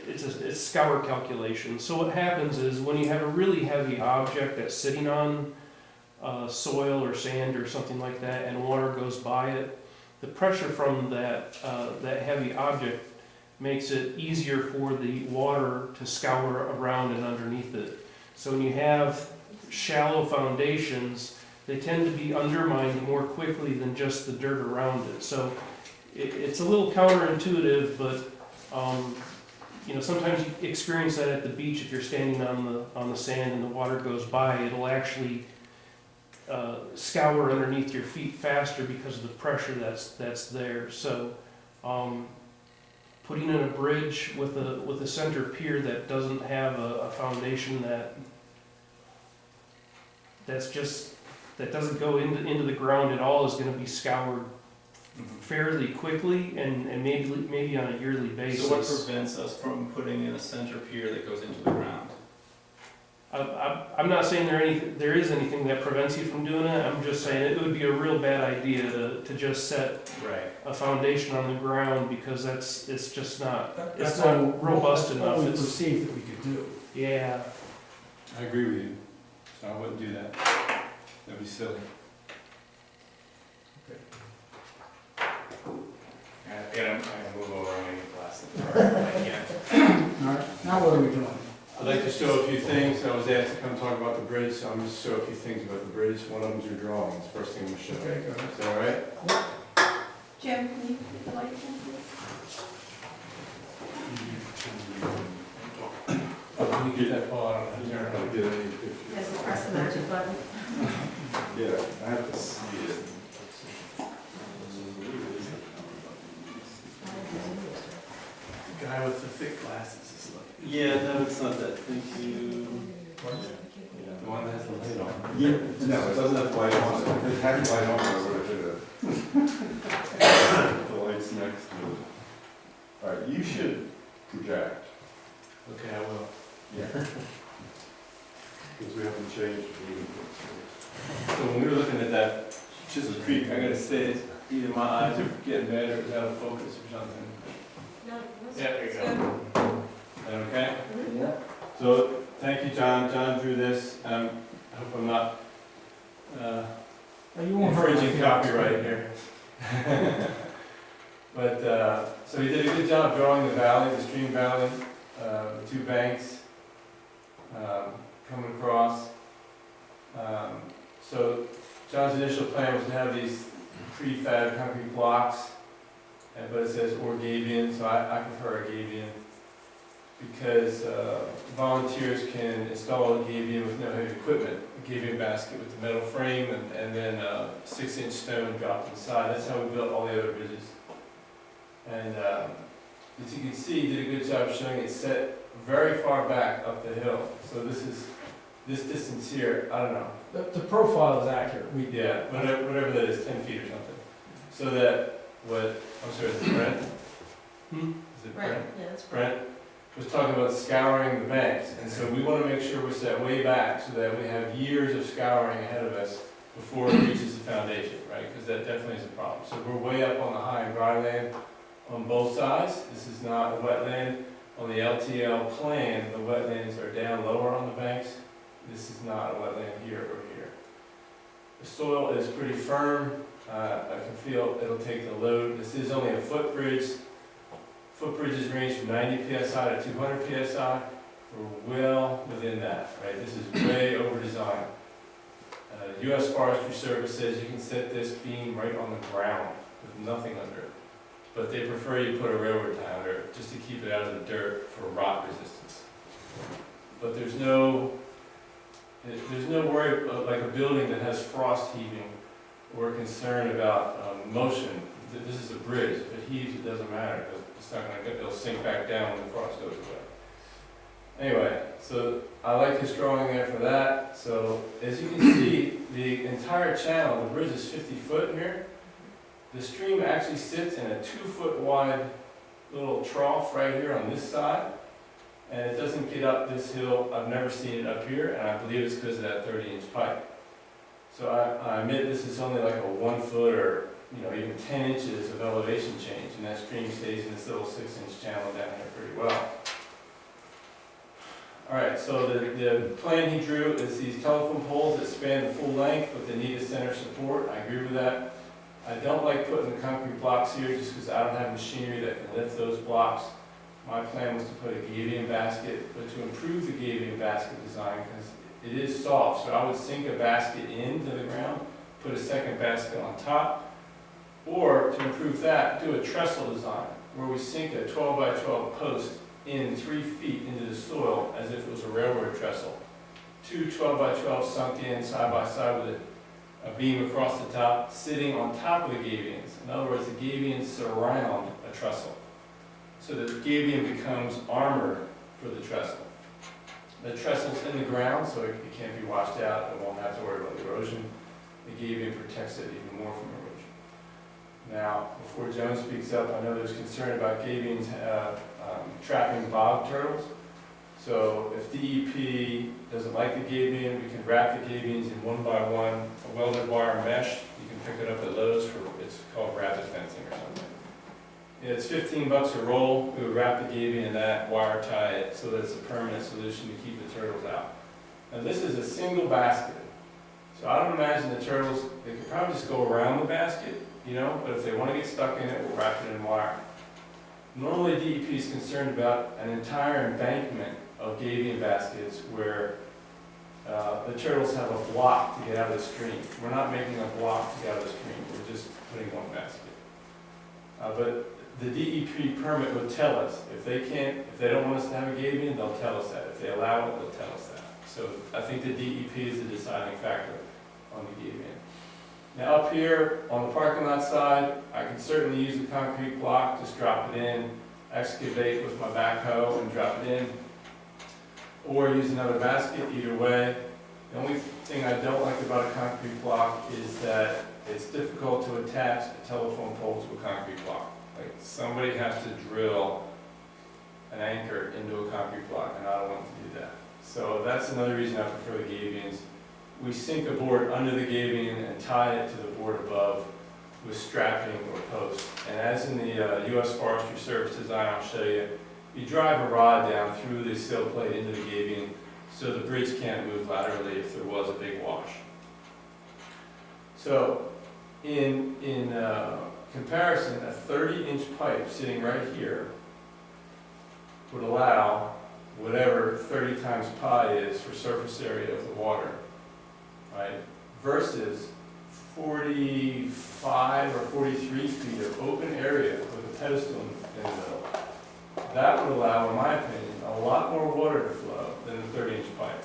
it's scour calculation. So what happens is when you have a really heavy object that's sitting on soil or sand or something like that, and water goes by it, the pressure from that heavy object makes it easier for the water to scour around and underneath it. So when you have shallow foundations, they tend to be undermined more quickly than just the dirt around it. So it's a little counterintuitive, but sometimes you experience that at the beach. If you're standing on the sand and the water goes by, it'll actually scour underneath your feet faster because of the pressure that's there. So putting in a bridge with a center pier that doesn't have a foundation that doesn't go into the ground at all is going to be scoured fairly quickly and maybe on a yearly basis. So what prevents us from putting in a center pier that goes into the ground? I'm not saying there is anything that prevents you from doing it. I'm just saying it would be a real bad idea to just set a foundation on the ground, because it's just not robust enough. What we perceived that we could do. Yeah. I agree with you, so I wouldn't do that. That'd be silly. I gotta move over and get glasses. All right, now what are we doing? I'd like to show a few things. I was asked to come talk about the bridge, so I'm going to show a few things about the bridge. One of them is your drawings, first thing I'm going to show. Okay, go ahead. Is that all right? Jim, can you put the light in, please? Oh, can you get that ball out of there? I don't get any pictures. Yes, we'll press the magic button. Yeah, I have to see it. The guy with the thick glasses is looking. Yeah, no, it's not that. Thank you. The one that has the light on. Yeah, no, it doesn't have light on it. If it had light on, I would have did it. The light's next to it. All right, you should project. Okay, I will. Yeah. Because we haven't changed the meeting. So when we were looking at that Chisel Creek, I gotta say, either my eyes are getting bad or it's out of focus or something. No, Yeah, there you go. Is that okay? Yeah. So, thank you, John. John drew this. I hope I'm not You won't hurt my infringing feelings. copyright here. But, so he did a good job drawing the valley, the stream valley, the two banks coming across. So John's initial plan was to have these prefab concrete blocks, but it says Orgavian, so I prefer Orgavian because volunteers can install Orgavian with no heavy equipment. Orgavian basket with the metal frame and then 6-inch stone dropped inside. That's how we built all the other bridges. And as you can see, he did a good job showing it set very far back up the hill. So this distance here, I don't know. The profile is accurate. Yeah, whatever that is, 10 feet or something. So that I'm sorry, is it Brent? Is it Brent? Yeah, that's Brent was talking about scouring the banks. And so we want to make sure we're set way back so that we have years of scouring ahead of us before it reaches the foundation, right? Because that definitely is a problem. So we're way up on the high and dry land on both sides. This is not a wetland. On the LTL plan, the wetlands are down lower on the banks. This is not a wetland here or here. The soil is pretty firm. I can feel it'll take the load. This is only a footbridge. Footbridges range from 90 psi to 200 psi. we're well within that, right? This is way over designed. US Forestry Service says you can set this beam right on the ground with nothing under it. But they prefer you put a railroad tie under it just to keep it out of the dirt for rot resistance. But there's no worry of like a building that has frost heaving or concern about motion. This is a bridge. If it heaves, it doesn't matter. It's not going to it'll sink back down when the frost goes away. Anyway, so I like his drawing there for that. So as you can see, the entire channel, the bridge is 50 foot here. The stream actually sits in a 2-foot wide little trough right here on this side. And it doesn't get up this hill. I've never seen it up here, and I believe it's because of that 30-inch pipe. So I admit this is only like a 1 foot or even 10 inches of elevation change, and that stream stays in this little 6-inch channel down here pretty well. All right, so the plan he drew is these telephone poles that span the full length, but they need a center support. I agree with that. I don't like putting the concrete blocks here just because I don't have machinery that can lift those blocks. My plan was to put a gabion basket, but to improve the gabion basket design, because it is soft, so I would sink a basket into the ground, put a second basket on top, or to improve that, do a trestle design, where we sink a 12 by 12 post in 3 feet into the soil as if it was a railroad trestle. 2 12 by 12 sunk in side by side with a beam across the top, sitting on top of the gabions. In other words, the gabions surround a trestle. So the gabion becomes armor for the trestle. The trestle's in the ground, so it can't be washed out. It won't have to worry about erosion. The gabion protects it even more from erosion. Now, before Joan speaks up, I know there's concern about gabions trapping bog turtles. So if DEP doesn't like the gabion, we can wrap the gabions in 1 by 1, a welded wire mesh. You can pick it up at Lowe's for, it's called rapid fencing or something. Yeah, it's $15 a roll. We would wrap the gabion in that, wire tie it so that it's a permanent solution to keep the turtles out. Now this is a single basket. So I don't imagine the turtles, they could probably just go around the basket, but if they want to get stuck in it, we'll wrap it in wire. Normally DEP is concerned about an entire embankment of gabion baskets where the turtles have a block to get out of the stream. We're not making a block to get out of the stream, we're just putting one basket. But the DEP permit would tell us, if they don't want us to have a gabion, they'll tell us that. If they allow it, they'll tell us that. So I think the DEP is the deciding factor on the gabion. Now up here on the parking lot side, I can certainly use a concrete block, just drop it in, excavate with my backhoe and drop it in, or use another basket, either way. The only thing I don't like about a concrete block is that it's difficult to attach a telephone pole to a concrete block. Like somebody has to drill an anchor into a concrete block, and I don't want to do that. So that's another reason I prefer the gabions. We sink a board under the gabion and tie it to the board above with strapping or posts. And as in the US Forestry Service design I'll show you, you drive a rod down through the sill plate into the gabion so the bridge can't move laterally if there was a big wash. So in comparison, a 30-inch pipe sitting right here would allow whatever 30 times pi is for surface area of the water, right? Versus 45 or 43 feet of open area with a pedestal in the middle. That would allow, in my opinion, a lot more water to flow than the 30-inch pipe.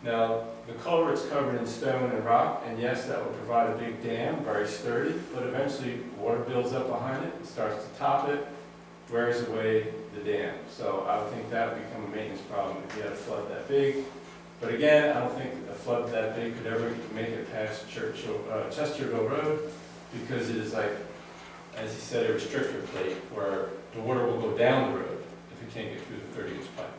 Now, the culvert's covered in stone and rock, and yes, that would provide a big dam, very sturdy, but eventually water builds up behind it, starts to top it, wears away the dam. So I would think that would become a maintenance problem if you had a flood that big. But again, I don't think a flood that big could ever make it past Chesterville Road, because it is like, as he said, a restrictor plate where the water will go down the road if it can't get through the 30-inch pipe.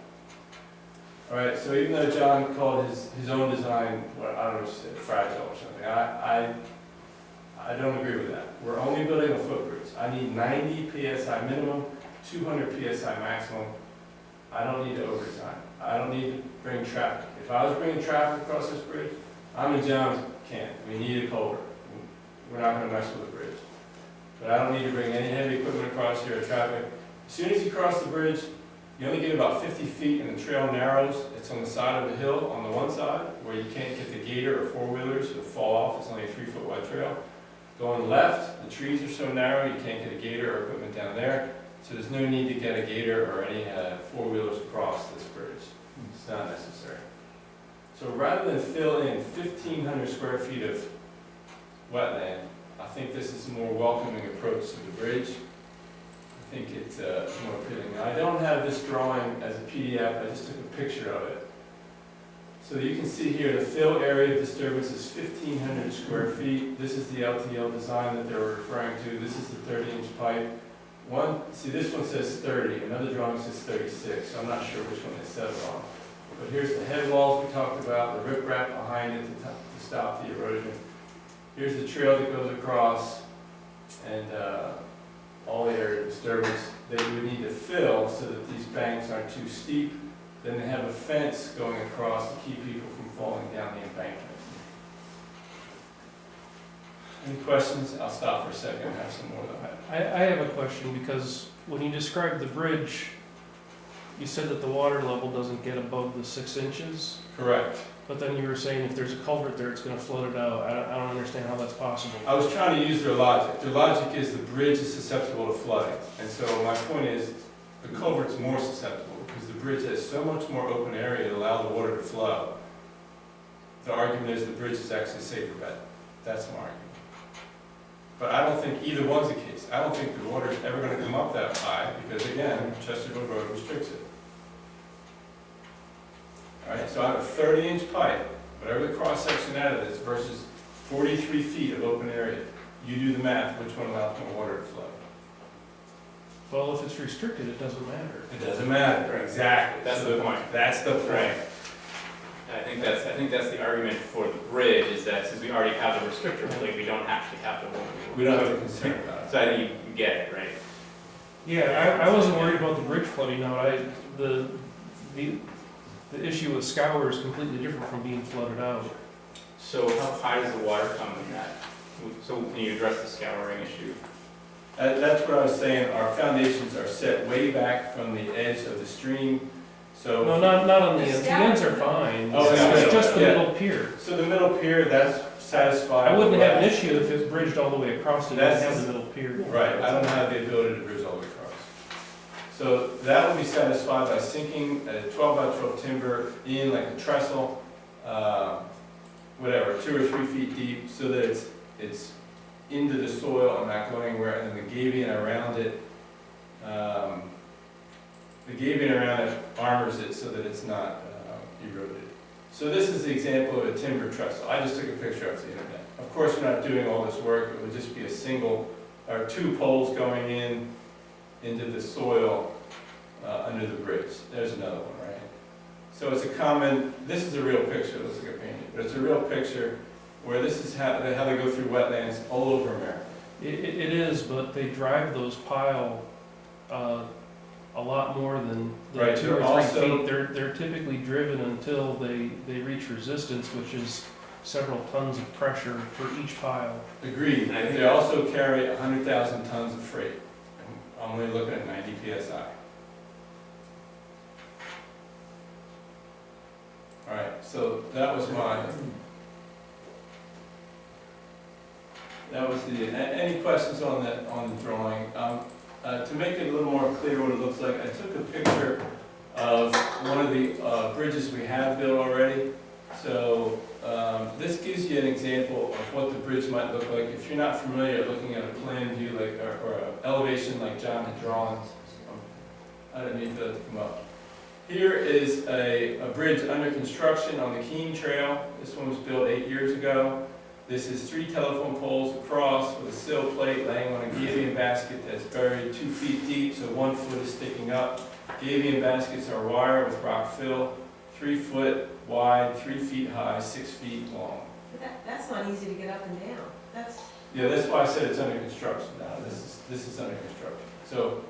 All right, so even though John called his own design, what I don't know, fragile or something, I don't agree with that. We're only building a footbridge. I need 90 PSI minimum, 200 PSI maximum. I don't need to overdesign. I don't need to bring traffic. If I was bringing traffic across this bridge, I'm in John's camp. We need a culvert. We're not going to mess with the bridge. But I don't need to bring any heavy equipment across here or traffic. As soon as you cross the bridge, You only get about 50 feet and the trail narrows. It's on the side of the hill on the one side where you can't get the gator or four-wheelers, it'll fall off. It's only a 3-foot wide trail. Going left, the trees are so narrow you can't get a gator or equipment down there. So there's no need to get a gator or any four-wheelers across this bridge. It's not necessary. So rather than fill in 1,500 square feet of wetland, I think this is a more welcoming approach to the bridge. I think it's more appealing. Now, I don't have this drawing as a PDF, I just took a picture of it. So you can see here the fill area of disturbance is 1,500 square feet. This is the LTL design that they're referring to. This is the 30-inch pipe. See, this one says 30, another drawing says 36, so I'm not sure which one they set it on. But here's the head walls we talked about, the riprap behind it to stop the erosion. Here's the trail that goes across, and all the area of disturbance that you would need to fill so that these banks aren't too steep. Then they have a fence going across to keep people from falling down the embankment. Any questions? I'll stop for a second and have some more though. I have a question, because when you described the bridge, you said that the water level doesn't get above the 6 inches, Correct. but then you were saying if there's a culvert there, it's gonna flood it out. I don't understand how that's possible. I was trying to use their logic. Their logic is the bridge is susceptible to flooding. And so my point is, the culvert's more susceptible because the bridge has so much more open area to allow the water to flow. The argument is the bridge is actually a safer bet. That's my argument. But I don't think either one's the case. I don't think the water's ever going to come up that high because, again, Chesterfield Road restricts it. All right, so I have a 30-inch pipe, whatever the cross-section out of this versus 43 feet of open area. You do the math, which one allows more water to flow? Well, if it's restricted, it doesn't matter. It doesn't matter. Exactly. That's the point. That's the point. And I think that's the argument for the bridge, is that since we already have the restrictor building, we don't actually have to. We don't have to concern about it. So I think you get it, right? Yeah, I wasn't worried about the bridge flooding out. The issue with scour is completely different from being flooded out. So how high does the water come in that? So can you address the scouring issue? That's what I was saying. Our foundations are set way back from the edge of the stream. So No, not on the ends. The ends are fine. Oh, yeah, It's just the yeah. middle pier. So the middle pier, that's satisfied. I wouldn't have an issue if it's bridged all the way across and didn't have the middle pier. Right, I don't have the ability to bridge all the way across. So that will be satisfied by sinking a 12 by 12 timber in like a trestle, whatever, 2 or 3 feet deep, so that it's into the soil and not going anywhere, and the gabion around it, armors it so that it's not eroded. So this is the example of a timber trestle. I just took a picture off the internet. Of course, we're not doing all this work. It would just be a single, or 2 poles going into the soil under the bridge. There's another one, right? So it's a common, this is a real picture, it looks like a painting, but it's a real picture where this is how they go through wetlands all over America. It is, but they drive those pile a lot more than Right, 2 they're or 3 also- feet. They're typically driven until they reach resistance, which is several tons of pressure for each pile. Agreed. And I think They also carry 100,000 tons of freight. I'm only looking at 90 PSI. All right, so that was any questions on the drawing? To make it a little more clear what it looks like, I took a picture of one of the bridges we have built already. So this gives you an example of what the bridge might look like. If you're not familiar, looking at a plan view or an elevation like John had drawn, I didn't mean for that to come up. Here is a bridge under construction on the Keene Trail. This one was built 8 years ago. This is 3 telephone poles across with a sill plate laying on a gabion basket that's buried 2 feet deep, so 1 foot is sticking up. Gabion baskets are wire with rock fill, 3 foot wide, 3 feet high, 6 feet long. That's not easy to get up and down. Yeah, that's why I said it's under construction now. This is under construction. So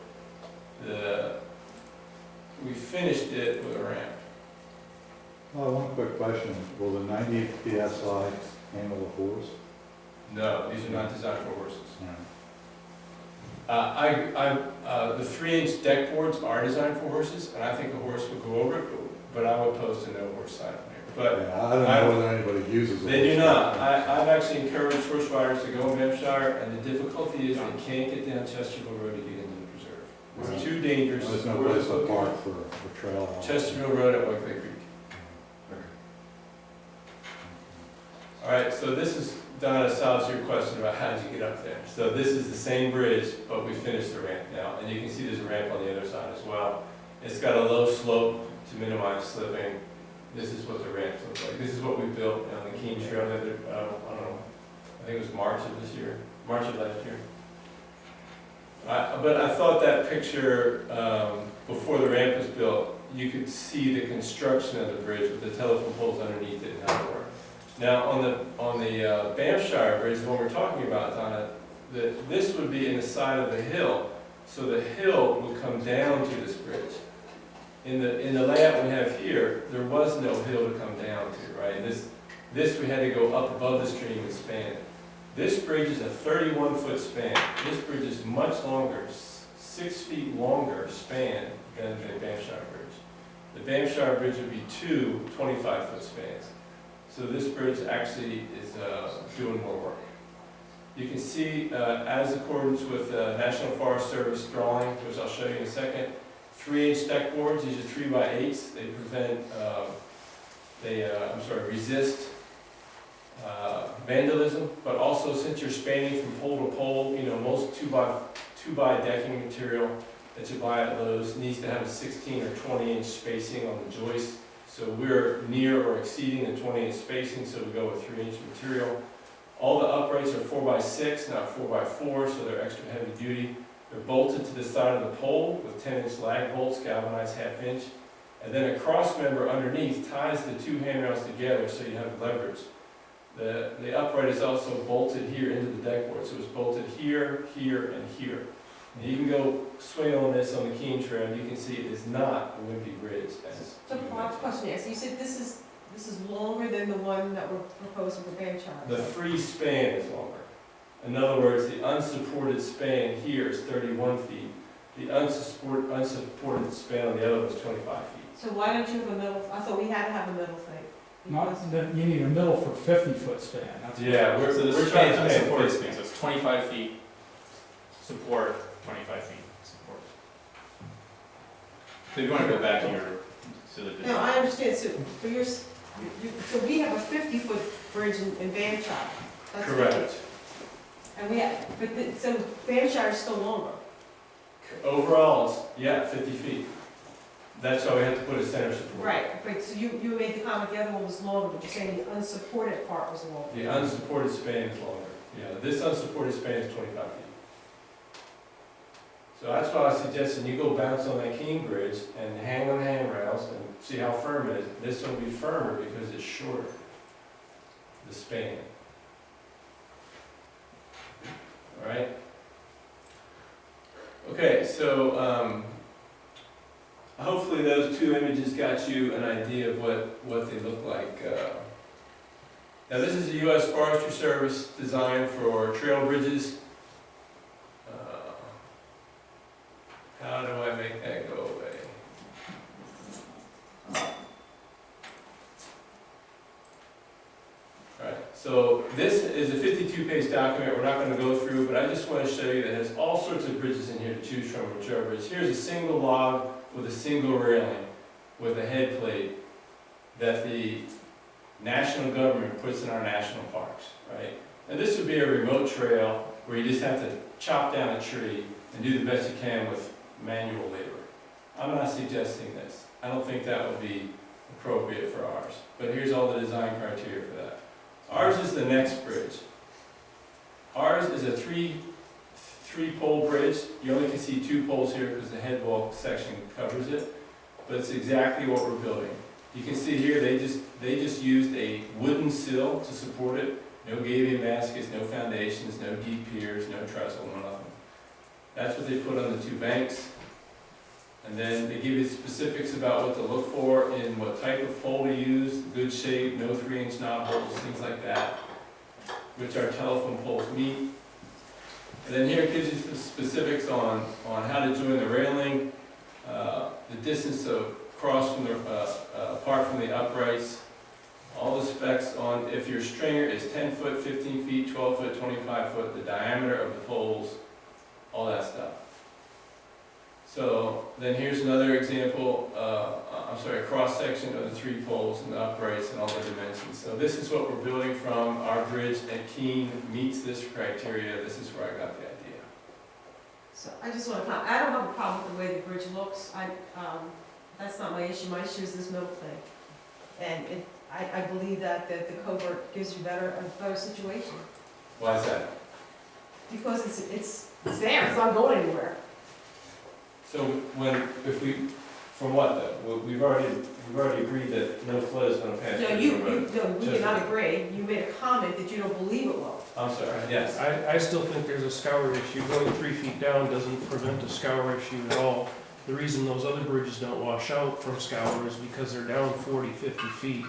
we finished it with a ramp. One quick question, will the 90 PSI handle the horse? No, these are not designed for horses. The 3-inch deck boards are designed for horses, and I think a horse would go over it, but I would post a no horse sign on here. But Yeah, I don't know whether anybody uses it. they do not. I've actually encouraged horse riders to go in Hampshire, and the difficulty is they can't get down Chesterfield Road to get into the preserve. It's too dangerous. There's no place to park for trail. Chesterfield Road at White Creek. All right, so this is, Donna, solves your question about how did you get up there. So this is the same bridge, but we finished the ramp now, and you can see there's a ramp on the other side as well. It's got a low slope to minimize slipping. This is what the ramps look like. This is what we built on the Keene Trail the other, I don't know, I think it was March of this year, March of last year. But I thought that picture, before the ramp was built, you could see the construction of the bridge with the telephone poles underneath it and how it worked. Now, on the Banffshire Bridge, the one we're talking about, Donna, this would be in the side of the hill, so the hill would come down to this bridge. In the layout we have here, there was no hill to come down to, right? This we had to go up above the stream and span it. This bridge is a 31-foot span. This bridge is much longer, 6 feet longer span than the Banffshire Bridge. The Banffshire Bridge would be 2 25-foot spans. So this bridge actually is doing more work. You can see, as accordance with National Forest Service drawing, which I'll show you in a second, 3-inch deck boards. These are 3x8s. They prevent, resist vandalism, but also since you're spanning from pole to pole, you know, most 2x decking material that you buy at Lowe's needs to have a 16 or 20-inch spacing on the joist. So we're near or exceeding the 20-inch spacing, so we go with 3-inch material. All the uprights are 4x6, not 4x4, so they're extra heavy duty. They're bolted to the side of the pole with 10-inch lag bolts, galvanized 1/2 inch. And then a cross member underneath ties the 2 handrails together so you have leverage. The upright is also bolted here into the deck board, so it's bolted here, here, and here. And you can go swing on this on the Keene Trail, and you can see it is not a wimpy bridge. So my question is, you said this is longer than the one that we're proposing for Banffshire? The free span is longer. In other words, the unsupported span here is 31 feet. The unsupported span on the other was 25 feet. So why don't you have a middle, I thought we had to have a middle thing. You need a middle for 50-foot span. Yeah, we're trying span to is span unsupported 50. span, so it's 25 feet support, 25 feet support. So if you want to go back to the No, I understand, so for so we have a 50-foot bridge in Banffshire. That's Correct. 50. And we have, so Banffshire is still longer. Overall, it's, 50 feet. That's why we have to put a center support. Right, but so you made the comment the other one was longer, but you're saying the unsupported part was longer. The unsupported span is longer. Yeah, this unsupported span is 25 feet. So that's why I suggested you go bounce on that Keene Bridge and hang on the handrails and see how firm it is. This will be firmer because it's shorter, the span. All right? Okay, so hopefully those 2 images got you an idea of what they look like. Now this is a U.S. Forestry Service design for trail bridges. How do I make that go away? Alright, so this is a 52-page document we're not going to go through, but I just want to show you that it has all sorts of bridges in here to choose from for trail bridge. Here's a single log with a single railing with a head plate that the national government puts in our national parks, right? And this would be a remote trail where you just have to chop down a tree and do the best you can with manual labor. I'm not suggesting this. I don't think that would be appropriate for ours. But here's all the design criteria for that. Ours is the next bridge. Ours is a three-pole bridge. You only can see 2 poles here because the head wall section covers it. But it's exactly what we're building. You can see here they just used a wooden sill to support it. No gabion baskets, no foundations, no deep piers, no trestle, no nothing. That's what they put on the 2 banks. And then they give you specifics about what to look for in what type of pole to use, good shape, no 3-inch knob holes, things like that, which our telephone poles meet. And then here it gives you the specifics on how to join the railing, the distance across from the, apart from the uprights, all the specs on if your stringer is 10 foot, 15 feet, 12 foot, 25 foot, the diameter of the poles, all that stuff. So then here's another example, a cross-section of the 3 poles and the uprights and all the dimensions. So this is what we're building from. Our bridge at Keene meets this criteria. This is where I got the idea. So I just want to comment, I don't have a problem with the way the bridge looks. That's not my issue. My issue is this middle thing. And I believe that the culvert gives you a better situation. Why is that? Because it's there, it's not going anywhere. So from what though? We've already agreed that no flood is gonna pass No, through the road. no, we did not agree. You made a comment that you don't believe it will. I'm sorry, yes. I still think there's a scour issue. Going 3 feet down doesn't prevent a scour issue at all. The reason those other bridges don't wash out from scour is because they're down 40, 50 feet.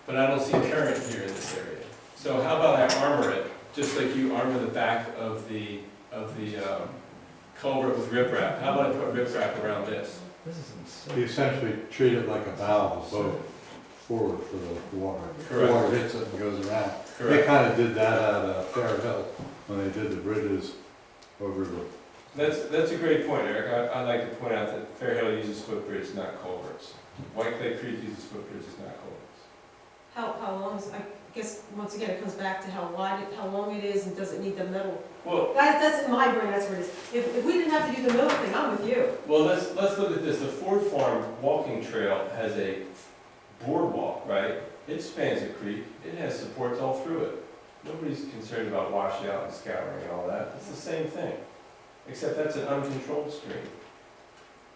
But I don't see current here in this area. So how about I armor it, just like you armor the back of the culvert with riprap? How about I put riprap around this? You essentially treat it like a valve, boat forward for the water. Correct. The water hits it and goes around. They Correct. kind of did that at Fair Hill when they did the bridges over the. That's a great point, Eric. I'd like to point out that Fair Hill uses footbridges, not culverts. White Clay Creek uses footbridges, not culverts. How long is, I guess, once again, it comes back to how long it is, and does it need the middle? Well, That's in my brain, that's what it is. If we didn't have to do the middle thing, I'm with you. well, let's look at this. The Ford Farm walking trail has a boardwalk, right? It spans a creek. It has supports all through it. Nobody's concerned about washing out and scouring and all that. It's the same thing, except that's an uncontrolled stream.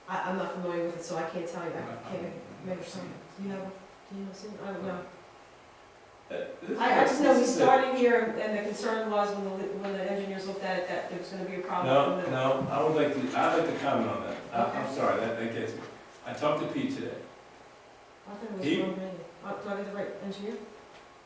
I'm not familiar with it, so I can't tell you. I can't make something. Do you know something? I don't know. I just know we started here, and the concern was when the engineers looked at it, that there was gonna be a problem. No, I'd like to comment on that. I'm sorry, that gets me. I talked to Pete today. I thought it was Pete? wrong name. Do I get the right engineer?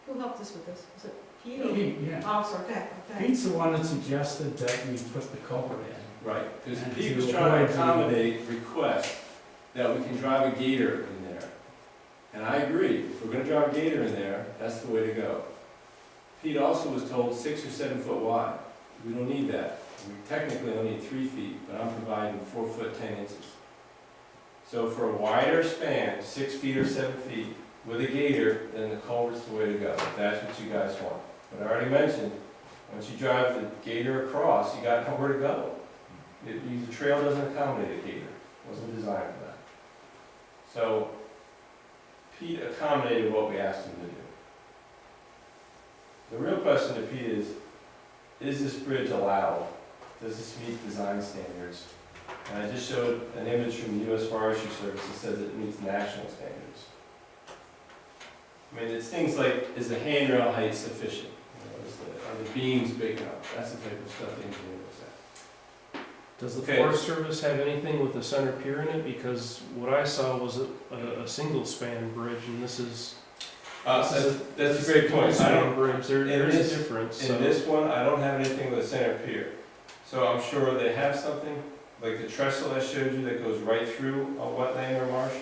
Who helped us with this? Was it Pete? or- Pete, yeah. Oh, sorry, okay. Pete's the one that suggested that we put the culvert in. Right, because And Pete to was trying avoid to the- accommodate requests that we can drive a gator in there. And I agree, if we're gonna drive a gator in there, that's the way to go. Pete also was told 6 or 7 foot wide. We don't need that. We technically only need 3 feet, but I'm providing 4 foot 10 inches. So for a wider span, 6 feet or 7 feet, with a gator, then the culvert's the way to go, if that's what you guys want. But I already mentioned, once you drive the gator across, you got nowhere to go. The trail doesn't accommodate a gator, it wasn't designed for that. So Pete accommodated what we asked him to do. The real question to Pete is this bridge allowed? Does this meet design standards? And I just showed an image from the U.S. Forestry Service that says it meets national standards. I mean, it's things like, is the handrail height sufficient? Are the beams big enough? That's the type of stuff the engineer looks at. Does the Okay. Forest Service have anything with the center pier in it? Because what I saw was a single span bridge, and this is. That's a great point. I don't, Bridge, there's a difference. So. in this one, I don't have anything with a center pier. So I'm sure they have something, like the trestle I showed you that goes right through a wetland or marsh.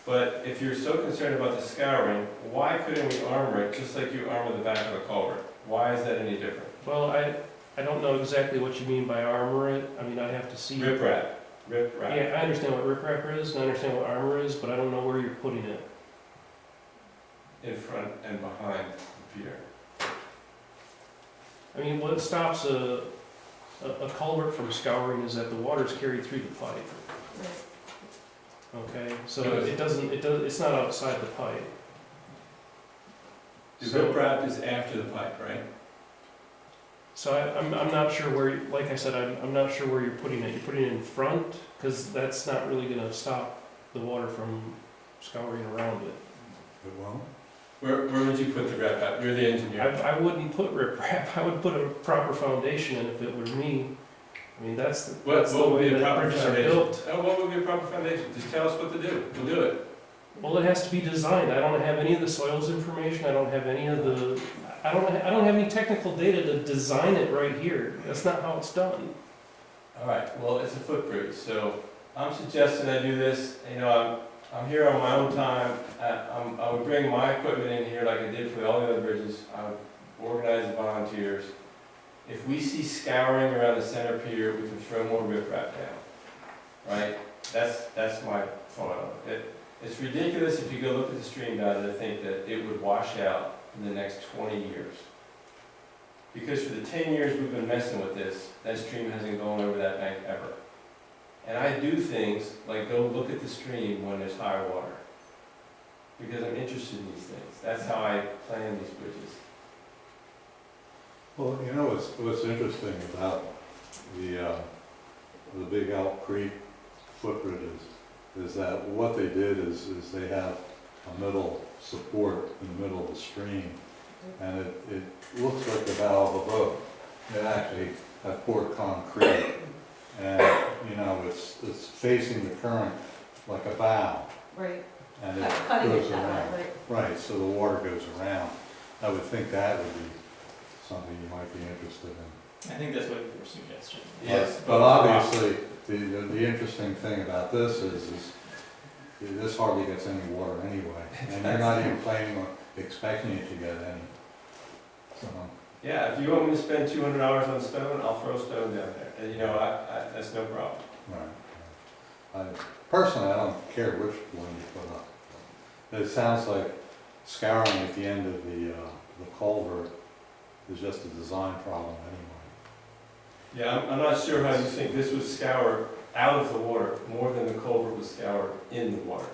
But if you're so concerned about the scouring, why couldn't we armor it just like you armor the back of the culvert? Why is that any different? Well, I don't know exactly what you mean by armor it. I mean, I'd have to see. Riprap. Riprap. Yeah, I understand what riprap is, and I understand what armor is, but I don't know where you're putting it. In front and behind the pier. I mean, what stops a culvert from scouring is that the water's carried through the pipe. Okay, so it's not outside the pipe. The riprap is after the pipe, right? So I'm not sure where, like I said, I'm not sure where you're putting it. You're putting it in front, because that's not really gonna stop the water from scouring around it. It won't? Where would you put the riprap? You're the engineer. I wouldn't put riprap, I would put a proper foundation in if it were me. I mean, that's the What would way be a that proper bridges are foundation? built. What would be a proper foundation? Just tell us what to do. We'll do it. Well, it has to be designed. I don't have any of the soils information. I don't have any of the, I don't have any technical data to design it right here. That's not how it's done. All right, well, it's a footbridge, so I'm suggesting I do this, you know, I'm here on my own time. I would bring my equipment in here like I did for all the other bridges. I would organize the volunteers. If we see scouring around the center pier, we can throw more riprap down, right? That's my thought on it. It's ridiculous if you go look at the stream data to think that it would wash out in the next 20 years. Because for the 10 years we've been messing with this, that stream hasn't gone over that bank ever. And I do things like go look at the stream when there's high water. Because I'm interested in these things. That's how I plan these bridges. Well, you know, what's interesting about the Big Elk Creek footbridges is that what they did is they have a middle support in the middle of the stream, and it looks like the bow of a boat. It actually has poured concrete, and you know it's facing the current like a bow. Right. And it Cutting goes it that around. way, Right, so the water goes around. I would think that would be something you might be interested in. I think that's what your suggestion. Yes. But obviously, the interesting thing about this is this hardly gets any water anyway, and you're not even planning on expecting it to get any. So, Yeah, if you want me to spend $200 on stone, I'll throw stone down there. And you know, that's no problem. right. Personally, I don't care which one you put up. It sounds like scouring at the end of the culvert is just a design problem anyway. Yeah, I'm not sure how you think this was scoured out of the water more than the culvert was scoured in the water.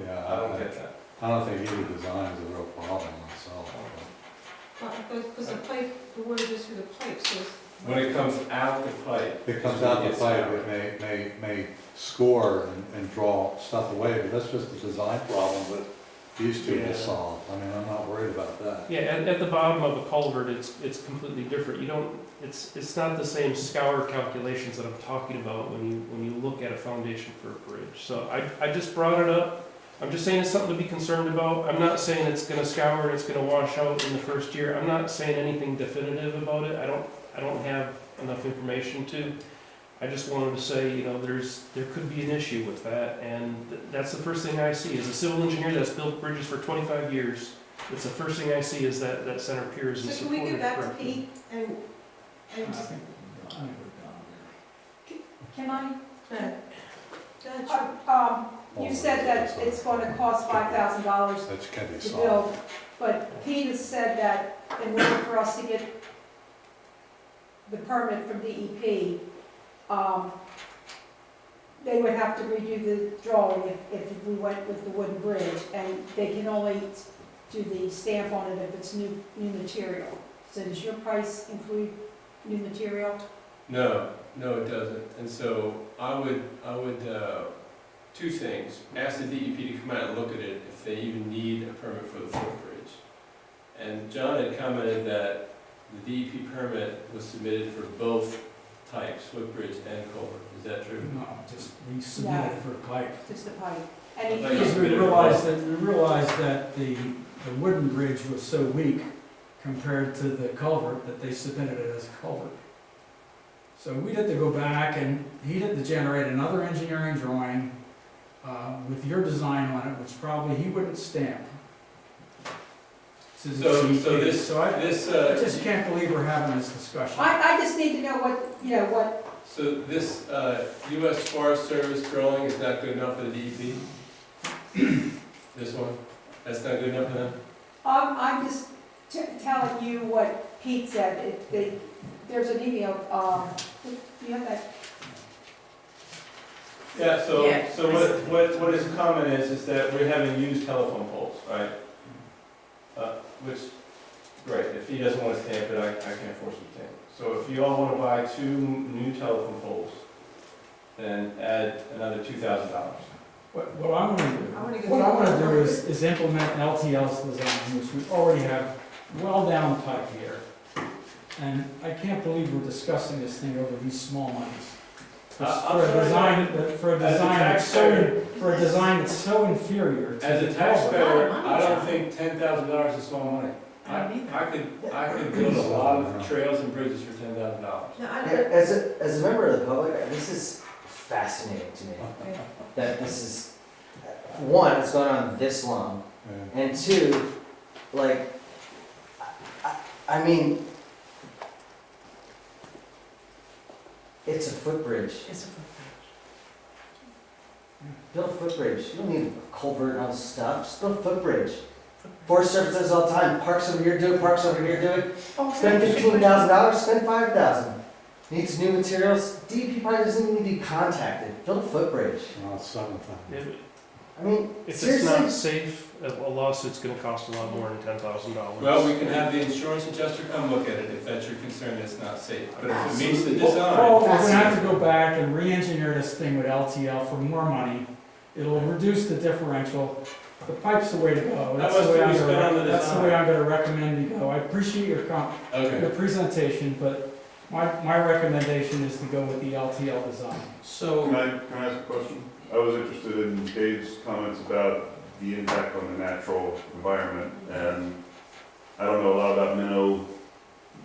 Yeah, I don't get that. I don't think either design is a real problem myself. Because the pipe, the water goes through the pipe, so it's. When it comes out the pipe. It comes out the pipe, it may score and draw stuff away, but that's just a design problem that these two will solve. I mean, I'm not worried about that. Yeah, at the bottom of a culvert, it's completely different. You don't, it's not the same scour calculations that I'm talking about when you look at a foundation for a bridge. So I just brought it up. I'm just saying it's something to be concerned about. I'm not saying it's gonna scour and it's gonna wash out in the first year. I'm not saying anything definitive about it. I don't have enough information to. I just wanted to say, you know, there could be an issue with that, and that's the first thing I see. As a civil engineer that's built bridges for 25 years, it's the first thing I see is that center pier isn't So can we supported get back to correctly. Pete and just. Can I? Go ahead, sure. You said that it's going to cost $5,000 That can be to solved. build, but Pete has said that in order for us to get the permit from DEP, they would have to redo the drawing if we went with the wooden bridge, and they can only do the stamp on it if it's new material. So does your price include new material? No, it doesn't. And so I would, two things. Ask the DEP to come out and look at it if they even need a permit for the footbridge. And John had commented that the DEP permit was submitted for both types, footbridge and culvert. Is that true? No, just we submitted for pipe. Just the pipe. And Like Because you we submitted realized that the wooden bridge was so weak compared to the culvert that they submitted it as a culvert. So we had to go back and he had to generate another engineering drawing with your design on it, which probably he wouldn't stamp. So this, I just can't believe we're having this discussion. I just need to know what. So this U.S. Forest Service drawing is not good enough for the DEP? This one? That's not good enough for them? I'm just telling you what Pete said. There's an email, you have that? Yeah, so Yeah. what his comment is that we're having used telephone poles, right? Which, great, if he doesn't want to stamp it, I can't force him to stamp it. So if you all want to buy 2 new telephone poles, then add another $2,000. What I want to do is implement LTL's design, which we already have well down tight here. And I can't believe we're discussing this thing over these small monies. I'm a sorry, design, for a as a design that's so inferior to As the a culvert. taxpayer, money, I don't John. think $10,000 is small money. I don't either. I could build a lot of trails and bridges for $10,000. No, I Yeah, don't, as a member of the public, this is fascinating to me, that this is, one, it's gone on this long, and two, like, I mean, it's a footbridge. It's a footbridge. Build a footbridge. You don't need a culvert and all this stuff. Just build a footbridge. Forest Service does all the time. Parks over here do it, parks over here do it. Spend $15,000, spend $5,000. Needs new materials. DEP probably doesn't even need to be contacted. Build a footbridge. Oh, it's $7,000. I mean, If it's seriously? not safe, a lawsuit's gonna cost a lot more than $10,000. Well, we can have the insurance adjuster come look at it if that's your concern, it's not safe. But if it meets the Well, design, we're gonna have to go back and re-engineer this thing with LTL for more money. It'll reduce the differential. The pipe's the way to go. How much do we spend on the That's the way design? I'm gonna recommend you go. I appreciate your okay. presentation, but my recommendation is to go with the LTL design. So, Can I ask a question? I was interested in Dave's comments about the impact on the natural environment, and I don't know a lot about minnow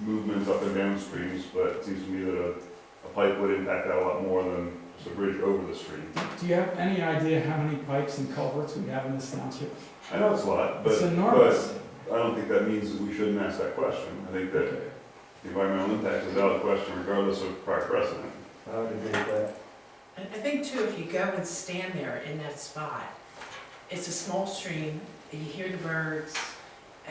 movements up and down streams, but it seems to me that a pipe would impact that a lot more than just a bridge over the stream. Do you have any idea how many pipes and culverts we have in this township? I know it's a lot, but, It's enormous. but I don't think that means that we shouldn't ask that question. I think that the environmental impact is a valid question regardless of prior precedent. I would agree with that. I think too, if you go and stand there in that spot, it's a small stream, you hear the birds,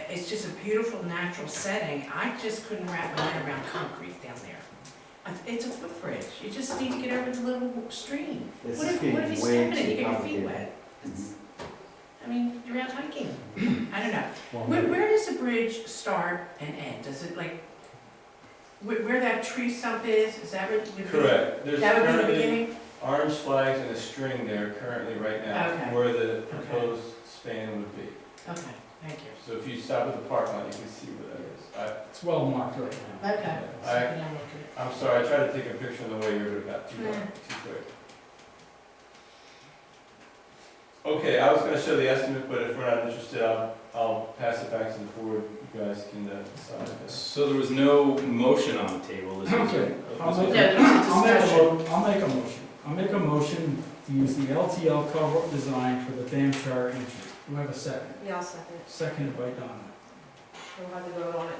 it's just a beautiful natural setting. I just couldn't wrap my head around concrete down there. It's a footbridge, you just need to get over the little stream. This What is if getting you way step in it, too you get your feet complicated. wet? I mean, you're out hiking. I don't know. Where does the bridge start and end? Does it like, where that tree stump is that where? Correct. There's That would be the currently beginning? orange flags and a string there currently right now, Okay. where the proposed span would be. Okay, thank you. So if you stop at the parking lot, you can see where that is. It's well marked right now. Okay. I'm sorry, I tried to take a picture on the way here, but it got too quick. Okay, I was gonna show the estimate, but if we're not interested, I'll pass it back to the board. You guys can decide. So there was no motion on the table, is there? Okay. I'll make Yeah, there was a discussion. I'll make a motion. I'll make a motion to use the LTL culvert design for the Damshire entry. Do I have a second? yeah, I'll second it. Seconded by Donna. We'll have to vote on it.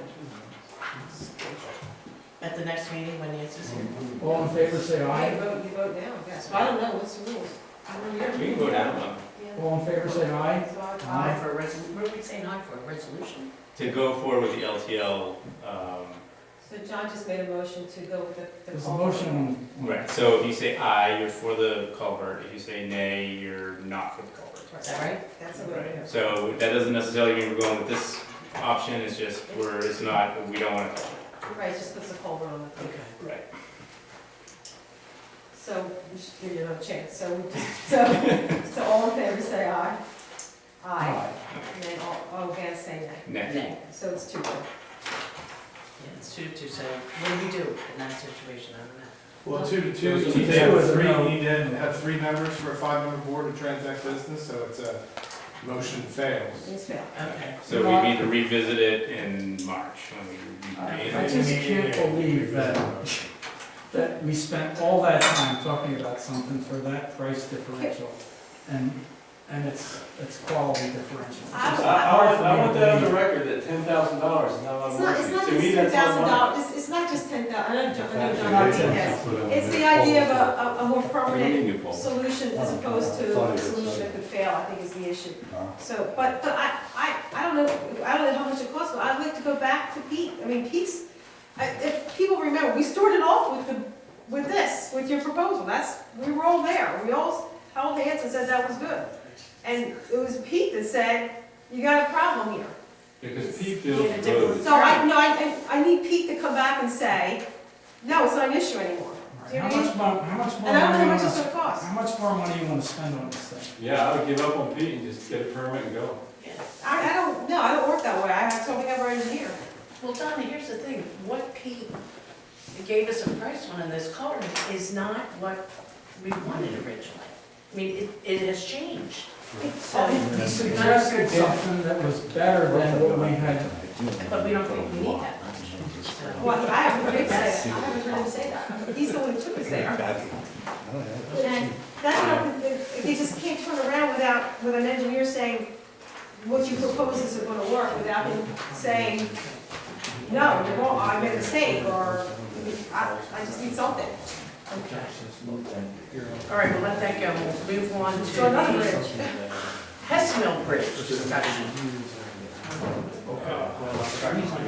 At the next meeting when Nancy's here. All in favor, say You aye. vote now, yes. I don't know, what's the rules? I don't know. We can go down one. All in favor, say aye. Aye for a resolution, what are we saying aye for, a resolution? To go forward with the LTL, So John just made a motion to go with the There's a culvert. motion on. right, so if you say aye, you're for the culvert, if you say nay, you're not for the culvert. Is that right? That's the way it is. So that doesn't necessarily mean we're going with this option, it's just, it's not, we don't want to. Right, just puts the culvert on the. Okay. Right. So, we should give you another chance, so all in favor say aye. Aye. And then all against say nay. Nay. Nay. So it's 2-2. Yeah, it's 2-2, so what do we do in that situation? I don't know. Well, 2-2, Two you to need two to have is a three, no. you need to have 3 members for a 5-member board to transact business, so it's a motion fails. It's failed. Okay. So we need to revisit it in March when we I just can't believe that we spent all that time talking about something for that price differential. And it's quality differential. I want that on the record, that $10,000 is not a lot of It's money. not To just me, that's a lot of money. $10,000, it's not just $10,000, I know John, Not yes. It's the idea of a more permanent solution as opposed to a solution that could fail, I think is the issue. So, but I don't know how much it costs, but I'd like to go back to Pete. I mean, if people remember, we started off with this, with your proposal. We were all there. We all held hands and said that was good. And it was Pete that said, you got a problem here. Because Pete builds roads. So I need Pete to come back and say, no, it's not an issue anymore. Do you know what I mean? How much more And I don't know how money much you it's want gonna cost. How much more money you want to spend on this thing? Yeah, I would give up on Pete and just get a permit and go. I don't work that way. I have something ever engineer. Well, Donna, here's the thing, what Pete it gave us a price one, and this color is not what we wanted originally. I mean, it has changed. So, He suggested something that was better than what we had. but we don't think we need that much. Well, I haven't heard him say that. I haven't heard him say that. He's the one who took us there. And that's not, they just can't turn around with an engineer saying, what you propose isn't gonna work, without him saying, no, you're wrong, I made a mistake, or I just need something. All right, we'll let that go. We'll move on to So another bridge. Hess Mill Bridge discussion. John, you want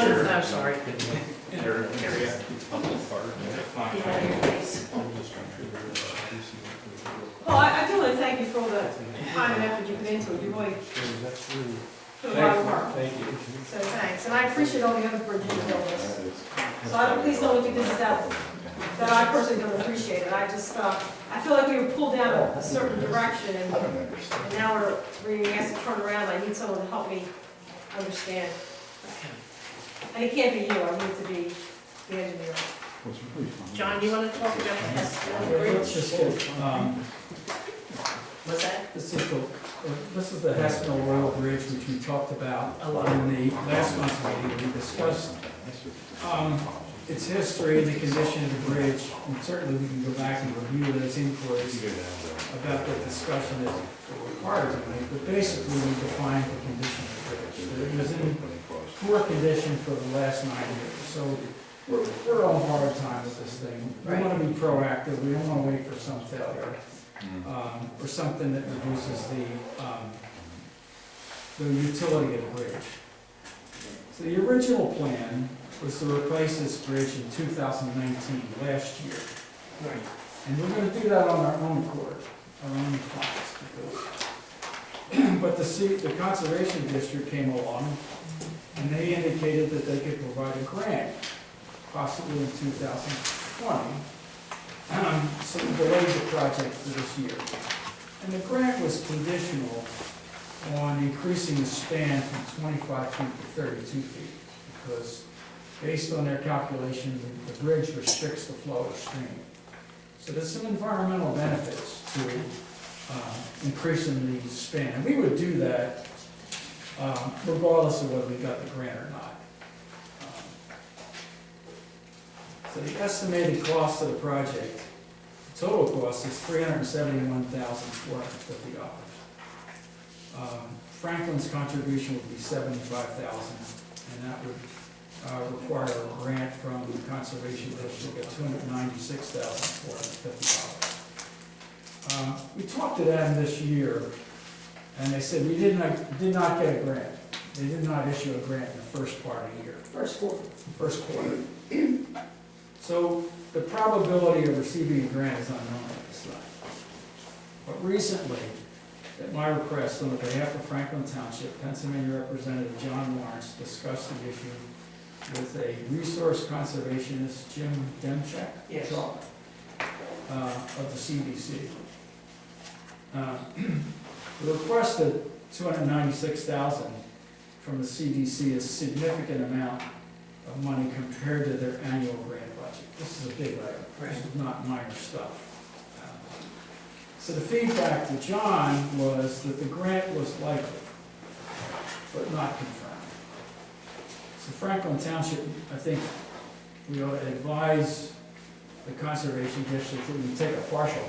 to, no, sorry. Well, I do wanna thank you for all the time and effort you put into it, you really put a lot of work. Thank you. So thanks, and I appreciate all the other bridges you built us. So I don't, please don't look at this as that I personally don't appreciate it. I just, I feel like we were pulled down a certain direction, and now we're being asked to turn around. I need someone to help me understand. And it can't be you, I need to be the engineer. John, you want to talk about the Hess Mill Let's Bridge? just get, What's that? this is the Hess Mill Royal Bridge, which we talked about in the last month's meeting. We discussed its history, the condition of the bridge, and certainly we can go back and review those inquiries about the discussion that we're required to make, but basically we defined the condition of the bridge. It was in poor condition for the last 9 years, so we're on hard time with this thing. We want to be proactive, we don't want to wait for some failure, or something that reduces the utility of the bridge. So the original plan was to replace this bridge in 2019, last year. Right. And we're gonna do that on our own accord, our own funds. But the Conservation District came along, and they indicated that they could provide a grant, possibly in 2020. So we delayed the project for this year. And the grant was conditional on increasing the span from 25 feet to 32 feet, because based on their calculation, the bridge restricts the flow of stream. So there's some environmental benefits to increasing the span. And we would do that regardless of whether we got the grant or not. So the estimated cost of the project, the total cost is $371,450. Franklin's contribution would be $75,000, and that would require a grant from the Conservation District of $296,450. We talked to them this year, and they said we did not get a grant. They did not issue a grant in the first part of the year. First quarter. First quarter. So the probability of receiving a grant is unknown at this time. But recently, at my request, on behalf of Franklin Township, Pennsylvania Representative John Lawrence discussed the issue with a resource conservationist, Jim Demchek, Yes. Of the CDC. The request of $296,000 from the CDC is a significant amount of money compared to their annual grant budget. This is a big item. This is not minor stuff. So the feedback to John was that the grant was likely, but not confirmed. So Franklin Township, I think we ought to advise the Conservation District that we take a partial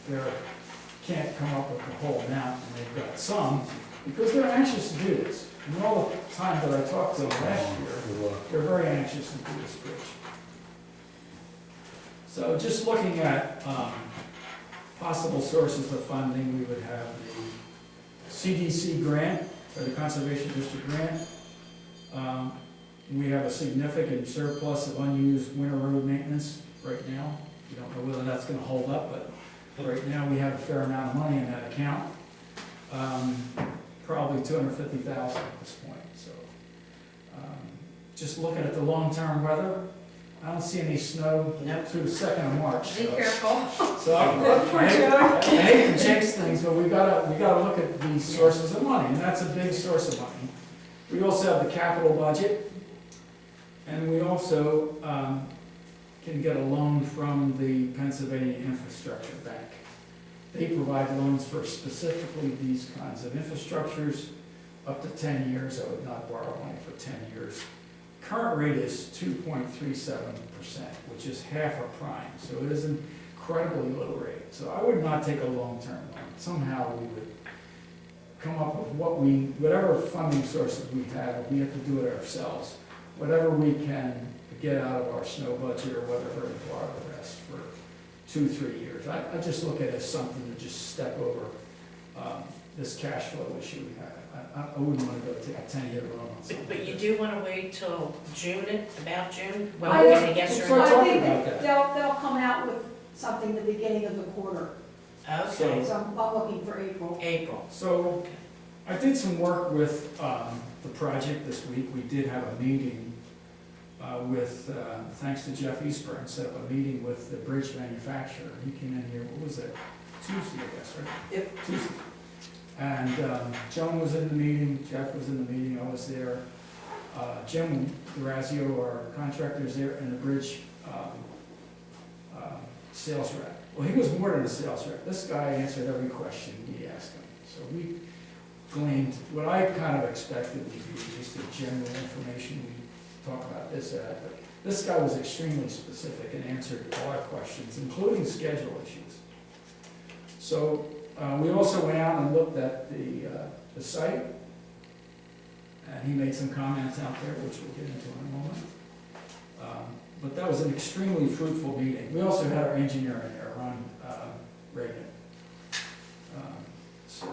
grant. If they can't come up with the whole amount, and they've got some, because they're anxious to do this. And all the time that I talked to them last year, they're very anxious to do this bridge. So just looking at possible sources of funding, we would have the CDC grant, or the Conservation District grant. We have a significant surplus of unused winter road maintenance right now. We don't know whether that's gonna hold up, but right now we have a fair amount of money in that account. Probably $250,000 at this point, so. Just looking at the long-term weather, I don't see any snow through the 2nd of March. Be careful. So I hate to jinx things, but we gotta look at the sources of money, and that's a big source of money. We also have the capital budget, And we also can get a loan from the Pennsylvania Infrastructure Bank. They provide loans for specifically these kinds of infrastructures up to 10 years. I would not borrow money for 10 years. Current rate is 2.37%, which is half a prime, so it is an incredibly low rate. So I would not take a long-term loan. Somehow we would come up with whatever funding sources we have, we have to do it ourselves. Whatever we can get out of our snow budget or whatever, and borrow the rest for 2-3 years. I just look at it as something to just step over this cash flow issue we have. I wouldn't want to go take a 10-year loan on something. But you do want to wait till June, about June, when I we get a yes or I no? think that they'll come out with something the beginning of the quarter. Okay, So I'm looking for April. April. So I did some work with the project this week. We did have a meeting with, thanks to Jeff Eastburn, set up a meeting with the bridge manufacturer. He came in here, what was it, Tuesday, I guess, right? Yep. Tuesday. And Joan was in the meeting, Jeff was in the meeting, I was there. Jim Durazio, our contractor, is there, and the bridge sales rep. Well, he was more than a sales rep. This guy answered every question we asked him. So we gleaned what I kind of expected would be just a general information. We talk about this, that, but this guy was extremely specific and answered all our questions, including schedule issues. So we also went out and looked at the site, and he made some comments out there, which we'll get into in a moment. But that was an extremely fruitful meeting. We also had our engineer in there, Ron Reagan. So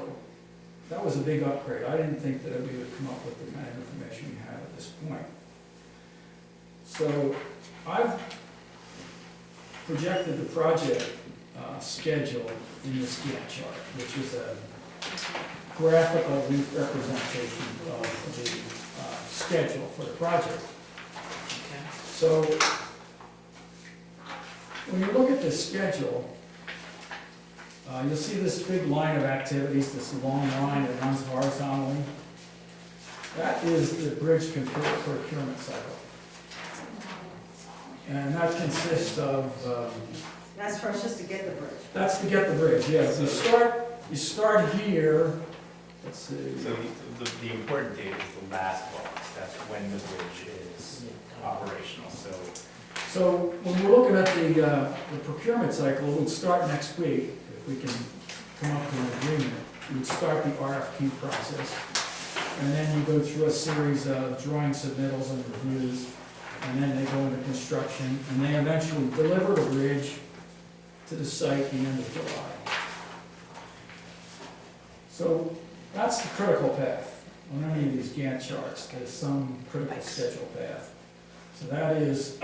that was a big upgrade. I didn't think that we would come up with the kind of information we have at this point. So I've projected the project schedule in this Gantt chart, which is a graphical representation of the schedule for the project. So when you look at this schedule, you'll see this big line of activities, this long line that runs horizontally. That is the bridge procurement cycle. And that consists of... That's for us just to get the bridge. That's to get the bridge, yes. You start here, let's see. So the important date is the last box. That's when the bridge is operational, so. So when we're looking at the procurement cycle, we'd start next week, if we can come up to an agreement. We'd start the RFP process, and then you go through a series of drawing submittals and reviews, and then they go into construction, and they eventually deliver the bridge to the site at the end of July. So that's the critical path. On any of these Gantt charts, there's some critical schedule path. So that is,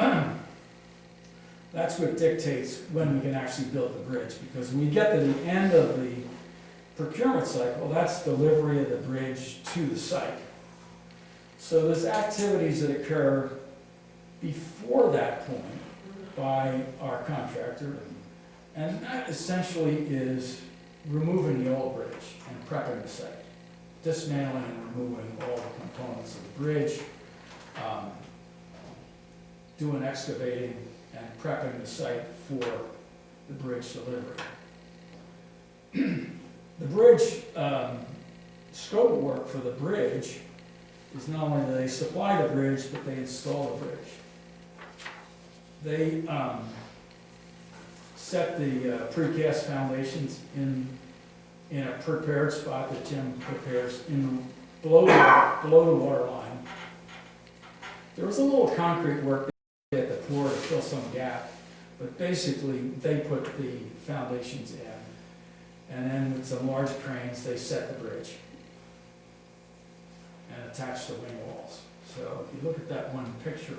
that's what dictates when we can actually build the bridge, because when we get to the end of the procurement cycle, that's delivery of the bridge to the site. So there's activities that occur before that point by our contractor, and that essentially is removing the old bridge and prepping the site, dismantling and removing all the components of the bridge, doing excavating and prepping the site for the bridge delivery. The bridge scope work for the bridge is not only do they supply the bridge, but they install the bridge. They set the precast foundations in a prepared spot that Jim prepares below the water line. There was a little concrete work they had to pour to fill some gap, but basically they put the foundations in, and then with some large cranes they set the bridge and attach the wing walls. So if you look at that one picture,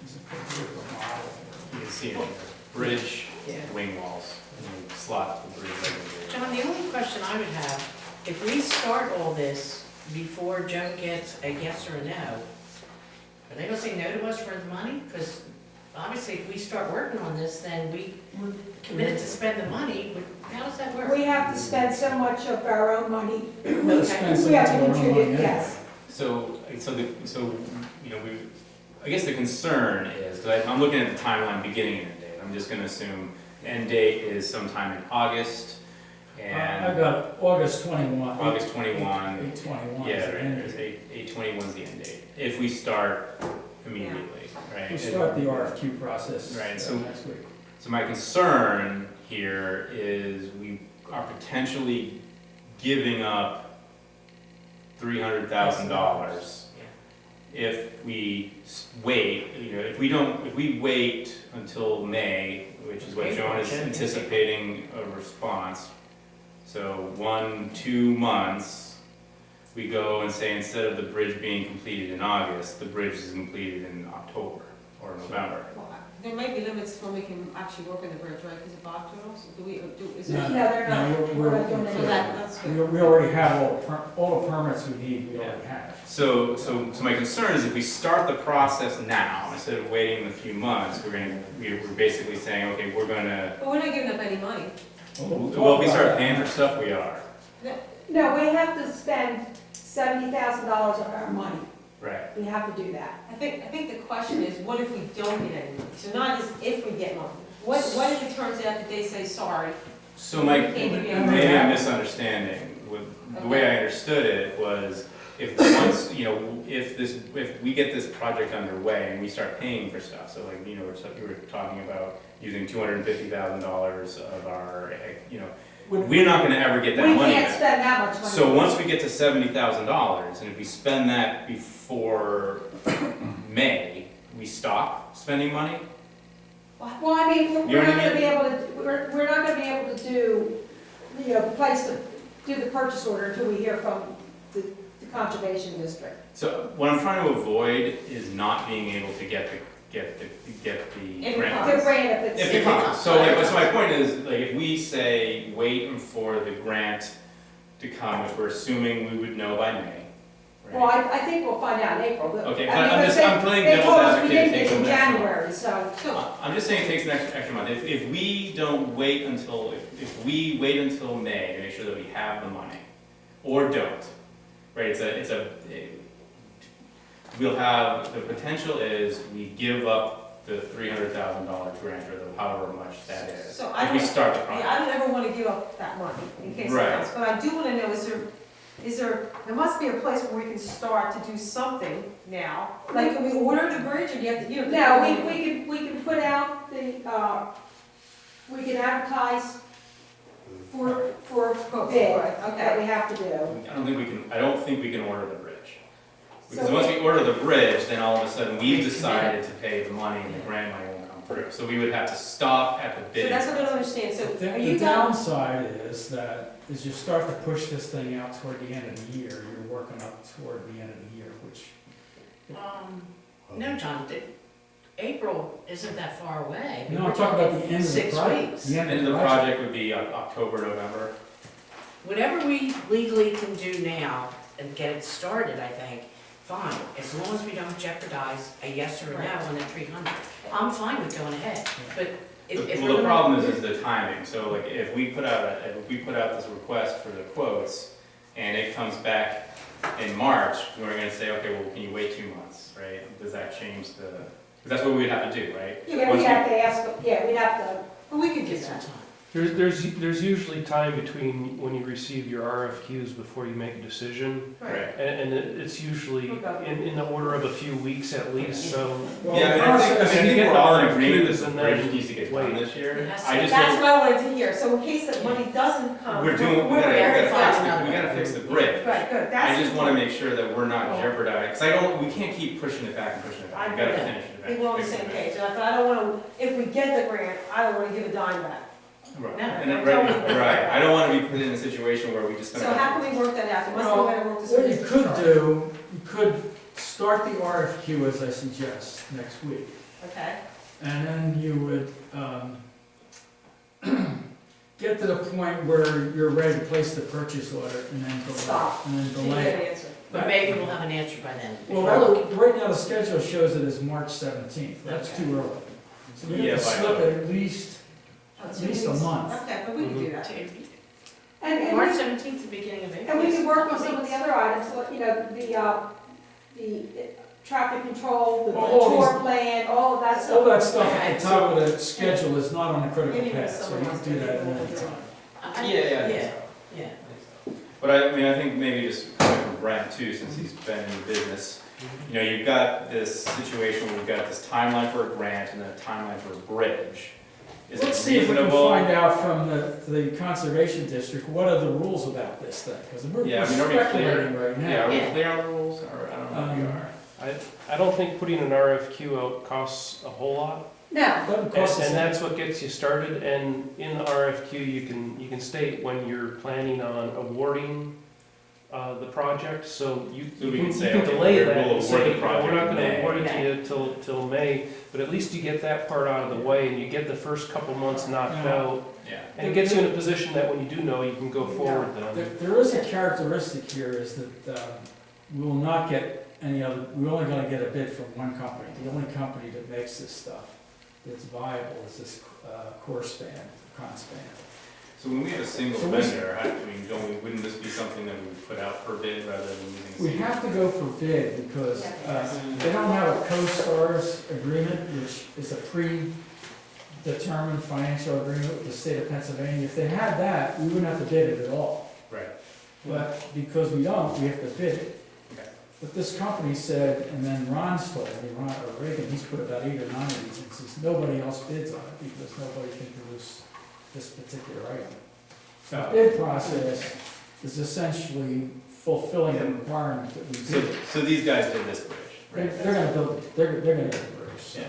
it's a picture of a model. You can see it here. Bridge, wing walls, and you slot the bridge over John, the only question I would have, if we start all this before Joan gets a yes or a no, are they gonna say no to us for the money? Because obviously if we start working on this, then we're committed to spend the money, but how does that work? We have to spend so much of our own money. We'll spend some We have of to our own money contribute, anyway. yes. So you know, I guess the concern is, because I'm looking at the timeline beginning and end date, I'm just gonna assume end date is sometime in August, I've and got August 21. August 21. 8/21. Yeah, right, there's 8/21 is the end date, if we start immediately, right? We start the RFQ process Right, so- next week. So my concern here is we are potentially giving up $300,000 if we wait, if we wait until May, which is what Joan is anticipating a response. So 1-2 months, we go and say instead of the bridge being completed in August, the bridge is completed in October or November. Well, there may be limits when we can actually work on the bridge, right, because of box turtles? Is No, it? they're not. no, We're not doing So anything. that's good. we already have all the permits we need, we already have. So my concern is if we start the process now, instead of waiting a few months, we're basically saying, okay, we're gonna, But we're not giving up any money. well, if we start paying for stuff, we are. No, we have to spend $70,000 of our money. Right. We have to do that. I think the question is, what if we don't get any money? So not as if we get money. What if it turns out that they say, sorry? So maybe I'm misunderstanding. The way I understood it was if we get this project underway and we start paying for stuff, so like, we were talking about using $250,000 of our, we're not gonna ever get that We money can't back. spend that much money. So once we get to $70,000, and if we spend that before May, we stop spending money? Well, I mean, You know we're what I not gonna mean? be able to, we're not gonna be able to do the purchase order until we hear from the conservation district. So what I'm trying to avoid is not being able to get the grant. The grant if If it's. it comes. So my point is, like, if we say, wait for the grant to come, which we're assuming we would know by May, right? Well, I think we'll find out in April. Okay, I mean, I'm playing they devil's told us we advocate, didn't it takes get in an extra month. January, so. I'm just saying it takes an extra month. If we don't wait until, if we wait until May to make sure that we have the money, or don't, right, we'll have, the potential is we give up the $300,000 grant, or however much that is, So if we start the Yeah, project. I don't ever want to give up that money in case it Right. comes. But I do want to know, there must be a place where we can start to do something now. Like, can we order the bridge, or do you have to, No, we can put out we can advertise for bid, that we have to do. I don't think we can order the bridge. Because So once we order the bridge, then all of a sudden we've decided to pay the money and the grant money won't come through. So we would have to stop at the So bidding. that's what I don't understand. So The are you done? downside is that as you start to push this thing out toward the end of the year, you're working up toward the end of the year, which. No, John, April isn't that far away. No, I'm talking about the end of the 6 project. weeks. The end End of of the project. project would be October, November. Whatever we legally can do now and get it started, I think, fine, as long as we don't jeopardize a yes or a no on that 300. I'm fine with going ahead, but if Well, the problem is the timing. So like if we put out this request for the quotes and it comes back in March, we're gonna say, okay, well, can you wait 2 months, right? Does that change the, because that's what we would have to do, right? Yeah, we'd have to ask, we'd have to. Well, we could get do some that. time. There's usually time between when you receive your RFQs before you make a decision. Right. And it's usually in the order of a few weeks at least, so. Yeah, I think we're all in agreement that the bridge needs to get done this year. I just That's don't, what I wanted to hear. So in case that money doesn't come. we gotta fix the bridge. Right, good. I just wanna make sure that we're not jeopardizing, because we can't keep pushing it back and pushing it back. We gotta finish it. I think we're on the same page. But I don't want to, if we get the grant, I don't want to give a dime back. Right. No, And then, right, I don't wanna be put in a situation where we just So gonna. how can we work that out? There must be a way to work this. What you could do, you could start the RFQ as I suggest next week. Okay. And then you would get to the point where you're ready to place the purchase order and then delay. Stop. And then So you delay. get an answer. But maybe we'll have an answer by then. Well, right now the schedule shows it as March 17th. That's too early. So we have to slip it at least a month. Okay, but we can do that. And March 17th, the beginning of April. And we can work on some of the other items, like, the traffic control, the All these- tour plan, all of that stuff. All that stuff at the top of the schedule is not on the critical Maybe path, so someone you else do that can do all it. the time. Yeah. But I think maybe just coming from Brent too, since he's been in the business, you've got this situation, we've got this timeline for a grant and then a timeline for a bridge. Is Let's it see if we can reasonable? find out from the conservation district, what are the rules about this thing? Because we're Yeah, I mean, are we clear? speculating right now. Yeah, are we clear on the rules, or I don't know if we are. I don't think putting an RFQ out costs a whole lot. No, Doesn't And cost us and that's what gets you started, and in the RFQ, you can state when you're planning on awarding the project, so you So we you can say, can okay, delay we'll that award and the say, project we're not in gonna May." award it to you till May, but at least you get that part out of the way, and you get the first couple months knocked Yeah. out, Yeah. and it gets you in a position that when you do know, you can go forward then. There is a characteristic here, is that we will not get any other, we're only gonna get a bid from one company. The only company that makes this stuff that's viable is this Conspan. So when we have a single So we- vendor, wouldn't this be something that we would put out for bid rather than using a We single? have to go for bid because they don't have a co-stars agreement, which is a predetermined financial agreement with the state of Pennsylvania. If they had that, we wouldn't have to bid it at all. Right. But because we don't, we have to bid it. Okay. But this company said, and then Ron's told me, or Reagan, he's put about 8 or 9 of these, and says nobody else bids on it because nobody can produce this particular item. So the bid process is essentially fulfilling the requirement that we So, do. so these guys did this bridge, right? They're gonna build it, they're gonna get the bridge, so. Yeah.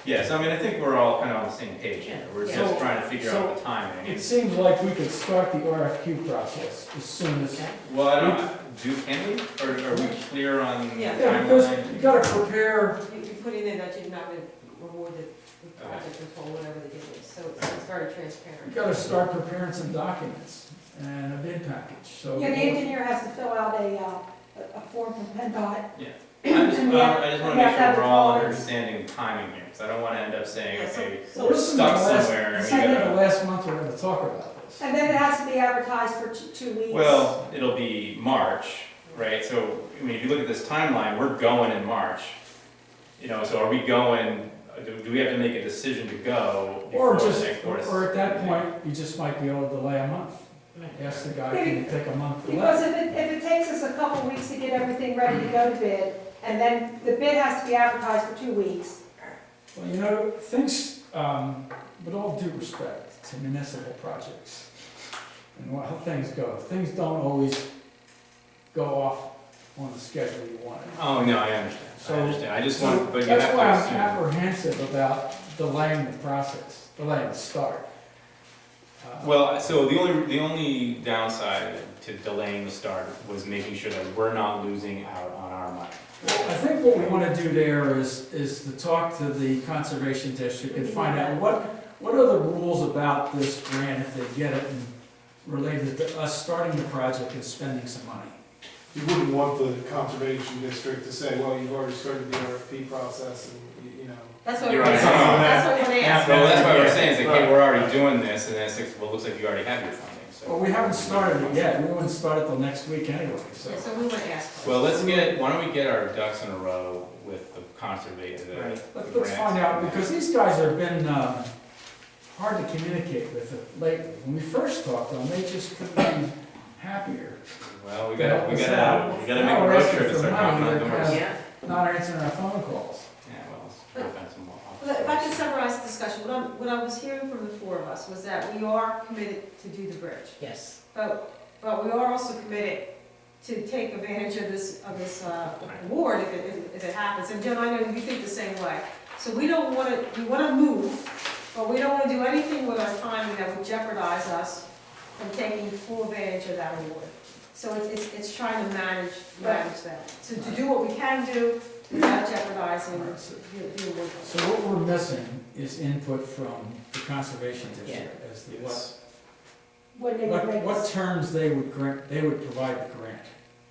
Yeah, so I think we're all kind of on the same page here. We're Yeah. just So- trying to figure out the timing. It seems like we could start the RFQ process as soon as. Well, I don't, can we? Or are we clear on the Yeah. Yeah, because timeline? you gotta prepare, You put it in that you're not gonna reward the project until whatever the deal is, so it's very you transparent. gotta start preparing some documents and a bid package, so. yeah, the engineer has to fill out a form from PennDOT. Yeah. I just And want we to have make to sure have we're all the understanding timing here, because I don't want to end up saying, Yeah, so- okay, so we're This is stuck the last- somewhere and This we is the gotta. last month we're gonna talk about this. And then it has to be advertised for 2 weeks. Well, it'll be March, right? So, if you look at this timeline, we're going in March. So are we going, do we have to make a decision to go Or before the just, next board? or at that point, you just might be able to delay a month. Ask the guy, can you take a month delay? Because if it takes us a couple weeks to get everything ready to go to bid, and then the bid has to be advertised for 2 weeks. Well, things, with all due respect to municipal projects, and how things go, things don't always go off on the schedule you want. Oh, no, I understand. I just want, but you have That's to why I'm assume. apprehensive about delaying the process, delaying the start. Well, so the only downside to delaying the start was making sure that we're not losing out on our money. I think what we want to do there is to talk to the conservation district and find out what are the rules about this grant if they get it, and related to us starting the project and spending some money. You wouldn't want the conservation district to say, well, you've already started the RFP process and, you know. That's what You're we're right. saying, that's what we're asking. Well, that's why we're saying, is like, hey, we're already doing this, and then it's like, well, it looks like you already have your funding, so. Well, we haven't started it yet, we wouldn't start it till next week anyway, so. Yeah, so we want to ask. Well, why don't we get our ducks in a row with the conservation, the Let's grants. find out, because these guys have been hard to communicate with lately. When we first talked to them, they just couldn't be happier. Well, we Yeah, gotta so make now a we're road asking trip and for start money, knocking on they're doors. kind of not answering our phone calls. Yeah, well, let's open some more. Well, if I can summarize the discussion, what I was hearing from the four of us was that we are committed to do the bridge. Yes. But we are also committed to take advantage of this award if it happens. And Joan, I know you think the same way. So we don't want to, we want to move, but we don't want to do anything with our timing that would jeopardize us from taking full advantage of that award. So it's trying to manage that. So to do what we can do without jeopardizing the award. So what we're missing is input from the conservation district as to what terms they would grant, they would provide the grant.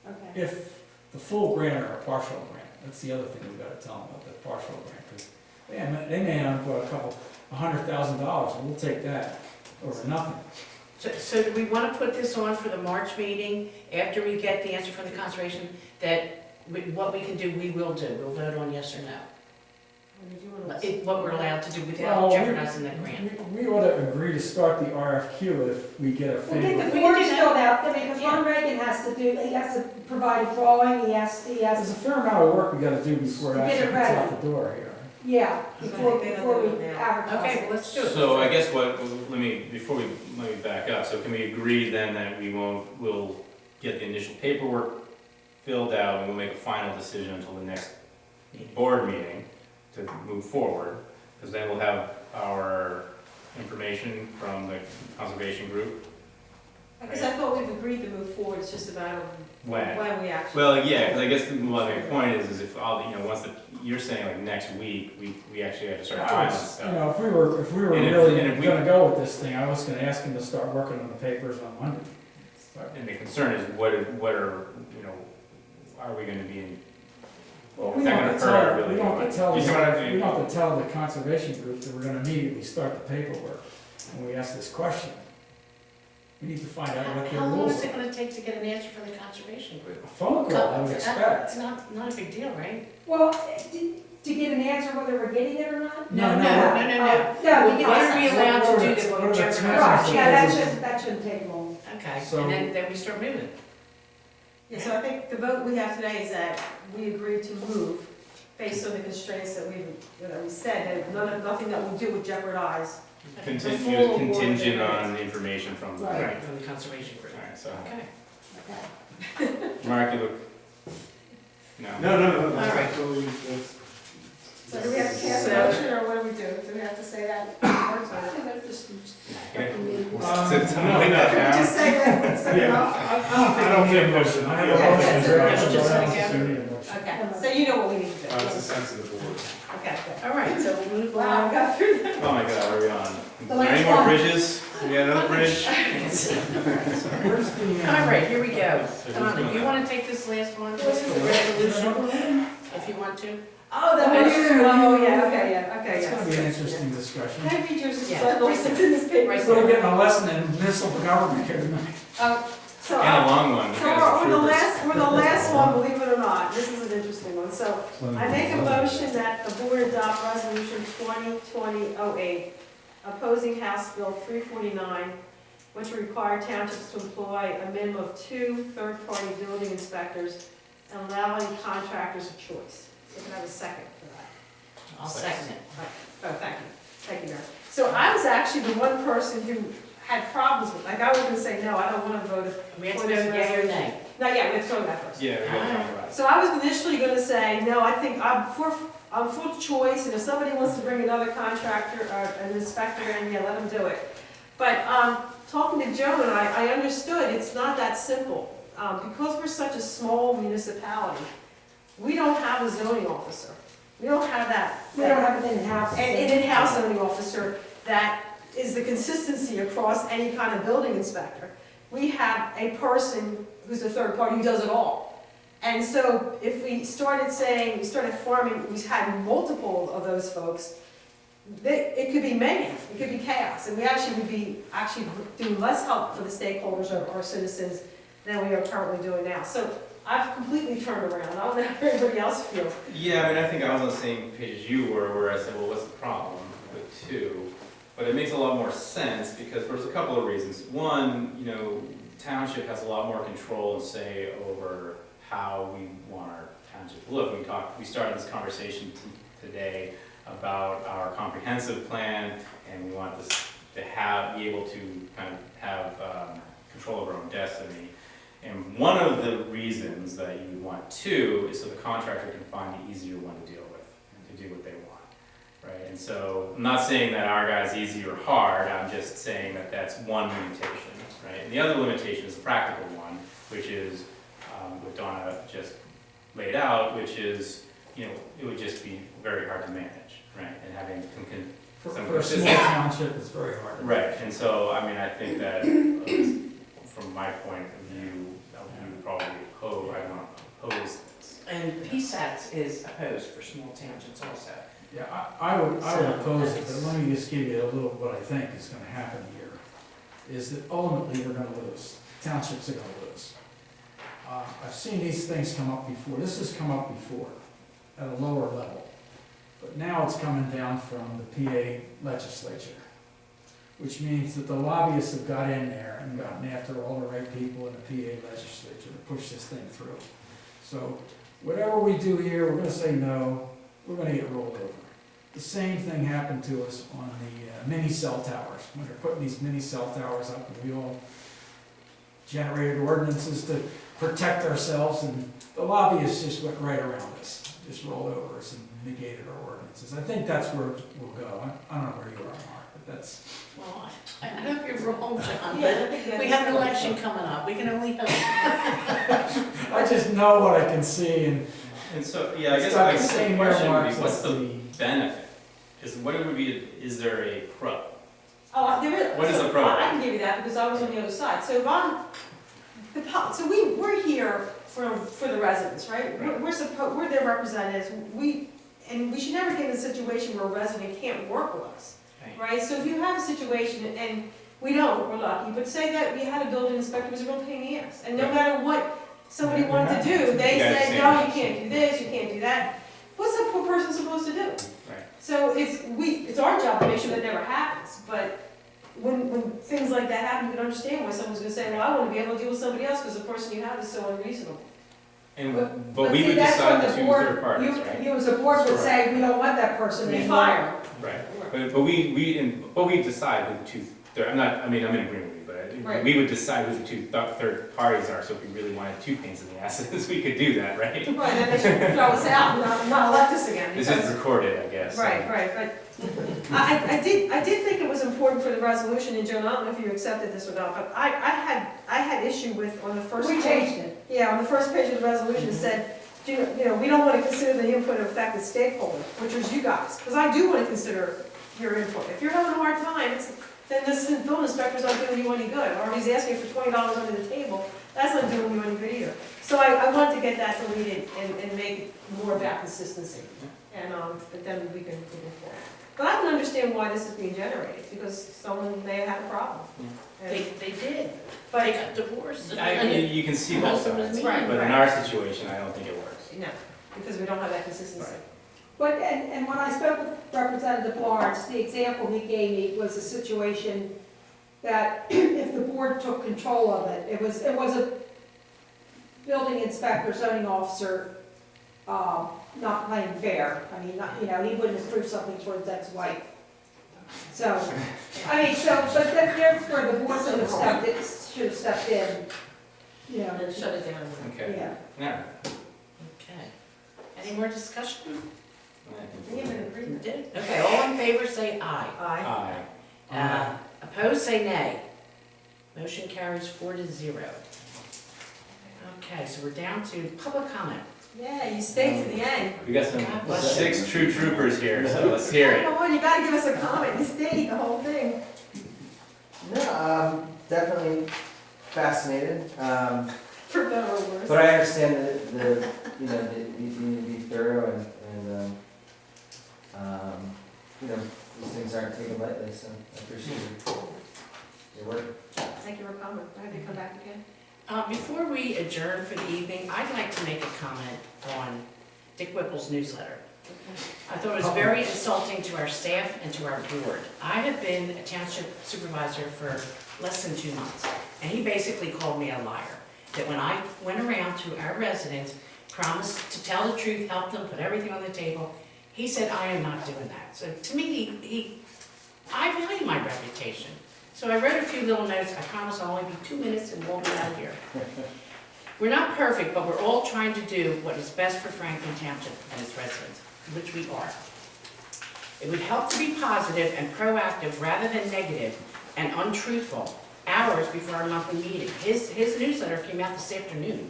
Okay. If the full grant or a partial grant, that's the other thing we gotta tell them about the partial grant, because they may end up with $100,000, and we'll take that over nothing. So do we want to put this on for the March meeting, after we get the answer from the conservation, that what we can do, we will do. We'll vote on yes or no. Did you wanna- What we're allowed to do without Well, jeopardizing the grant. We ought to agree to start the RFQ if we get a We'll get favor. the forms filled out, I mean, because Ron Reagan has to do, he has to provide a drawing, he has, There's a fair amount of work we gotta do before it To get actually it gets ready. out the door here. yeah, So before, they don't before do we it now. advertise Okay, it. well, let's do it. So I guess let me back up, so can we agree then that we'll get the initial paperwork filled out, and we'll make a final decision until the next board meeting to move forward, because then we'll have our information from the conservation group. Because I thought we've agreed to move forward, it's just a matter of When? when we actually. Well, yeah, because I guess the point is if once you're saying like next week, we actually have to start filing stuff. You know, if we were And really if we- gonna go with this thing, I was gonna ask him to start working on the papers on Monday. And the concern is what are, are we gonna be in? Well, Is we that don't gonna have to hurt our tell, ability we to don't run? have to tell, You see what I the- mean? we don't have to tell the conservation group that we're gonna immediately start the paperwork when we ask this question. We need to find out what their How long rules is are. it gonna take to get an answer from the conservation group? A phone call, I would expect. It's not a big deal, right? Well, to get an answer whether we're getting it or not? No. No, No, we what get are we allowed to do that What will are the jeopardize? terms? Right, yeah, that shouldn't take long. Okay, So- and then we start moving. Yeah, so I think the vote we have today is that we agree to move based on the constraints that we said, that nothing that we do would jeopardize. Contingent on information from the. Right, from the conservation group. Alright, so, Okay. Mark, you look, no. No. All right. So do we have to cast a motion, or what do we do? Do we have to say that? Okay. Um, So tell me that now. Just say that, is that enough? I don't think a motion. I have a Yeah, motion. that's Is there it. anyone Just else like who need a motion? Okay, so you know what we need to do. It's a sensitive board. Okay, good. All right, so we'll move Wow, on. I got through that. Oh my God, where are we on? Is The there last any more one. bridges? We got another bridge? Where's the, All right, here we go. Donna, you wanna take this last one? This is the resolution, if you want to. Oh, that was, oh, yeah, okay, It's gonna be an yes. interesting discussion. Can I read yours, Yeah. so I know what's in this paper? Right. So we're getting a lesson in municipal government here tonight. So, And a long one. so we're the last one, believe it or not, this is an interesting one, so I make a motion that the board adopt resolution 2020-08, opposing House Bill 349, which will require townships to employ a minimum of 2 third-party building inspectors and allowing contractors a choice. So can I have a second for that? I'll second it. Oh, thank you, Mary. So I was actually the one person who had problems with, like, I was gonna say, no, I don't wanna vote We have for to this vote yea or resolution. nay. No, yeah, we have to go that first. Yeah, we gotta talk about it. So I was initially gonna say, no, I think I'm for choice, and if somebody wants to bring another contractor or an inspector in, yeah, let them do it. But, talking to Joan, I understood it's not that simple. Because we're such a small municipality, we don't have a zoning officer. We don't have that. We don't have an in-house. An in-house zoning officer that is the consistency across any kind of building inspector. We have a person who's a third party who does it all. And so if we started forming, we had multiple of those folks, it could be mayhem, it could be chaos. And we would be doing less help for the stakeholders or our citizens than we are currently doing now. So I've completely turned around. I don't know how everybody else feels. Yeah, I mean, I think I was on the same page as you were, where I said, well, what's the problem with 2? But it makes a lot more sense because there's a couple of reasons. One, township has a lot more control and say over how we want our township to look. We started this conversation today about our comprehensive plan, and we want this to be able to kind of have control over our own destiny. And one of the reasons that you would want 2 is so the contractor can find the easier one to deal with and to do what they want, right? And so I'm not saying that our guy's easy or hard, I'm just saying that that's one limitation, right? And the other limitation is a practical one, which is what Donna just laid out, which is, it would just be very hard to manage, right? And having For some a small township, it's very hard. Right, and so, I mean, I think that, at least from my point of view, you would probably oppose this. And PSATs is opposed for small townships also. Yeah, I would oppose it, but let me just give you a little what I think is gonna happen here, is that ultimately we're gonna lose. Townships are gonna lose. I've seen these things come up before. This has come up before at a lower level. But now it's coming down from the PA legislature, which means that the lobbyists have got in there and gotten after all the right people in the PA legislature to push this thing through. So whatever we do here, we're gonna say no, we're gonna get rolled over. The same thing happened to us on the mini cell towers. When they're putting these mini cell towers up, and we all generated ordinances to protect ourselves, and the lobbyists just went right around us, just rolled over us and negated our ordinances. I think that's where we'll go. I don't know where you are, Mark, but that's... Well, I hope you're wrong, John, Yeah, I but think that's we have an true. election coming up. We can only hope. I just know what I can see, and And so, yeah, I guess It's got my the second same question would be, earmarks what's as the benefit? What would be, is there a pro? Oh, there is. What is the pro? I can give you that because I was on the other side. So if I'm, we're here for the residents, right? Right. We're their representatives. We should never get in a situation where a resident can't work with us, right? So if you have a situation, and we don't, we're lucky, but say that we had a building inspector who was a real pain in the ass, and no Right. matter what somebody Yeah, wanted to yeah. do, they You guys said, say no, no. you can't do this, you can't do that. What's that poor person supposed to do? Right. So it's our job to make sure that never happens, but when things like that happen, you can understand why someone's gonna say, well, I wanna be able to deal with somebody else because the person you have is so unreasonable. And, But but we see, would that's decide what the the two board- third parties, right? You as a board would say, we don't want that person We anymore. fire Right, but we decide who the two, I'm in agreement with you, but Right. we would decide who the two third parties are, so if we really wanted two pains in the asses, we could do that, right? Right, then they should throw us out, not elect us again. This because- is recorded, I guess. Right, but I did think it was important for the resolution, and Joan, I don't know if you accepted this or not, but I had issue with, on the first We page. changed it. Yeah, on the first page of the resolution, it said, we don't want to consider the input of affected stakeholders, which is you guys, because I do want to consider your input. If you're having a hard time, then this building inspector's not doing you any good, or he's asking for $20 under the table, that's not doing you any good either. So I want to get that deleted and make it more about consistency, and, but then we can move forward. But I can understand why this is being generated, because someone may have had a problem. And- They did. But, They got divorced. You can see both sides, Right, but in right. our situation, I don't think it works. no, because we don't have that consistency. But, and when I spoke with Representative Lawrence, the example he gave me was a situation that if the board took control of it, it was a building inspector, zoning officer, not playing fair. I mean, he wouldn't approve something for his ex-wife. So, but that's where the board should have stepped in, And shut it down. Okay. yeah. Yeah. Okay. Any more discussion? We have an agreement. Did? Okay, all in favor, say aye. Aye. Aye. Opposed, say nay. Motion carries 4-0. Okay, so we're down to public comment. Yeah, you stayed to the end. We got God bless you. 6 true troopers here, so let's hear it. Come on, you gotta give us a comment, you stayed the whole thing. No, definitely fascinated. For better or worse. But I understand that you need to be thorough and these things aren't taken lightly, so I appreciate your work. Thank you for coming. I have to come back again. Before we adjourn for the evening, I'd like to make a comment on Dick Whipple's newsletter. I thought it was very insulting to our staff and to our board. I have been a township supervisor for less than 2 months, and he basically called me a liar. That when I went around to our residents, promised to tell the truth, help them, put everything on the table, he said, I am not doing that. So to me, I value my reputation. So I wrote a few little notes. I promise I'll only be 2 minutes and we'll be out of here. We're not perfect, but we're all trying to do what is best for Franklin Township and its residents, which we are. It would help to be positive and proactive rather than negative and untruthful hours before our monthly meeting. His newsletter came out this afternoon.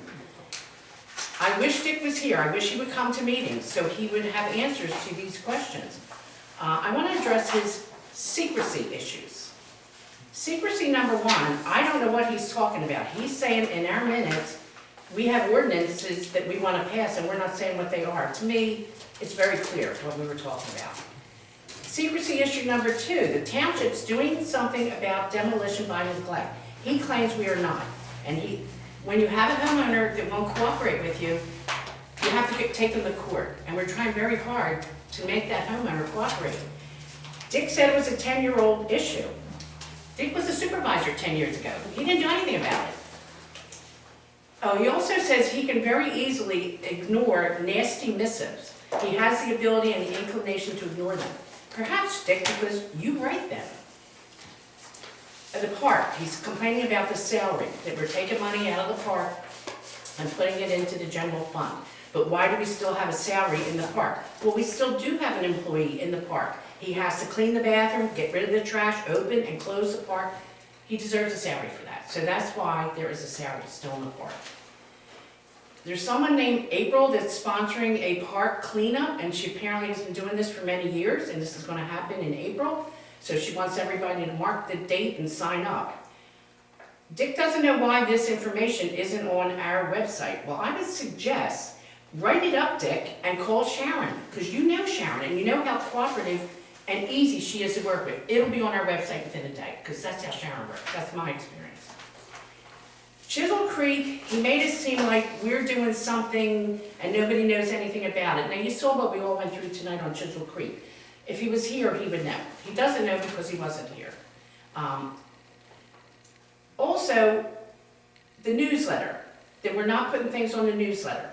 I wish Dick was here. I wish he would come to meetings so he would have answers to these questions. I want to address his secrecy issues. Secrecy number 1, I don't know what he's talking about. He's saying in our minutes, we have ordinances that we want to pass and we're not saying what they are. To me, it's very clear what we were talking about. Secrecy issue number 2, the township's doing something about demolition by neglect. He claims we are not. And When you have a homeowner that won't cooperate with you, you have to take them to court. And we're trying very hard to make that homeowner cooperate. Dick said it was a 10-year-old issue. Dick was a supervisor 10 years ago. He didn't do anything about it. Oh, he also says he can very easily ignore nasty missives. He has the ability and the inclination to ignore them. Perhaps, Dick, because you write them. At the park, he's complaining about the salary, that we're taking money out of the park and putting it into the general fund. But why do we still have a salary in the park? Well, we still do have an employee in the park. He has to clean the bathroom, get rid of the trash, open and close the park. He deserves a salary for that. So that's why there is a salary still in the park. There's someone named April that's sponsoring a park cleanup, and she apparently has been doing this for many years, and this is going to happen in April. So she wants everybody to mark the date and sign up. Dick doesn't know why this information isn't on our website. Well, I would suggest write it up, Dick, and call Sharon, because you know Sharon, and you know how cooperative and easy she is to work with. It'll be on our website within a day, because that's how Sharon works. That's my experience. Chisel Creek, he made it seem like we're doing something and nobody knows anything about it. Now, you saw what we all went through tonight on Chisel Creek. If he was here, he would know. He doesn't know because he wasn't here. Also, the newsletter, that we're not putting things on the newsletter.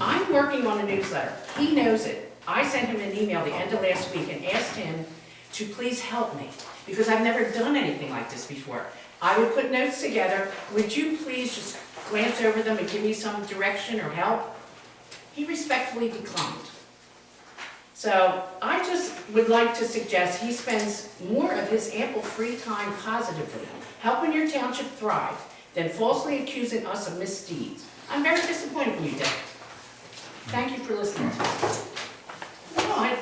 I'm working on a newsletter. He knows it. I sent him an email the end of last week and asked him to please help me, because I've never done anything like this before. I would put notes together. Would you please just glance over them and give me some direction or help? He respectfully declined. So I just would like to suggest he spends more of his ample free time positively, helping your township thrive, than falsely accusing us of misdeeds. I'm very disappointed in you, Dick. Thank you for listening to me. No,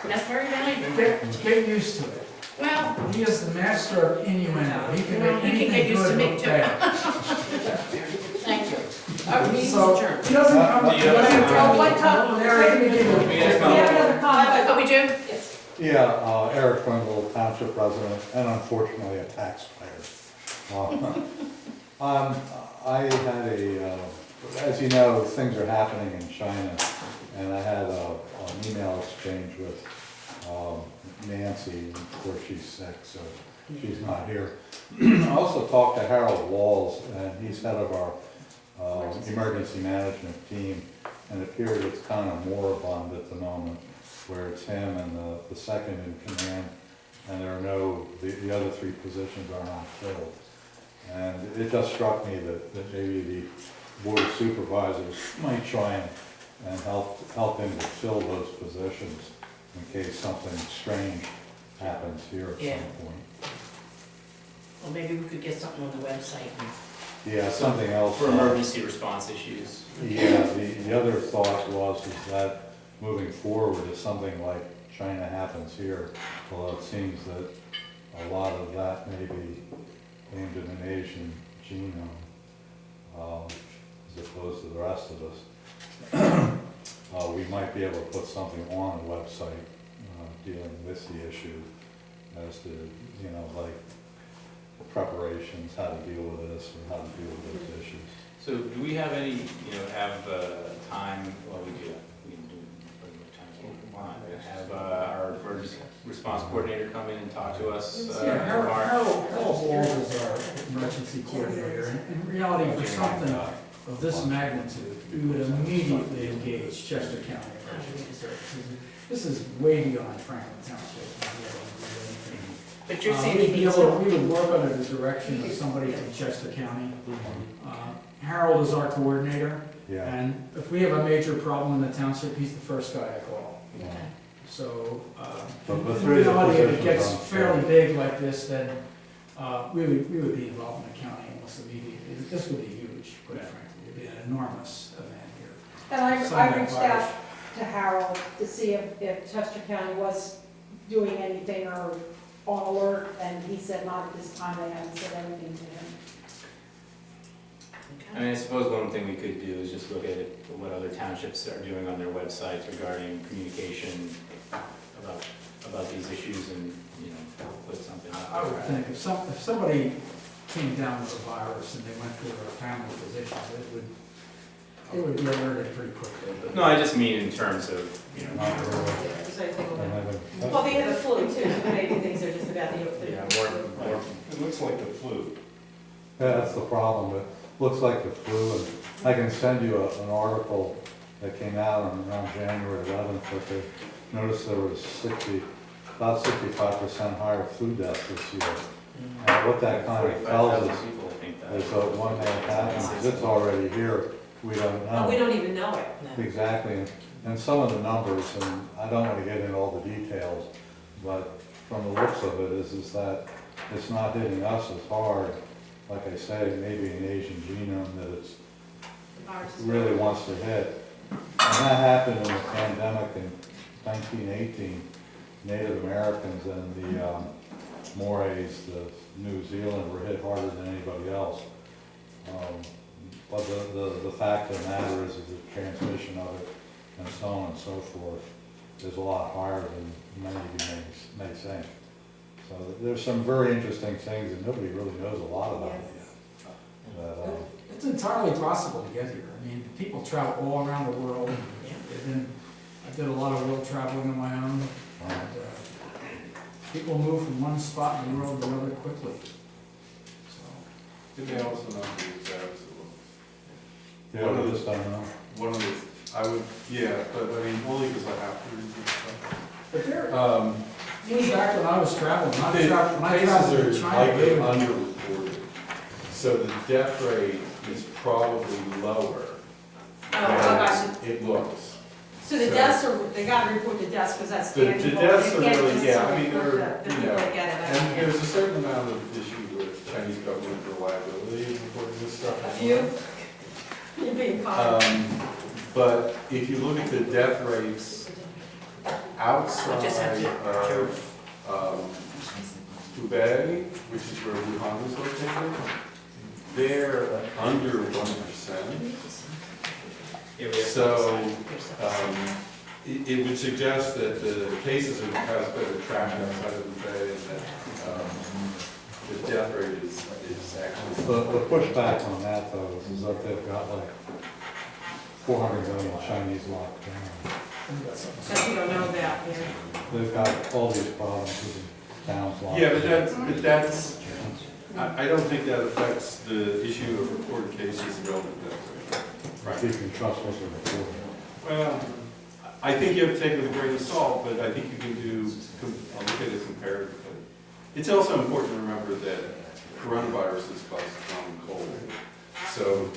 that's very valuable. Get used to it. Well, He is the master of innuendo. He can make he can get anything used to good me look too. bad. Thank you. Meeting's So, adjourned. he doesn't come to you. One comment. Eric, let me give you We have another comment. Oh, we do? Yes. Yeah, Eric Quimble, Township President, and unfortunately a taxpayer. I had as you know, things are happening in China, and I had an email exchange with Nancy. Of course, she's sick, so she's not here. I also talked to Harold Walls, and he's head of our emergency management team, and it appears it's kind of moribund at the moment, where it's him and the second in command, and there are the other three positions are not filled. And it just struck me that maybe the Board of Supervisors might try and help him to fill those positions in case something strange happens here at some point. Well, maybe we could get something on the website. Yeah, something else. For emergency response issues. Yeah, the other thought is that moving forward, if something like China happens here, well, it seems that a lot of that may be aimed at an Asian genome, as opposed to the rest of us. We might be able to put something on the website dealing with the issue as to, like preparations, how to deal with this, or how to deal with those issues. So do we have any, time, well, we do, we can do have our emergency response coordinator come in and talk to us Harold tomorrow? Walls is our emergency coordinator, and in reality, for something of this magnitude, we would immediately engage Chester County Emergency Services. This is way beyond Franklin Township. But you're saying We would work under the direction of somebody from Chester County. Harold is our coordinator, and if we have a major problem in the township, he's the first guy I call. Okay. So, But in reality, if it gets fairly big like this, then we would be involved in the county almost immediately. This would be huge, quite frankly. It would be an enormous event here. And I reached out to Harold to see if Chester County was doing anything or on alert, and he said not at this time, they haven't said anything to him. I mean, I suppose one thing we could do is just look at what other townships are doing on their websites regarding communication about these issues and, you know, put something out. I would think if somebody came down with a virus and they went to their family physician, it would be alerted pretty quickly. No, I just mean in terms of, you know, Well, they had the flu too, so maybe things are just about the. yeah, more. It looks like the flu. Yeah, that's the problem. It looks like the flu, and I can send you an article that came out around January 11th, but they noticed there was about 65% higher flu deaths this year. And what that kind of tells us People think that. is that one thing happens, is it's already here, we don't know. Oh, we don't even know it. Exactly, and some of the numbers, and I don't want to get into all the details, but from the looks of it is that it's not hitting us as hard, like I say, maybe an Asian genome that it's really wants to hit. And that happened in the pandemic in 1918. Native Americans and the Morays, the New Zealand, were hit harder than anybody else. But the fact of the matter is the transmission of it and so on and so forth is a lot higher than many of you may think. So there's some very interesting things that nobody really knows a lot about it yet. But, It's entirely possible to get here. I mean, people travel all around the world. I did a lot of world traveling on my own. And, people move from one spot in the world to another quickly. So, It may also not be as bad as it looks. yeah, One of we the- just don't know. One of the, I would, yeah, but I mean, only because I have to read this stuff. but there, Um, even back when I was traveling, when I The traveled cases to are China, likely they would- underreported, so the death rate is probably lower Oh, than it looks. So the deaths are, they gotta report the deaths because that's The tangible. deaths are They can't really, yeah, I necessarily mean, report they're, the you people know, that get it. I and mean, there's a certain amount of issue with Chinese government reliability in reporting this stuff. A few? You're being kind. But if you look at the death rates outside of Hubei, which is where Wuhan is located, they're under 1%. So it would suggest that the cases are kind of better tracked outside of Hubei and that the death rate is actually. The pushback on that though is that they've got like 400 million Chinese locked down. That you don't know about, yeah. They've got all these problems with the towns locked Yeah, down. but that's, I don't think that affects the issue of reported cases and relevant death rate. You can trust what's reported. Well, I think you have to take it with a grain of salt, but I think you can look at it comparatively. It's also important to remember that coronaviruses cause common cold. So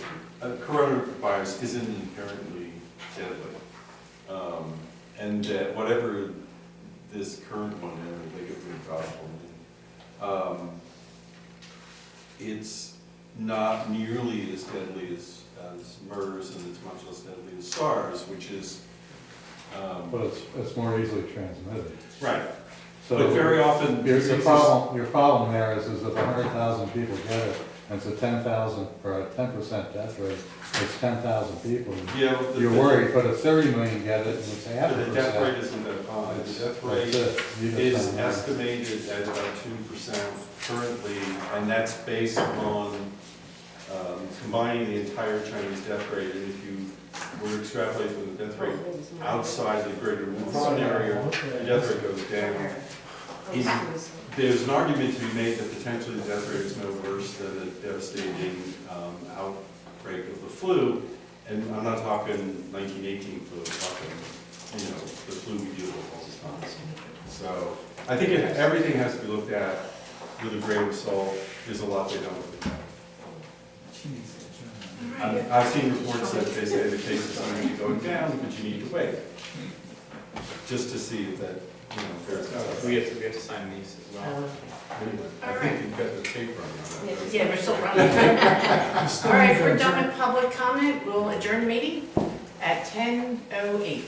coronavirus isn't inherently deadly. And that whatever this current one is, they get rid of God's one, it's not nearly as deadly as MERS, and it's much less deadly as SARS, which is. But it's more easily transmitted. Right. So But very often. Your problem there is if 100,000 people get it, and it's a 10,000 or a 10% death rate, it's 10,000 people. Yeah, well, You're worried, but if 30 million get it, and it's half But a the death percent. rate isn't that high. The death That's rate it. You just is don't know. estimated at about 2% currently, and that's based on combining the entire Chinese death rate. And if you were to extrapolate from the death rate outside the greater Wuhan area, the death rate goes down. There's an argument to be made that potentially the death rate is no worse than the devastating outbreak of the flu. And I'm not talking 1918 flu, I'm talking, the flu we deal with all the time. So I think everything has to be looked at with a grain of salt. There's a lot they don't look at. I've seen reports that they say the cases are going to be going down, but you need to wait. Just to see that, there's. We have to sign these as well. I think you've got the tape running on that. Yeah, we're still running. All right, we're done with public comment. We'll adjourn the meeting at 10:08.